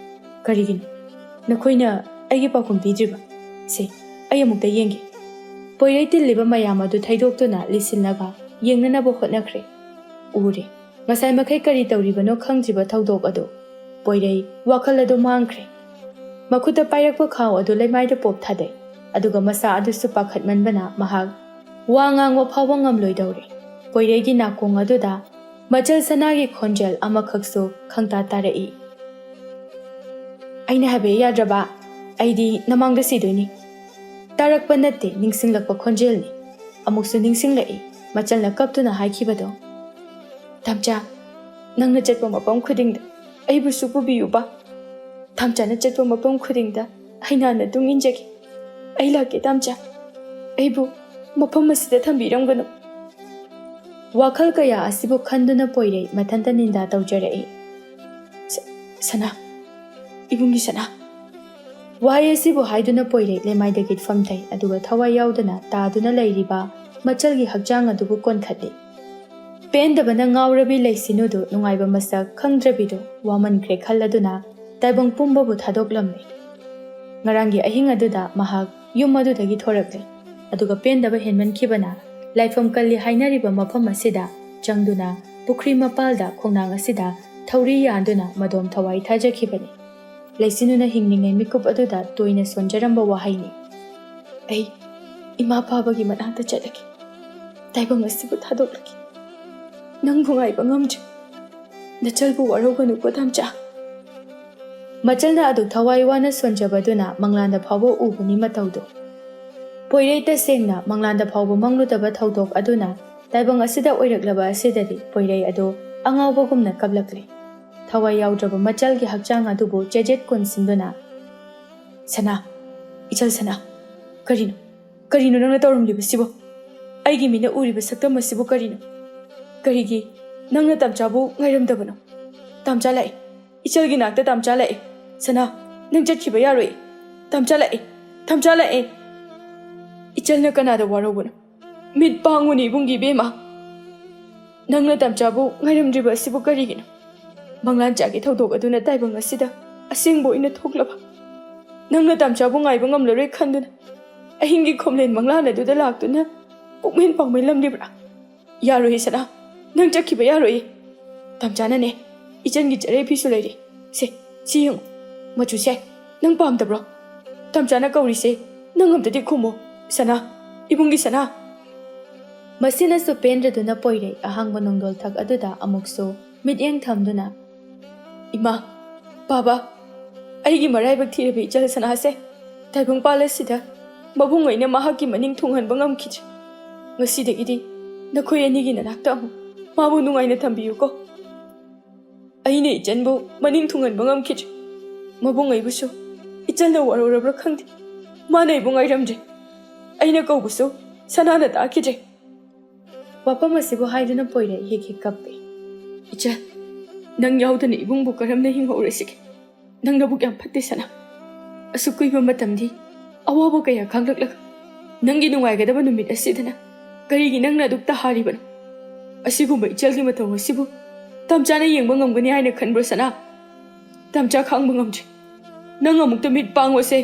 A: ꯀꯔꯤꯒꯤꯅꯣ? ꯅꯈꯣꯏꯅ ꯑꯩꯒꯤ ꯄꯥꯎꯈꯨꯝ ꯄꯤꯗ꯭ꯔꯤꯕ? ꯁꯦ, ꯑꯩ ꯑꯃꯨꯛꯇ ꯌꯦꯡꯒꯦ꯫ ꯄꯣꯏꯔꯩ ꯇꯤꯜꯂꯤꯕ ꯃꯌꯥꯝ ꯑꯗꯨ ꯊꯩꯗꯣꯛꯇꯨꯅ ꯂꯤꯁꯤꯜꯂꯒ ꯌꯦꯡꯅꯅꯕ ꯍꯣꯠꯅꯈ꯭ꯔꯦ꯫ ꯎꯔꯦ, ꯉꯁꯥꯏ ꯃꯈꯩ ꯀꯔꯤ ꯇꯧꯔꯤꯕꯅꯣ ꯈꯪꯗ꯭ꯔꯤꯕ ꯊꯧꯗꯣꯛ ꯑꯗꯨ꯫ ꯄꯣꯏꯔꯩ ꯋꯥꯈꯜ ꯑꯗꯨ ꯃꯥꯡꯈ꯭ꯔꯦ꯫ ꯃꯈꯨꯠꯇ ꯄꯥꯏꯔꯛꯄ ꯈꯥꯎ ꯑꯗꯨ ꯂꯩꯃꯥꯏꯗ ꯄꯣꯞ ꯊꯥꯗꯩ꯫ ꯑꯗꯨꯒ ꯃꯁꯥ ꯑꯗꯨꯁꯨ ꯄꯥꯈꯠꯃꯟꯕꯅ ꯃꯍꯥꯛ ꯋꯥ ꯉꯥꯡꯕ ꯐꯥꯎꯕ ꯉꯝꯂꯣꯏꯗꯧꯔꯦ꯫ ꯄꯣꯏꯔꯩꯒꯤ ꯅꯥꯀꯣꯡ ꯑꯗꯨꯗ ꯃꯆꯜ ꯁꯅꯥꯒꯤ ꯈꯣꯟꯖꯦꯜ ꯑꯃꯈꯛꯁꯨ ꯈꯪꯇꯥ ꯇꯥꯔꯛꯏ꯫ ꯑꯩꯅ ꯍꯥꯏꯕ ꯌꯥꯗ꯭ꯔꯕ, ꯑꯩꯗꯤ ꯅꯃꯥꯡꯗ ꯁꯤꯗꯣꯏꯅꯤ꯫ ꯇꯥꯔꯛꯄ ꯅꯠꯇꯦ, ꯅꯤꯡꯁꯤꯡꯂꯛꯄ ꯈꯣꯟꯖꯦꯜꯅꯤ꯫ ꯑꯃꯨꯛꯁꯨ ꯅꯤꯡꯁꯤꯡꯂꯛꯏ ꯃꯆꯜꯅ ꯀꯞꯇꯨꯅ ꯍꯥꯏꯈꯤꯕꯗꯣ, ꯇꯝꯆꯥ, ꯅꯪꯅ ꯆꯠꯄ ꯃꯐꯝ ꯈꯨꯗꯤꯡꯗ ꯑꯩꯕꯨꯁꯨ ꯄꯨꯕꯤꯌꯨꯕ꯫ ꯇꯝꯆꯥꯅ ꯆꯠꯄ ꯃꯐꯝ ꯈꯨꯗꯤꯡꯗ ꯍꯩꯅꯥꯅ ꯇꯨꯡ ꯏꯟꯖꯒꯦ꯫ ꯑꯩ ꯂꯥꯛꯀꯦ ꯇꯝꯆꯥ, ꯑꯩꯕꯨ ꯃꯐꯝ ꯑꯁꯤꯗ ꯊꯝꯕꯤꯔꯝꯒꯅꯨ꯫ ꯋꯥꯈꯜ ꯀꯌꯥ ꯑꯁꯤꯕꯨ ꯈꯟꯗꯨꯅ ꯄꯣꯏꯔꯩ ꯃꯊꯟꯇ ꯅꯤꯟꯗꯥ ꯇꯧꯖꯔꯛꯏ꯫ ꯁꯅꯥ, ꯏꯕꯨꯡꯒꯤ ꯁꯅꯥ꯫ ꯋꯥꯍꯩ ꯑꯁꯤꯕꯨ ꯍꯥꯏꯗꯨꯅ ꯄꯣꯏꯔꯩ ꯂꯩꯃꯥꯏꯗꯒꯤ ꯐꯝꯊꯩ꯫ ꯑꯗꯨꯒ ꯊꯋꯥꯏ ꯌꯥꯎꯗꯅ ꯇꯥꯗꯨꯅ ꯂꯩꯔꯤꯕ ꯃꯆꯜꯒꯤ ꯍꯛꯆꯥꯡ ꯑꯗꯨꯕꯨ ꯀꯣꯟꯈꯠꯂꯤ꯫ ꯄꯦꯟꯗꯕꯅ ꯉꯥꯎꯔꯕꯤ ꯂꯩꯁꯤꯅꯨꯗꯨ ꯅꯨꯡꯉꯥꯏꯕ ꯃꯁꯛ ꯈꯪꯗ꯭ꯔꯕꯤꯗꯨ ꯋꯥꯃꯟꯈ꯭ꯔꯦ ꯈꯜꯂꯗꯨꯅ ꯇꯥꯏꯕꯪ ꯄꯨꯝꯕꯕꯨ ꯊꯥꯗꯣꯛꯂꯝꯃꯤ꯫ ꯉꯔꯥꯡꯒꯤ ꯑꯍꯤꯡ ꯑꯗꯨꯗ ꯃꯍꯥꯛ ꯌꯨꯝ ꯑꯗꯨꯗꯒꯤ ꯊꯣꯔꯛꯂꯦ꯫ ꯑꯗꯨꯒ ꯄꯦꯟꯗꯕ ꯍꯦꯟꯃꯟꯈꯤꯕꯅ ꯂꯥꯏꯐꯝ ꯀꯜꯂꯤ ꯍꯥꯏꯅꯔꯤꯕ ꯃꯐꯝ ꯑꯁꯤꯗ ꯆꯪꯗꯨꯅ ꯄꯨꯈ꯭ꯔꯤ ꯃꯄꯥꯜꯗ ꯈꯣꯡꯅꯥꯡ ꯑꯁꯤꯗ ꯊꯧꯔꯤ ꯌꯥꯟꯗꯨꯅ ꯃꯗꯣꯝ ꯊꯋꯥꯏ ꯊꯥꯖꯈꯤꯕꯅꯤ꯫ ꯂꯩꯁꯤꯅꯨꯅ ꯍꯤꯡꯂꯤꯉꯩ ꯃꯤꯀꯨꯞ ꯑꯗꯨꯗ ꯇꯣꯏꯅ ꯁꯣꯟꯖꯔꯝꯕ ꯋꯥꯍꯩꯅꯤ꯫ ꯑꯩ ꯏꯃꯥ ꯐꯥꯕꯒꯤ ꯃꯅꯥꯛꯇ ꯆꯠꯂꯒꯦ, ꯇꯥꯏꯕꯪ ꯑꯁꯤꯕꯨ ꯊꯥꯗꯣꯛꯂꯒꯦ꯫ ꯅꯪꯕꯨ ꯉꯥꯏꯕ ꯉꯝꯗ꯭ꯔꯦ꯫ ꯅꯆꯜꯕꯨ ꯋꯥꯔꯧꯒꯅꯨꯀꯣ ꯇꯝꯆꯥ꯫ ꯃꯆꯜꯅ ꯑꯗꯨ ꯊꯋꯥꯏ ꯋꯥꯅ ꯁꯣꯟꯖꯕꯗꯨꯅ ꯃꯪꯂꯥꯟꯗ ꯐꯥꯎꯕ ꯎꯕꯅꯤ ꯃꯇꯧꯗꯨ꯫ ꯄꯣꯏꯔꯩ ꯇꯁꯦꯡꯅ ꯃꯪꯂꯥꯟꯗ ꯐꯥꯎꯕ ꯃꯪꯂꯨꯗꯕ ꯊꯧꯗꯣꯛ ꯑꯗꯨꯅ ꯇꯥꯏꯕꯪ ꯑꯁꯤꯗ ꯑꯣꯏꯔꯛꯂꯕ ꯑꯁꯤꯗꯗꯤ ꯄꯣꯏꯔꯩ ꯑꯗꯨ ꯑꯉꯥꯎꯕꯒꯨꯝꯅ ꯀꯞꯂꯛꯂꯦ꯫ ꯊꯋꯥꯏ ꯌꯥꯎꯗ꯭ꯔꯕ ꯃꯆꯜꯒꯤ ꯍꯛꯆꯥꯡ ꯑꯗꯨꯕꯨ ꯆꯦꯖꯦꯠ ꯀꯣꯟꯁꯤꯟꯗꯨꯅ, ꯁꯅꯥ, ꯏꯆꯜ ꯁꯅꯥ, ꯀꯔꯤꯅꯣ ꯅꯪꯅ ꯇꯧꯔꯝꯂꯤꯕꯁꯤꯕꯣ? ꯑꯩꯒꯤ ꯃꯤꯠꯅ ꯎꯔꯤꯕ ꯁꯛꯇꯝ ꯑꯁꯤꯕꯨ ꯀꯔꯤꯅꯣ? ꯀꯔꯤꯒꯤ ꯅꯪꯅ ꯇꯝꯆꯥꯕꯨ ꯉꯥꯏꯔꯝꯗꯕꯅꯣ? ꯇꯝꯆꯥ ꯂꯥꯛꯑꯦ, ꯏꯆꯜꯒꯤ ꯅꯥꯛꯇ ꯇꯝꯆꯥ ꯂꯥꯛꯑꯦ꯫ ꯁꯅꯥ, ꯅꯪ ꯆꯠꯈꯤꯕ ꯌꯥꯔꯣꯏ꯫ ꯇꯝꯆꯥ ꯂꯥꯛꯑꯦ, ꯇꯝꯆꯥ ꯂꯥꯛꯑꯦ꯫ ꯏꯆꯜꯅ ꯀꯅꯥꯗ ꯋꯥꯔꯧꯕꯅꯣ? ꯃꯤꯠ ꯄꯥꯡꯉꯨꯅꯦ ꯏꯕꯨꯡꯒꯤ ꯏꯕꯦꯝꯃ꯫ ꯅꯪꯅ ꯇꯝꯆꯥꯕꯨ ꯉꯥꯏꯔꯝꯗ꯭ꯔꯤꯕ ꯑꯁꯤꯕꯨ ꯀꯔꯤꯒꯤꯅꯣ? ꯃꯪꯂꯥꯟꯆꯥꯒꯤ ꯊꯧꯗꯣꯛ ꯑꯗꯨꯅ ꯇꯥꯏꯕꯪ ꯑꯁꯤꯗ ꯑꯁꯦꯡꯕ ꯑꯣꯏꯅ ꯊꯣꯛꯂꯕ? ꯅꯪꯅ ꯇꯝꯆꯥꯕꯨ ꯉꯥꯏꯕ ꯉꯝꯂꯔꯣꯏ ꯈꯟꯗꯨꯅ ꯑꯍꯤꯡꯒꯤ ꯈꯣꯝꯂꯦꯟ ꯃꯪꯂꯥꯟ ꯑꯗꯨꯗ ꯂꯥꯛꯇꯨꯅ ꯄꯨꯛꯃꯦꯟ ꯄꯥꯡꯃꯦꯟꯂꯝꯂꯤꯕ꯭ꯔꯥ? ꯌꯥꯔꯣꯏꯌꯦ ꯁꯅꯥ, ꯅꯪ ꯆꯠꯈꯤꯕ ꯌꯥꯔꯣꯏꯌꯦ꯫ ꯇꯝꯆꯥꯅꯅꯦ, ꯏꯆꯟꯒꯤ ꯆꯔꯩ ꯐꯤꯁꯨ ꯂꯩꯔꯤ꯫ ꯁꯤ ꯌꯦꯡꯉꯨ, ꯃꯆꯨꯁꯦ ꯅꯪ ꯄꯥꯝꯗꯕ꯭ꯔꯣ? ꯇꯝꯆꯥꯅ ꯀꯧꯔꯤꯁꯦ ꯅꯪ ꯑꯝꯇꯗꯤ ꯈꯨꯝꯃꯣ ꯁꯅꯥ, ꯏꯕꯨꯡꯒꯤ ꯁꯅꯥ꯫ ꯃꯁꯤꯅꯁꯨ ꯄꯦꯟꯗ꯭ꯔꯗꯨꯅ ꯄꯣꯏꯔꯩ ꯑꯍꯥꯡꯕ ꯅꯣꯡꯗꯣꯜꯊꯛ ꯑꯗꯨꯗ ꯑꯃꯨꯛꯁꯨ ꯃꯤꯠꯌꯦꯡ ꯊꯝꯗꯨꯅ, ꯏꯃꯥ, ꯕꯥꯕꯥ, ꯑꯩꯒꯤ ꯃꯔꯥꯏꯕꯛ ꯊꯤꯔꯕ ꯏꯆꯜ ꯁꯅꯥꯁꯦ ꯇꯥꯏꯕꯪꯄꯥꯜ ꯑꯁꯤꯗ ꯃꯕꯨꯡꯉꯩꯅ ꯃꯍꯥꯛꯀꯤ ꯃꯅꯤꯡ ꯊꯨꯡꯍꯟꯕ ꯉꯝꯈꯤꯗ꯭ꯔꯦ꯫ ꯉꯁꯤꯗꯒꯤꯗꯤ ꯅꯈꯣꯏ ꯑꯅꯤꯒꯤ ꯅꯅꯥꯛꯇ ꯑꯃꯨꯛ ꯃꯥꯕꯨ ꯅꯨꯡꯉꯥꯏꯅ ꯊꯝꯕꯤꯌꯨꯀꯣ꯫ ꯑꯩꯅ ꯏꯆꯟꯕꯨ ꯃꯅꯤꯡ ꯊꯨꯡꯍꯟꯕ ꯉꯝꯈꯤꯗ꯭ꯔꯦ꯫ ꯃꯕꯨꯡꯉꯩꯕꯨꯁꯨ ꯏꯆꯜꯅ ꯋꯥꯔꯧꯔꯕ꯭ꯔꯥ ꯈꯪꯗꯦ, ꯃꯥꯅ ꯑꯩꯕꯨ ꯉꯥꯏꯔꯝꯗ꯭ꯔꯦ꯫ ꯑꯩꯅ ꯀꯧꯕꯁꯨ ꯁꯅꯥꯅ ꯇꯥꯈꯤꯗ꯭ꯔꯦ꯫ ꯋꯥꯐꯝ ꯑꯁꯤꯕꯨ ꯍꯥꯏꯗꯨꯅ ꯄꯣꯏꯔꯩ ꯍꯤꯛ ꯍꯤꯛ ꯀꯞꯄꯦ꯫ ꯏꯆꯜ, ꯅꯪ ꯌꯥꯎꯗꯅ ꯏꯕꯨꯡꯕꯨ ꯀꯔꯝꯅ ꯍꯤꯡꯍꯧꯔꯁꯤꯒꯦ? ꯅꯪ ꯅꯕꯨꯛ ꯌꯥꯝ ꯐꯠꯇꯦ ꯁꯅꯥ꯫ ꯑꯁꯨꯛ ꯀꯨꯏꯕ ꯃꯇꯝꯗꯤ ꯑꯋꯥꯕ ꯀꯌా ꯈꯥꯡꯂꯛꯂꯒ ꯅꯪꯒꯤ ꯅꯨꯡꯉꯥꯏꯒꯗꯕ ꯅꯨꯃꯤꯠ ꯑꯁꯤꯗꯅ ꯀꯔꯤꯒꯤ ꯅꯪꯅ ꯑꯗꯨꯛ ꯇꯥꯍꯥꯔꯤꯕꯅꯣ? ꯑꯁꯤꯒꯨꯝꯕ ꯏꯆꯜꯒꯤ ꯃꯇꯧ ꯑꯁꯤꯕꯨ ꯇꯝꯆꯥꯅ ꯌꯦꯡꯕ ꯉꯝꯒꯅꯤ ꯍꯥꯏꯅ ꯈꯟꯕ꯭ꯔꯣ ꯁꯅꯥ? ꯇꯝꯆꯥ ꯈꯥꯡꯕ ꯉꯝꯗ꯭ꯔꯦ꯫ ꯅꯪ ꯑꯃꯨꯛꯇ ꯃꯤꯠ ꯄꯥꯡꯉꯣꯁꯦ꯫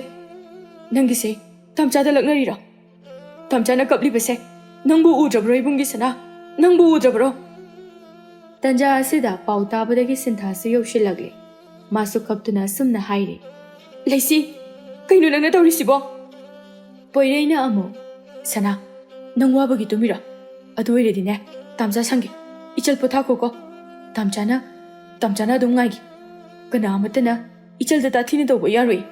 A: ꯅꯪꯒꯤꯁꯦ ꯇꯝꯆꯥꯗ ꯂꯛꯅꯔꯤꯔꯣ? ꯇꯝꯆꯥꯅ ꯀꯞꯂꯤꯕꯁꯦ ꯅꯪꯕꯨ ꯎꯗ꯭ꯔꯕ꯭ꯔꯣ ꯏꯕꯨꯡꯒꯤ ꯁꯅꯥ? ꯅꯪꯕꯨ ꯎꯗ꯭ꯔꯕ꯭ꯔꯣ? ꯇꯟꯖꯥ ꯑꯁꯤꯗ ꯄꯥꯎ ꯇꯥꯕꯗꯒꯤ ꯁꯤꯟꯊꯥꯁꯨ ꯌꯧꯁꯤꯜꯂꯛꯂꯦ꯫ ꯃꯥꯁꯨ ꯀꯞꯇꯨꯅ ꯑꯁꯨꯝꯅ ꯍꯥꯏꯔꯤ, ꯂꯩꯁꯤ, ꯀꯩꯅꯣ ꯅꯪꯅ ꯇꯧꯔꯤꯁꯤꯕꯣ? ꯄꯣꯏꯔꯩꯅ ꯑꯃꯨꯛ, ꯁꯅꯥ, ꯅꯪ ꯋꯥꯕꯒꯤ ꯇꯨꯝꯃꯤꯔꯣ? ꯑꯗꯨ ꯑꯣꯏꯔꯗꯤꯅꯦ, ꯇꯝꯆꯥ ꯁꯪꯒꯦ, ꯏꯆꯜ ꯄꯣꯊꯥꯈꯣꯀꯣ꯫ ꯇꯝꯆꯥꯅ ꯑꯗꯨꯝ ꯉꯥꯏꯒꯦ꯫ ꯀꯅꯥ ꯑꯃꯠꯇꯅ ꯏꯆꯜꯗ ꯇꯥꯊꯤꯅ ꯇꯧꯕ ꯌꯥꯔꯣꯏ꯫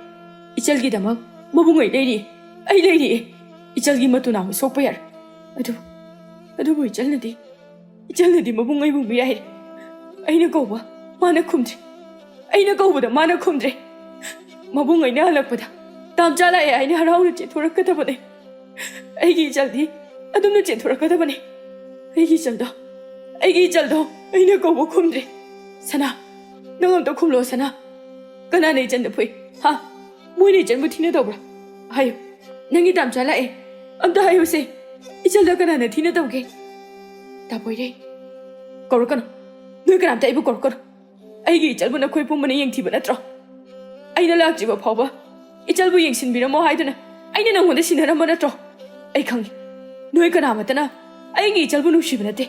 A: ꯏꯆꯜꯒꯤꯗꯃꯛ ꯃꯕꯨꯡꯉꯩ ꯂꯩꯔꯤꯌꯦ, ꯑꯩ ꯂꯩꯔꯤꯌꯦ꯫ ꯏꯆꯜꯒꯤ ꯃꯇꯨ ꯅꯥꯝꯃ ꯁꯣꯛꯄ ꯌꯥꯔꯣꯏ꯫ ꯑꯗꯨꯕꯨ ꯏꯆꯜꯅꯗꯤ ꯃꯕꯨꯡꯉꯩꯕꯨ ꯃꯤꯔꯥꯏꯔꯦ꯫ ꯑꯩꯅ ꯀꯧꯕ ꯃꯥꯅ ꯈꯨꯝꯗ꯭ꯔꯦ꯫ ꯑꯩꯅ ꯀꯧꯕꯗ ꯃꯥꯅ ꯈꯨꯝꯗ꯭ꯔꯦ꯫ ꯃꯕꯨꯡꯉꯩꯅ ꯍꯜꯂꯛꯄꯗ ꯇꯝꯆꯥ ꯂꯥꯛꯑꯦ ꯍꯥꯏꯅ ꯍꯔꯥꯎꯅ ꯆꯦꯟꯊꯣꯔꯛꯀꯗꯕꯅꯦ꯫ ꯑꯩꯒꯤ ꯏꯆꯜꯗꯤ ꯑꯗꯨꯝꯅ ꯆꯦꯟꯊꯣꯔꯛꯀꯗꯕꯅꯤ ꯑꯩꯒꯤ ꯏꯆꯜꯗꯣ ꯑꯩꯒꯤ ꯏꯆꯜꯗꯣ ꯑꯩꯅ ꯀꯧꯕ ꯈꯨꯝꯗ꯭ꯔꯦ ꯁꯅꯥ ꯅꯪ ꯑꯝꯇ ꯈꯨꯝꯂꯣ ꯁꯅꯥ ꯀꯅꯥꯅ ꯏꯆꯟꯗ ꯐꯨꯏ ꯍꯥ ꯃꯣꯏꯅ ꯏꯆꯟꯕꯨ ꯊꯤꯅ ꯇꯧꯕ꯭ꯔꯥ ꯍꯥꯏꯌꯨ ꯅꯪꯒꯤ ꯇꯥꯝꯆꯥ ꯂꯥꯛꯑꯦ ꯑꯝꯇ ꯍꯥꯏꯌꯨꯁꯦ ꯏꯆꯜꯗ ꯀꯅꯥꯅ ꯊꯤꯅ ꯇꯧꯒꯦ ꯇꯥꯄꯣꯏꯔꯦ ꯀꯧꯔꯛꯀꯅꯨ ꯅꯣꯏ ꯀꯅꯥꯝꯇ ꯑꯩꯕꯨ ꯀꯧꯔꯛꯀꯅꯨ ꯑꯩꯒꯤ ꯏꯆꯜꯕꯨ ꯅꯈꯣꯏ ꯄꯨꯝꯕꯅ ꯌꯦꯡꯊꯤꯕ ꯅꯠꯇ꯭ꯔꯣ ꯑꯩꯅ ꯂꯥꯛꯇ꯭ꯔꯤꯕ ꯐꯥꯎꯕ ꯏꯆꯜꯕꯨ ꯌꯦꯡꯁꯤꯟꯕꯤꯔꯝꯃꯣ ꯍꯥꯏꯗꯨꯅ ꯑꯩꯅ ꯅꯪꯉꯣꯟꯗ ꯁꯤꯟꯅꯔꯝꯕ ꯅꯠꯇ꯭ꯔꯣ ꯑꯩ ꯈꯪꯉꯤ ꯅꯣꯏ ꯀꯅꯥꯃꯠꯇꯅ ꯑꯩꯒꯤ ꯏꯆꯜꯕꯨ ꯅꯨꯡꯁꯤꯕ ꯅꯠꯇꯦ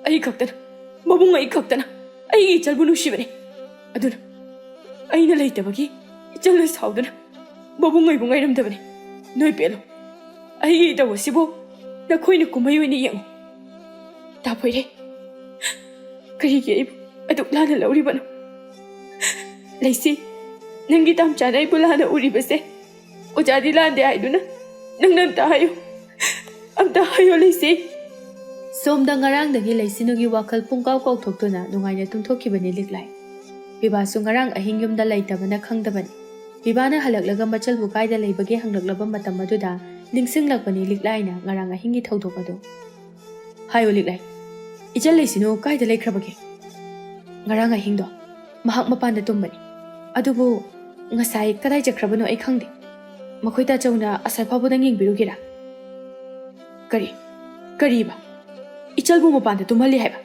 A: ꯑꯩ ꯈꯛꯇꯅ ꯃꯕꯨꯡ ꯑꯩ ꯈꯛꯇꯅ ꯑꯩꯒꯤ ꯏꯆꯜꯕꯨ ꯅꯨꯡꯁꯤꯕꯅꯤ ꯑꯗꯨꯅ ꯑꯩꯅ ꯂꯩꯇꯕꯒꯤ ꯏꯆꯜꯅ ꯁꯥꯎꯗꯨꯅ ꯃꯕꯨꯡ ꯑꯩꯕꯨ ꯉꯥꯏꯔꯝꯗꯕꯅꯤ ꯅꯣꯏ ꯄꯦꯜꯂꯣ ꯑꯩꯒꯤ ꯏꯇꯧ ꯑꯁꯤꯕꯨ ꯅꯈꯣꯏꯅ ꯀꯨꯝꯍꯩ ꯑꯣꯏꯅ ꯌꯦꯡꯉꯨ ꯇꯥꯄꯣꯏꯔꯦ ꯀꯔꯤꯒꯤ ꯑꯩꯕꯨ ꯑꯗꯨꯛ ꯂꯥꯟꯅ ꯂꯧꯔꯤꯕꯅꯣ ꯂꯩꯁꯤ ꯅꯪꯒꯤ ꯇꯥꯝꯆꯥꯅ ꯑꯩꯕꯨ ꯂꯥꯟꯅ ꯎꯔꯤꯕꯁꯦ ꯑꯣꯖꯥꯗꯤ ꯂꯥꯟꯗꯦ ꯍꯥꯏꯗꯨꯅ ꯅꯪꯅ ꯑꯝꯇ ꯍꯥꯏꯌꯣ ꯂꯩꯁꯤ ꯁꯣꯝꯗ ꯉꯔꯥꯡꯗꯒꯤ ꯂꯩꯁꯤꯅꯨꯒꯤ ꯋꯥꯈꯜ ꯄꯨꯡꯀꯥꯎ ꯀꯥꯎꯊꯣꯛꯇꯨꯅ ꯅꯨꯡꯉꯥꯏꯅ ꯇꯨꯝꯊꯣꯛꯈꯤꯕꯅꯤ ꯂꯤꯛꯂꯥꯏ ꯕꯤꯕꯥꯁꯨ ꯉꯔꯥꯡ ꯑꯍꯤꯡ ꯌꯨꯝꯗ ꯂꯩꯇꯕꯅ ꯈꯪꯗꯕꯅꯤ ꯕꯤꯕꯥꯅ ꯍꯜꯂꯛꯂꯒ ꯃꯆꯜꯕꯨ ꯀꯥꯏꯗ ꯂꯩꯕꯒꯦ ꯍꯪꯂꯛꯂꯕ ꯃꯇꯝ ꯑꯗꯨꯗ ꯅꯤꯡꯁꯤꯡꯂꯛꯄꯅꯤ ꯂꯤꯛꯂꯥꯏꯅ ꯉꯔꯥꯡ ꯑꯍꯤꯡꯒꯤ ꯊꯧꯗꯣꯛ ꯑꯗꯨ ꯍꯥꯏꯌꯣ ꯂꯤꯛꯂꯥꯏ ꯏꯆꯜ ꯂꯩꯁꯤꯅꯨ ꯀꯥꯏꯗ ꯂꯩꯈ꯭ꯔꯕꯒꯦ ꯉꯔꯥꯡ ꯑꯍꯤꯡꯗꯣ ꯃꯍꯥꯛ ꯃꯄꯥꯟꯗ ꯇꯨꯝꯕꯅꯤ ꯑꯗꯨꯕꯨ ꯉꯁꯥꯏ ꯀꯗꯥꯏ ꯆꯠꯈ꯭ꯔꯕꯅꯣ ꯑꯩ ꯈꯪꯗꯦ ꯃꯈꯣꯏ ꯇꯥꯆꯧꯅ ꯑꯁꯥꯏ ꯐꯥꯎꯕꯗꯪ ꯌꯦꯡꯕꯤꯔꯨꯒꯦꯔꯥ ꯀꯔꯤꯕ ꯏꯆꯜꯕꯨ ꯃꯄꯥꯟꯗ ꯇꯨꯝꯍꯜꯂꯤ ꯍꯥꯏꯕ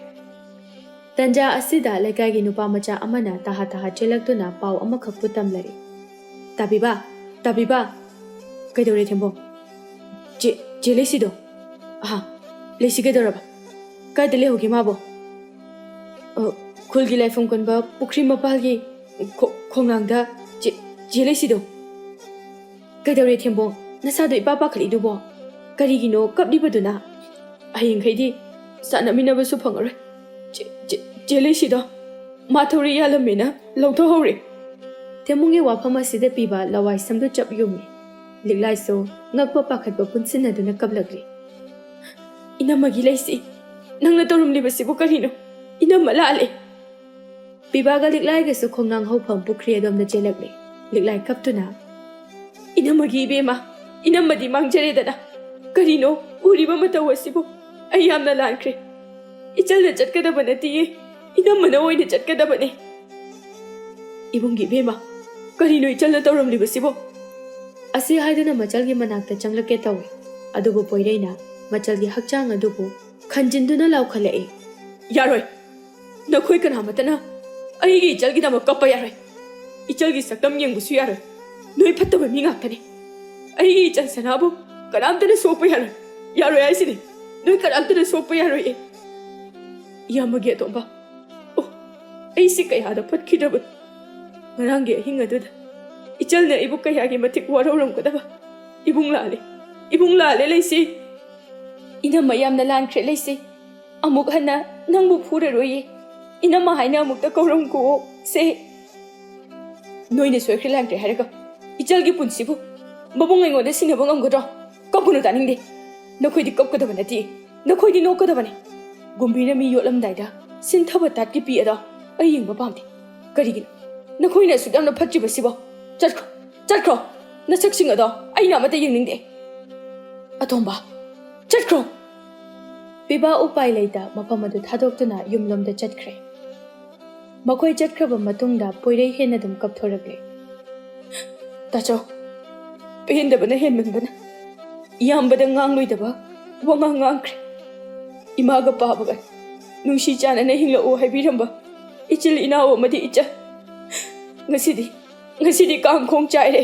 A: ꯇꯟꯖꯥ ꯑꯁꯤꯗ ꯂꯩꯀꯥꯏꯒꯤ ꯅꯨꯄꯥ ꯃꯆꯥ ꯑꯃꯅ ꯇꯍꯥ ꯇꯍꯥ ꯆꯦꯜꯂꯛꯇꯨꯅ ꯄꯥꯎ ꯑꯃꯈꯛꯄꯨ ꯇꯝꯂꯔꯤ ꯇꯥꯕꯤꯕ ꯀꯩꯗꯧꯔꯦ ꯊꯦꯝꯕꯣꯡ ꯆꯦ ꯂꯩꯁꯤꯗꯣ ꯑꯍꯥ ꯂꯩꯁꯤ ꯀꯩꯗꯧꯔꯕ ꯀꯥꯏꯗ ꯂꯩꯍꯧꯒꯦ ꯃꯥꯕꯣ ꯈꯨꯜꯒꯤ ꯂꯥꯏꯐꯝ ꯀꯟꯕ ꯄꯨꯈ꯭ꯔꯤ ꯃꯄꯥꯜꯒꯤ ꯈꯣꯡꯅꯥꯡꯗ ꯆꯦ ꯂꯩꯁꯤꯗꯣ ꯀꯩꯗꯧꯔꯦ ꯊꯦꯝꯕꯣꯡ ꯅꯁꯥꯗꯣ ꯏꯄꯥ ꯄꯥꯈꯠꯂꯤꯗꯨꯕꯣ ꯀꯔꯤꯒꯤꯅꯣ ꯀꯞꯂꯤꯕꯗꯨꯅ ꯍꯌꯦꯡꯈꯩꯗꯤ ꯆꯠꯅꯃꯤꯟꯅꯕꯁꯨ ꯐꯪꯉꯔꯣꯏ ꯆꯦ ꯂꯩꯁꯤꯗꯣ ꯃꯥ ꯊꯧꯔꯤ ꯌꯥꯜꯂꯝꯃꯦꯅ ꯂꯧꯊꯣꯛꯍꯧꯔꯦ ꯊꯦꯝꯕꯣꯡꯒꯤ ꯋꯥꯐꯝ ꯑꯁꯤꯗ ꯄꯤꯕ ꯂꯋꯥꯏꯁꯝꯗꯨ ꯆꯞ ꯌꯨꯡꯏ ꯂꯤꯛꯂꯥꯏꯁꯨ ꯉꯛꯄ ꯄꯥꯈꯠꯄ ꯄꯨꯟꯁꯤꯟꯅꯗꯨꯅ ꯀꯞꯂꯛꯂꯤ ꯏꯅꯝꯃꯒꯤ ꯂꯩꯁꯤ ꯅꯪꯅ ꯇꯧꯔꯝꯂꯤꯕꯁꯤꯕꯨ ꯀꯔꯤꯅꯣ ꯏꯅꯝꯃ ꯂꯥꯜꯂꯦ ꯄꯤꯕꯥꯒ ꯂꯤꯛꯂꯥꯏꯒꯁꯨ ꯈꯣꯡꯅꯥꯡ ꯍꯧꯐꯝ ꯄꯨꯈ꯭ꯔꯤ ꯑꯗꯣꯝꯗ ꯆꯦꯜꯂꯛꯂꯦ ꯂꯤꯛꯂꯥꯏ ꯀꯞꯇꯨꯅ ꯏꯅꯝꯃꯒꯤ ꯏꯕꯦꯝꯃ ꯏꯅꯝꯃꯗꯤ ꯃꯥꯡꯖꯔꯦꯗꯅ ꯀꯔꯤꯅꯣ ꯎꯔꯤꯕ ꯃꯇꯧ ꯑꯁꯤꯕꯨ ꯑꯩ ꯌꯥꯝꯅ ꯂꯥꯟꯈ꯭ꯔꯦ ꯏꯆꯜꯅ ꯆꯠꯀꯗꯕ ꯅꯠꯇꯤꯌꯦ ꯏꯅꯝꯃꯅ ꯑꯣꯏꯅ ꯆꯠꯀꯗꯕꯅꯦ ꯏꯕꯨꯡꯒꯤ ꯏꯕꯦꯝꯃ ꯀꯔꯤꯅꯣ ꯏꯆꯜꯅ ꯇꯧꯔꯝꯂꯤꯕꯁꯤꯕꯨ ꯑꯁꯤ ꯍꯥꯏꯗꯨꯅ ꯃꯆꯜꯒꯤ ꯃꯅꯥꯛꯇ ꯆꯪꯂꯛꯀꯦ ꯇꯧꯏ ꯑꯗꯨꯕꯨ ꯄꯣꯏꯔꯩꯅ ꯃꯆꯜꯒꯤ ꯍꯛꯆꯥꯡ ꯑꯗꯨꯕꯨ ꯈꯟꯖꯤꯟꯗꯨꯅ ꯂꯥꯎꯈꯠꯂꯛꯏ ꯌꯥꯔꯣꯏ ꯅꯈꯣꯏ ꯀꯅꯥꯃꯠꯇꯅ ꯑꯩꯒꯤ ꯏꯆꯜꯒꯤꯗꯃꯛ ꯀꯞꯄ ꯌꯥꯔꯣꯏ ꯏꯆꯜꯒꯤ ꯁꯛꯇꯝ ꯌꯦꯡꯕꯁꯨ ꯌꯥꯔꯣꯏ ꯅꯣꯏ ꯐꯠꯇꯕ ꯃꯤ ꯉꯥꯛꯇꯅꯤ ꯑꯩꯒꯤ ꯏꯆꯜ ꯁꯅꯥꯕꯨ ꯀꯅꯥꯝꯇꯅ ꯁꯣꯛꯄ ꯌꯥꯔꯣꯏ ꯍꯥꯏꯁꯤꯅꯤ ꯅꯣꯏ ꯀꯅꯥꯝꯇꯅ ꯁꯣꯛꯄ ꯌꯥꯔꯣꯏꯌꯦ ꯏꯌꯥꯝꯕꯒꯤ ꯑꯇꯣꯝꯕ ꯑꯣ ꯑꯩꯁꯤ ꯀꯌꯥꯗ ꯐꯠꯈꯤꯗ꯭ꯔꯕꯅꯣ ꯉꯔꯥꯡꯒꯤ ꯑꯍꯤꯡ ꯑꯗꯨꯗ ꯏꯆꯜꯅ ꯑꯩꯕꯨ ꯀꯌꯥꯒꯤ ꯃꯇꯤꯛ ꯋꯥꯔꯧꯔꯝꯒꯗꯕ ꯏꯕꯨꯡ ꯂꯥꯜꯂꯦ ꯂꯩꯁꯤ ꯏꯅꯝꯃ ꯌꯥꯝꯅ ꯂꯥꯟꯈ꯭ꯔꯦ ꯂꯩꯁꯤ ꯑꯃꯨꯛ ꯍꯟꯅ ꯅꯪꯕꯨ ꯐꯨꯔꯔꯣꯏꯌꯦ ꯏꯅꯝꯃ ꯍꯥꯏꯅ ꯑꯃꯨꯛꯇ ꯀꯧꯔꯝꯀꯣ ꯁꯦ ꯅꯣꯏꯅ ꯁꯣꯏꯈ꯭ꯔꯦ ꯂꯥꯟꯈ꯭ꯔꯦ ꯍꯥꯏꯔꯒ ꯏꯆꯜꯒꯤ ꯄꯨꯟꯁꯤꯕꯨ ꯃꯕꯨꯡ ꯑꯩꯉꯣꯟꯗ ꯁꯤꯟꯅꯕ ꯉꯝꯒꯗ꯭ꯔꯣ ꯀꯞꯀꯅꯨ ꯇꯥꯅꯤꯡꯗꯦ ꯅꯈꯣꯏꯗꯤ ꯀꯞꯀꯗꯕ ꯅꯠꯇꯦ ꯅꯈꯣꯏꯗꯤ ꯅꯣꯛꯀꯗꯕꯅꯤ ꯒꯨꯝꯚꯤꯔꯅ ꯃꯤ ꯌꯣꯠꯂꯝꯗꯥꯏꯗ ꯁꯤꯟꯊꯕ ꯇꯥꯠꯀꯤ ꯄꯤ ꯑꯗꯣ ꯑꯩ ꯌꯦꯡꯕ ꯄꯥꯝꯗꯦ ꯀꯔꯤꯒꯤꯅꯣ ꯅꯈꯣꯏꯅ ꯑꯁꯨꯛ ꯌꯥꯝꯅ ꯐꯠꯇ꯭ꯔꯤꯕꯁꯤꯕꯣ ꯆꯠꯈ꯭ꯔꯣ ꯅꯁꯛꯁꯤꯡ ꯑꯗꯣ ꯑꯩꯅ ꯑꯃꯠꯇ ꯌꯦꯡꯅꯤꯡꯗꯦ ꯑꯇꯣꯝꯕ ꯆꯠꯈ꯭ꯔꯣ ꯄꯤꯕꯥ ꯎꯄꯥꯏ ꯂꯩꯇ ꯃꯐꯝ ꯑꯗꯨ ꯊꯥꯗꯣꯛꯇꯨꯅ ꯌꯨꯝꯂꯣꯝꯗ ꯆꯠꯈ꯭ꯔꯦ ꯃꯈꯣꯏ ꯆꯠꯈ꯭ꯔꯕ ꯃꯇꯨꯡꯗ ꯄꯣꯏꯔꯩ ꯍꯦꯟꯅ ꯑꯗꯨꯝ ꯀꯞꯊꯣꯔꯛꯂꯦ ꯇꯥꯆꯧ ꯄꯦꯟꯗꯕꯅ ꯍꯦꯟꯃꯟꯕꯅ ꯏꯌꯥꯝꯕꯗ ꯉꯥꯡꯂꯣꯏꯗꯕ ꯋꯥꯉꯥꯡ ꯉꯥꯡꯈ꯭ꯔꯦ ꯏꯃꯥꯒ ꯄꯥꯕꯒ ꯅꯨꯡꯁꯤ ꯆꯥꯟꯅꯅ ꯍꯤꯡꯂꯛꯎ ꯍꯥꯏꯕꯤꯔꯝꯕ ꯏꯆꯤꯜ ꯏꯅꯥꯎ ꯑꯃꯗꯤ ꯏꯆꯜ ꯉꯁꯤꯗꯤ ꯀꯥꯡꯈꯣꯡ ꯆꯥꯏꯔꯦ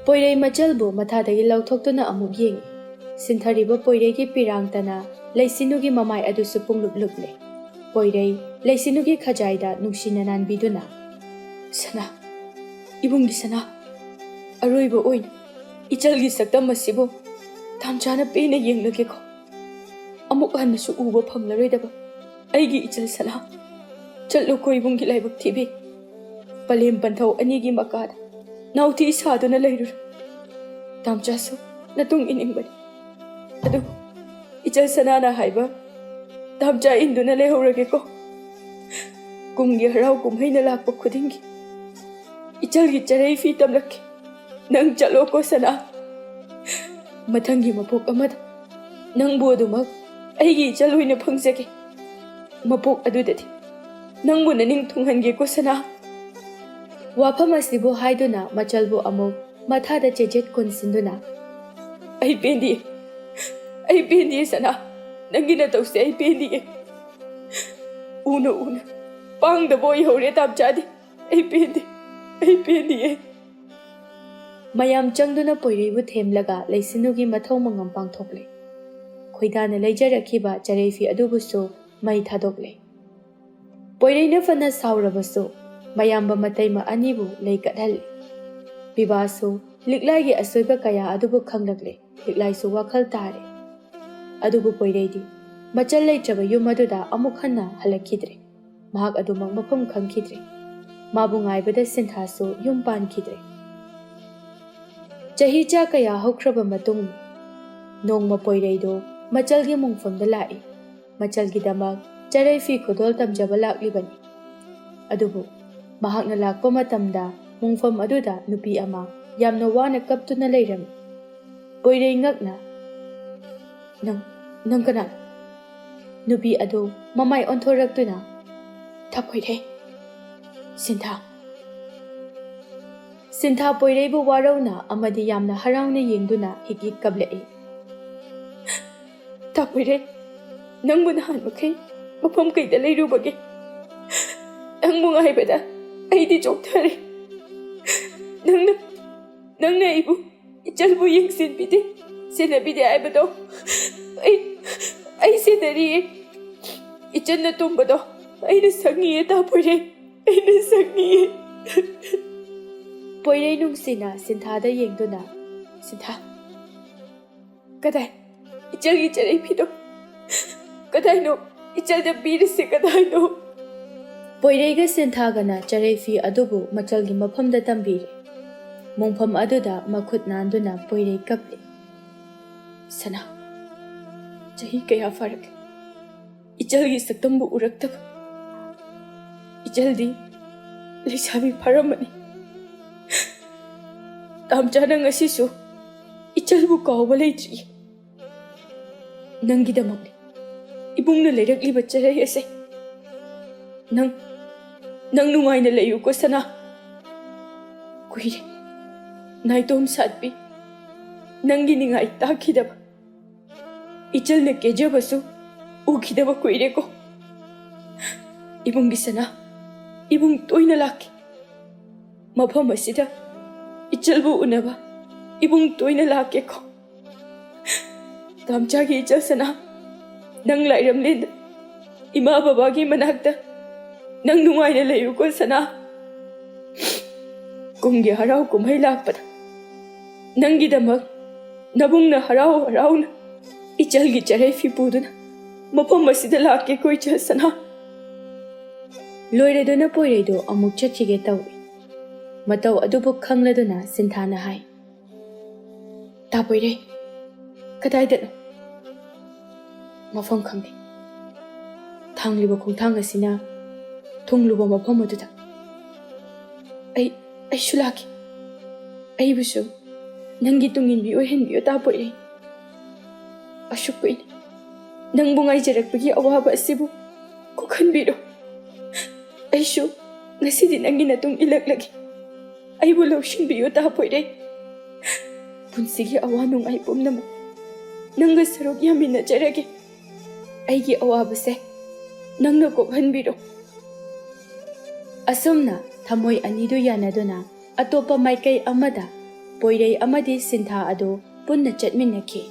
A: ꯄꯣꯏꯔꯩ ꯃꯆꯜꯕꯨ ꯃꯊꯥꯗꯒꯤ ꯂꯧꯊꯣꯛꯇꯨꯅ ꯑꯃꯨꯛ ꯌꯦꯡꯉꯤ ꯁꯤꯟꯊꯔꯤꯕ ꯄꯣꯏꯔꯩꯒꯤ ꯄꯤꯔꯥꯡꯇꯅ ꯂꯩꯁꯤꯅꯨꯒꯤ ꯃꯃꯥꯏ ꯑꯗꯨꯁꯨ ꯄꯨꯡꯂꯨꯞ ꯂꯨꯞꯂꯦ ꯄꯣꯏꯔꯩ ꯂꯩꯁꯤꯅꯨꯒꯤ ꯈꯖꯥꯏꯗ ꯅꯨꯡꯁꯤꯅ ꯅꯥꯟꯕꯤꯗꯨꯅ ꯁꯅꯥ ꯏꯕꯨꯡꯒꯤ ꯁꯅꯥ ꯑꯔꯣꯏꯕ ꯑꯣꯏꯅ ꯏꯆꯜꯒꯤ ꯁꯛꯇꯝ ꯑꯁꯤꯕꯨ ꯇꯥꯝꯆꯥꯅ ꯄꯦꯟꯅ ꯌꯦꯡꯂꯒꯦꯀꯣ ꯑꯃꯨꯛ ꯍꯟꯅꯁꯨ ꯎꯕ ꯐꯪꯂꯔꯣꯏꯗꯕ ꯑꯩꯒꯤ ꯏꯆꯜ ꯁꯅꯥ ꯆꯠꯂꯨꯀꯣ ꯏꯕꯨꯡꯒꯤ ꯂꯥꯏꯕꯛ ꯊꯤꯕꯤ ꯄꯂꯦꯝ ꯄꯟꯊꯧ ꯑꯅꯤꯒꯤ ꯃꯀꯥꯗ ꯅꯥꯎꯊꯤ ꯁꯥꯗꯨꯅ ꯂꯩꯔꯨꯔꯣ ꯇꯥꯝꯆꯥꯁꯨ ꯅꯇꯨꯡ ꯏꯅꯤꯡꯕꯅꯤ ꯑꯗꯨꯕꯨ ꯏꯆꯜ ꯁꯅꯥꯅ ꯍꯥꯏꯕ ꯇꯥꯝꯆꯥ ꯏꯟꯗꯨꯅ ꯂꯩꯍꯧꯔꯒꯦꯀꯣ ꯀꯨꯝꯒꯤ ꯍꯔꯥꯎ ꯀꯨꯝꯍꯩꯅ ꯂꯥꯛꯄ ꯈꯨꯗꯤꯡꯒꯤ ꯏꯆꯜꯒꯤ ꯆꯔꯩ ꯐꯤ ꯇꯝꯂꯛꯈꯤ ꯅꯪ ꯆꯠꯂꯣꯀꯣ ꯁꯅꯥ ꯃꯊꯪꯒꯤ ꯃꯄꯣꯛ ꯑꯃꯗ ꯅꯪꯕꯨ ꯑꯗꯨꯃꯛ ꯑꯩꯒꯤ ꯏꯆꯜ ꯑꯣꯏꯅ ꯐꯪꯖꯒꯦ ꯃꯄꯣꯛ ꯑꯗꯨꯗꯗꯤ ꯅꯪꯕꯨ ꯅꯅꯤꯡ ꯊꯨꯡꯍꯟꯒꯦꯀꯣ ꯁꯅꯥ ꯋꯥꯐꯝ ꯑꯁꯤꯕꯨ ꯍꯥꯏꯗꯨꯅ ꯃꯆꯜꯕꯨ ꯑꯃꯨꯛ ꯃꯊꯥꯗ ꯆꯦꯆꯦꯠ ꯀꯣꯟꯁꯤꯟꯗꯨꯅ ꯑꯩ ꯄꯦꯟꯗꯤꯌꯦ ꯁꯅꯥ ꯅꯪꯒꯤ ꯅꯇꯧꯁꯦ ꯑꯩ ꯄꯦꯟꯗꯤꯌꯦ ꯎꯅ ꯄꯥꯡꯗꯕ ꯑꯣꯏꯍꯧꯔꯦ ꯇꯥꯝꯆꯥꯗꯤ ꯑꯩ ꯄꯦꯟꯗꯤꯌꯦ ꯃꯌꯥꯝ ꯆꯪꯗꯨꯅ ꯄꯣꯏꯔꯩꯕꯨ ꯊꯦꯝꯂꯒ ꯂꯩꯁꯤꯟꯅꯨꯒꯤ ꯃꯊꯧ ꯃꯉꯝ ꯄꯥꯡꯊꯣꯛꯂꯦ ꯈꯣꯏꯗꯥꯅ ꯂꯩꯖꯔꯛꯈꯤꯕ ꯆꯔꯩꯐꯤ ꯑꯗꯨꯕꯨꯁꯨ ꯃꯩ ꯊꯥꯗꯣꯛꯂꯦ ꯄꯣꯏꯔꯩꯅ ꯐꯅ ꯁꯥꯎꯔꯕꯁꯨ ꯃꯌꯥꯝꯕ ꯃꯇꯩꯃ ꯑꯅꯤꯕꯨ ꯂꯩ ꯀꯠꯍꯜꯂꯤ ꯄꯤꯕꯥꯁꯨ ꯂꯤꯛꯂꯥꯏꯒꯤ ꯑꯁꯣꯏꯕ ꯀꯌꯥ ꯑꯗꯨꯕꯨ ꯈꯪꯂꯛꯂꯦ ꯂꯤꯛꯂꯥꯏꯁꯨ ꯋꯥꯈꯜ ꯇꯥꯔꯦ ꯑꯗꯨꯕꯨ ꯄꯣꯏꯔꯩꯗꯤ ꯃꯆꯜ ꯂꯩꯇ꯭ꯔꯕ ꯌꯨꯝ ꯑꯗꯨꯗ ꯑꯃꯨꯛ ꯍꯟꯅ ꯍꯜꯂꯛꯈꯤꯗ꯭ꯔꯦ ꯃꯍꯥꯛ ꯑꯗꯨꯃꯛ ꯃꯐꯝ ꯈꯪꯈꯤꯗ꯭ꯔꯦ ꯃꯥꯕꯨ ꯉꯥꯏꯕꯗ ꯁꯤꯟꯊꯥꯁꯨ ꯌꯨꯝ ꯄꯥꯟꯈꯤꯗ꯭ꯔꯦ ꯆꯍꯤ ꯆꯥ ꯀꯌꯥ ꯍꯧꯈ꯭ꯔꯕ ꯃꯇꯨꯡ ꯅꯣꯡꯃ ꯄꯣꯏꯔꯩꯗꯣ ꯃꯆꯜꯒꯤ ꯃꯣꯡꯐꯝꯗ ꯂꯥꯛꯏ ꯃꯆꯜꯒꯤꯗꯃꯛ ꯆꯔꯩꯐꯤ ꯈꯨꯗꯣꯜ ꯇꯝꯖꯕ ꯂꯥꯛꯂꯤꯕꯅꯤ ꯑꯗꯨꯕꯨ ꯃꯍꯥꯛꯅ ꯂꯥꯛꯄ ꯃꯇꯝꯗ ꯃꯣꯡꯐꯝ ꯑꯗꯨꯗ ꯅꯨꯄꯤ ꯑꯃ ꯌꯥꯝꯅ ꯋꯥꯅ ꯀꯞꯇꯨꯅ ꯂꯩꯔꯝꯃꯤ ꯄꯣꯏꯔꯩ ꯉꯛꯅ ꯅꯪ ꯀꯅꯥ ꯅꯨꯄꯤ ꯑꯗꯨ ꯃꯃꯥꯏ ꯑꯣꯟꯊꯣꯔꯛꯇꯨꯅ ꯊꯥꯄꯣꯏꯔꯩ ꯁꯤꯟꯊꯥ ꯄꯣꯏꯔꯩꯕꯨ ꯋꯥꯔꯧꯅ ꯑꯃꯗꯤ ꯌꯥꯝꯅ ꯍꯔꯥꯎꯅ ꯌꯦꯡꯗꯨꯅ ꯍꯤꯛ ꯀꯞꯂꯛꯏ ꯊꯥꯄꯣꯏꯔꯩ ꯅꯪꯕꯨ ꯅꯍꯥꯟ ꯃꯈꯩ ꯃꯐꯝ ꯀꯩꯗ ꯂꯩꯔꯨꯕꯒꯦ ꯅꯪꯕꯨ ꯉꯥꯏꯕꯗ ꯑꯩꯗꯤ ꯆꯣꯛꯊꯔꯦ ꯅꯪꯅ ꯑꯩꯕꯨ ꯏꯆꯜꯕꯨ ꯌꯦꯡꯁꯤꯟꯕꯤꯗꯦ ꯁꯦꯟꯅꯕꯤꯗꯦ ꯍꯥꯏꯕꯗꯣ ꯑꯩ ꯁꯦꯟꯅꯔꯤꯌꯦ ꯏꯆꯟꯅ ꯇꯨꯝꯕꯗꯣ ꯑꯩꯅ ꯁꯪꯉꯤꯌꯦ ꯊꯥꯄꯣꯏꯔꯩ ꯑꯩꯅ ꯁꯪꯉꯤꯌꯦ ꯄꯣꯏꯔꯩ ꯅꯨꯡꯁꯤꯅ ꯁꯤꯟꯊꯥꯗ ꯌꯦꯡꯗꯨꯅ ꯁꯤꯟꯊꯥ ꯀꯗꯥꯏ ꯏꯆꯜꯒꯤ ꯆꯔꯩꯐꯤꯗꯣ ꯀꯗꯥꯏꯅꯣ ꯏꯆꯜꯗ ꯄꯤꯔꯤꯁꯦ ꯀꯗꯥꯏꯅꯣ ꯄꯣꯏꯔꯩꯒ ꯁꯤꯟꯊꯥꯒꯅ ꯆꯔꯩꯐꯤ ꯑꯗꯨꯕꯨ ꯃꯆꯜꯒꯤ ꯃꯐꯝꯗ ꯇꯝꯕꯤꯔꯦ ꯃꯣꯡꯐꯝ ꯑꯗꯨꯗ ꯃꯈꯨꯠ ꯅꯥꯟꯗꯨꯅ ꯄꯣꯏꯔꯩ ꯀꯞꯂꯤ ꯁꯅꯥ ꯆꯍꯤ ꯀꯌꯥ ꯐꯔꯛꯂꯦ ꯏꯆꯜꯒꯤ ꯁꯛꯇꯝꯕꯨ ꯎꯔꯛꯇꯕ ꯏꯆꯜꯗꯤ ꯂꯩꯁꯥꯕꯤ ꯐꯔꯝꯃꯅꯤ ꯇꯥꯝꯆꯥꯅ ꯉꯁꯤꯁꯨ ꯏꯆꯜꯕꯨ ꯀꯥꯎꯕ ꯂꯩꯇ꯭ꯔꯤ ꯅꯪꯒꯤꯗꯃꯛꯅꯤ ꯏꯕꯨꯡꯅ ꯂꯩꯔꯛꯂꯤꯕ ꯆꯔꯩ ꯑꯁꯦ ꯅꯪ ꯅꯨꯡꯉꯥꯏꯅ ꯂꯩꯌꯨꯀꯣ ꯁꯅꯥ ꯀꯨꯏꯔꯦ ꯅꯥꯏꯇꯣꯝ ꯁꯥꯠꯄꯤ ꯅꯪꯒꯤ ꯅꯤꯡꯉꯥꯏ ꯇꯥꯈꯤꯗꯕ ꯏꯆꯜꯅ ꯀꯦꯖꯕꯁꯨ ꯎꯈꯤꯗꯕ ꯀꯨꯏꯔꯦꯀꯣ ꯏꯕꯨꯡꯒꯤ ꯁꯅꯥ ꯏꯕꯨꯡ ꯇꯣꯏꯅ ꯂꯥꯛꯈꯤ ꯃꯐꯝ ꯑꯁꯤꯗ ꯏꯆꯜꯕꯨ ꯎꯅꯕ ꯏꯕꯨꯡ ꯇꯣꯏꯅ ꯂꯥꯛꯀꯦꯀꯣ ꯇꯥꯝꯆꯥꯒꯤ ꯏꯆꯜ ꯁꯅꯥ ꯅꯪ ꯂꯥꯏꯔꯝꯂꯦꯟꯗ ꯏꯃꯥ ꯕꯕꯥꯒꯤ ꯃꯅꯥꯛꯇ ꯅꯪ ꯅꯨꯡꯉꯥꯏꯅ ꯂꯩꯌꯨꯀꯣ ꯁꯅꯥ ꯀꯨꯝꯒꯤ ꯍꯔꯥꯎ ꯀꯨꯝꯍꯩ ꯂꯥꯛꯄꯗ ꯅꯪꯒꯤꯗꯃꯛ ꯅꯕꯨꯡꯅ ꯍꯔꯥꯎꯅ ꯏꯆꯜꯒꯤ ꯆꯔꯩꯐꯤ ꯄꯨꯗꯨꯅ ꯃꯐꯝ ꯑꯁꯤꯗ ꯂꯥꯛꯀꯦꯀꯣ ꯏꯆꯜ ꯁꯅꯥ ꯂꯣꯏꯔꯗꯨꯅ ꯄꯣꯏꯔꯩꯗꯣ ꯑꯃꯨꯛ ꯆꯠꯈꯤꯒꯦ ꯇꯧꯏ ꯃꯇꯧ ꯑꯗꯨꯕꯨ ꯈꯪꯂꯗꯨꯅ ꯁꯤꯟꯊꯥꯅ ꯍꯥꯏ ꯇꯥꯄꯣꯏꯔꯩ ꯀꯗꯥꯏꯗꯅꯣ ꯃꯐꯝ ꯈꯪꯗꯦ ꯊꯥꯡꯂꯤꯕ ꯈꯣꯡꯊꯥꯡ ꯑꯁꯤꯅ ꯊꯨꯡꯂꯨꯕ ꯃꯐꯝ ꯑꯗꯨꯗ ꯑꯩꯁꯨ ꯂꯥꯛꯀꯦ ꯑꯩꯕꯨꯁꯨ ꯅꯪꯒꯤ ꯇꯨꯡꯏꯟꯕꯤ ꯑꯣꯏꯍꯟꯕꯤꯌꯨ ꯇꯥꯄꯣꯏꯔꯩ ꯑꯁꯨꯛ ꯀꯨꯏꯅ ꯅꯪꯕꯨ ꯉꯥꯏꯖꯔꯛꯄꯒꯤ ꯑꯋꯥꯕ ꯑꯁꯤꯕꯨ ꯀꯣꯛꯍꯟꯕꯤꯔꯣ ꯑꯩꯁꯨ ꯉꯁꯤꯗꯤ ꯅꯪꯒꯤ ꯅꯇꯨꯡ ꯏꯜꯂꯛꯂꯒꯦ ꯑꯩꯕꯨ ꯂꯧꯁꯤꯟꯕꯤꯌꯨ ꯇꯥꯄꯣꯏꯔꯩ ꯄꯨꯟꯁꯤꯒꯤ ꯑꯋꯥ ꯅꯨꯡꯉꯥꯏ ꯄꯨꯝꯅꯃꯛ ꯅꯪꯒ ꯁꯔꯨꯛ ꯌꯥꯃꯤꯟꯅꯖꯔꯒꯦ ꯑꯩꯒꯤ ꯑꯋꯥꯕꯁꯦ ꯅꯪꯅ ꯀꯣꯛꯍꯟꯕꯤꯔꯣ ꯑꯁꯨꯝꯅ ꯊꯃꯣꯏ ꯑꯅꯤꯗꯨ ꯌꯥꯅꯗꯨꯅ ꯑꯇꯣꯞꯄ ꯃꯥꯏꯀꯩ ꯑꯃꯗ ꯄꯣꯏꯔꯩ ꯑꯃꯗꯤ ꯁꯤꯟꯊꯥ ꯑꯗꯨ ꯄꯨꯟꯅ ꯆꯠꯃꯤꯟꯅꯈꯤ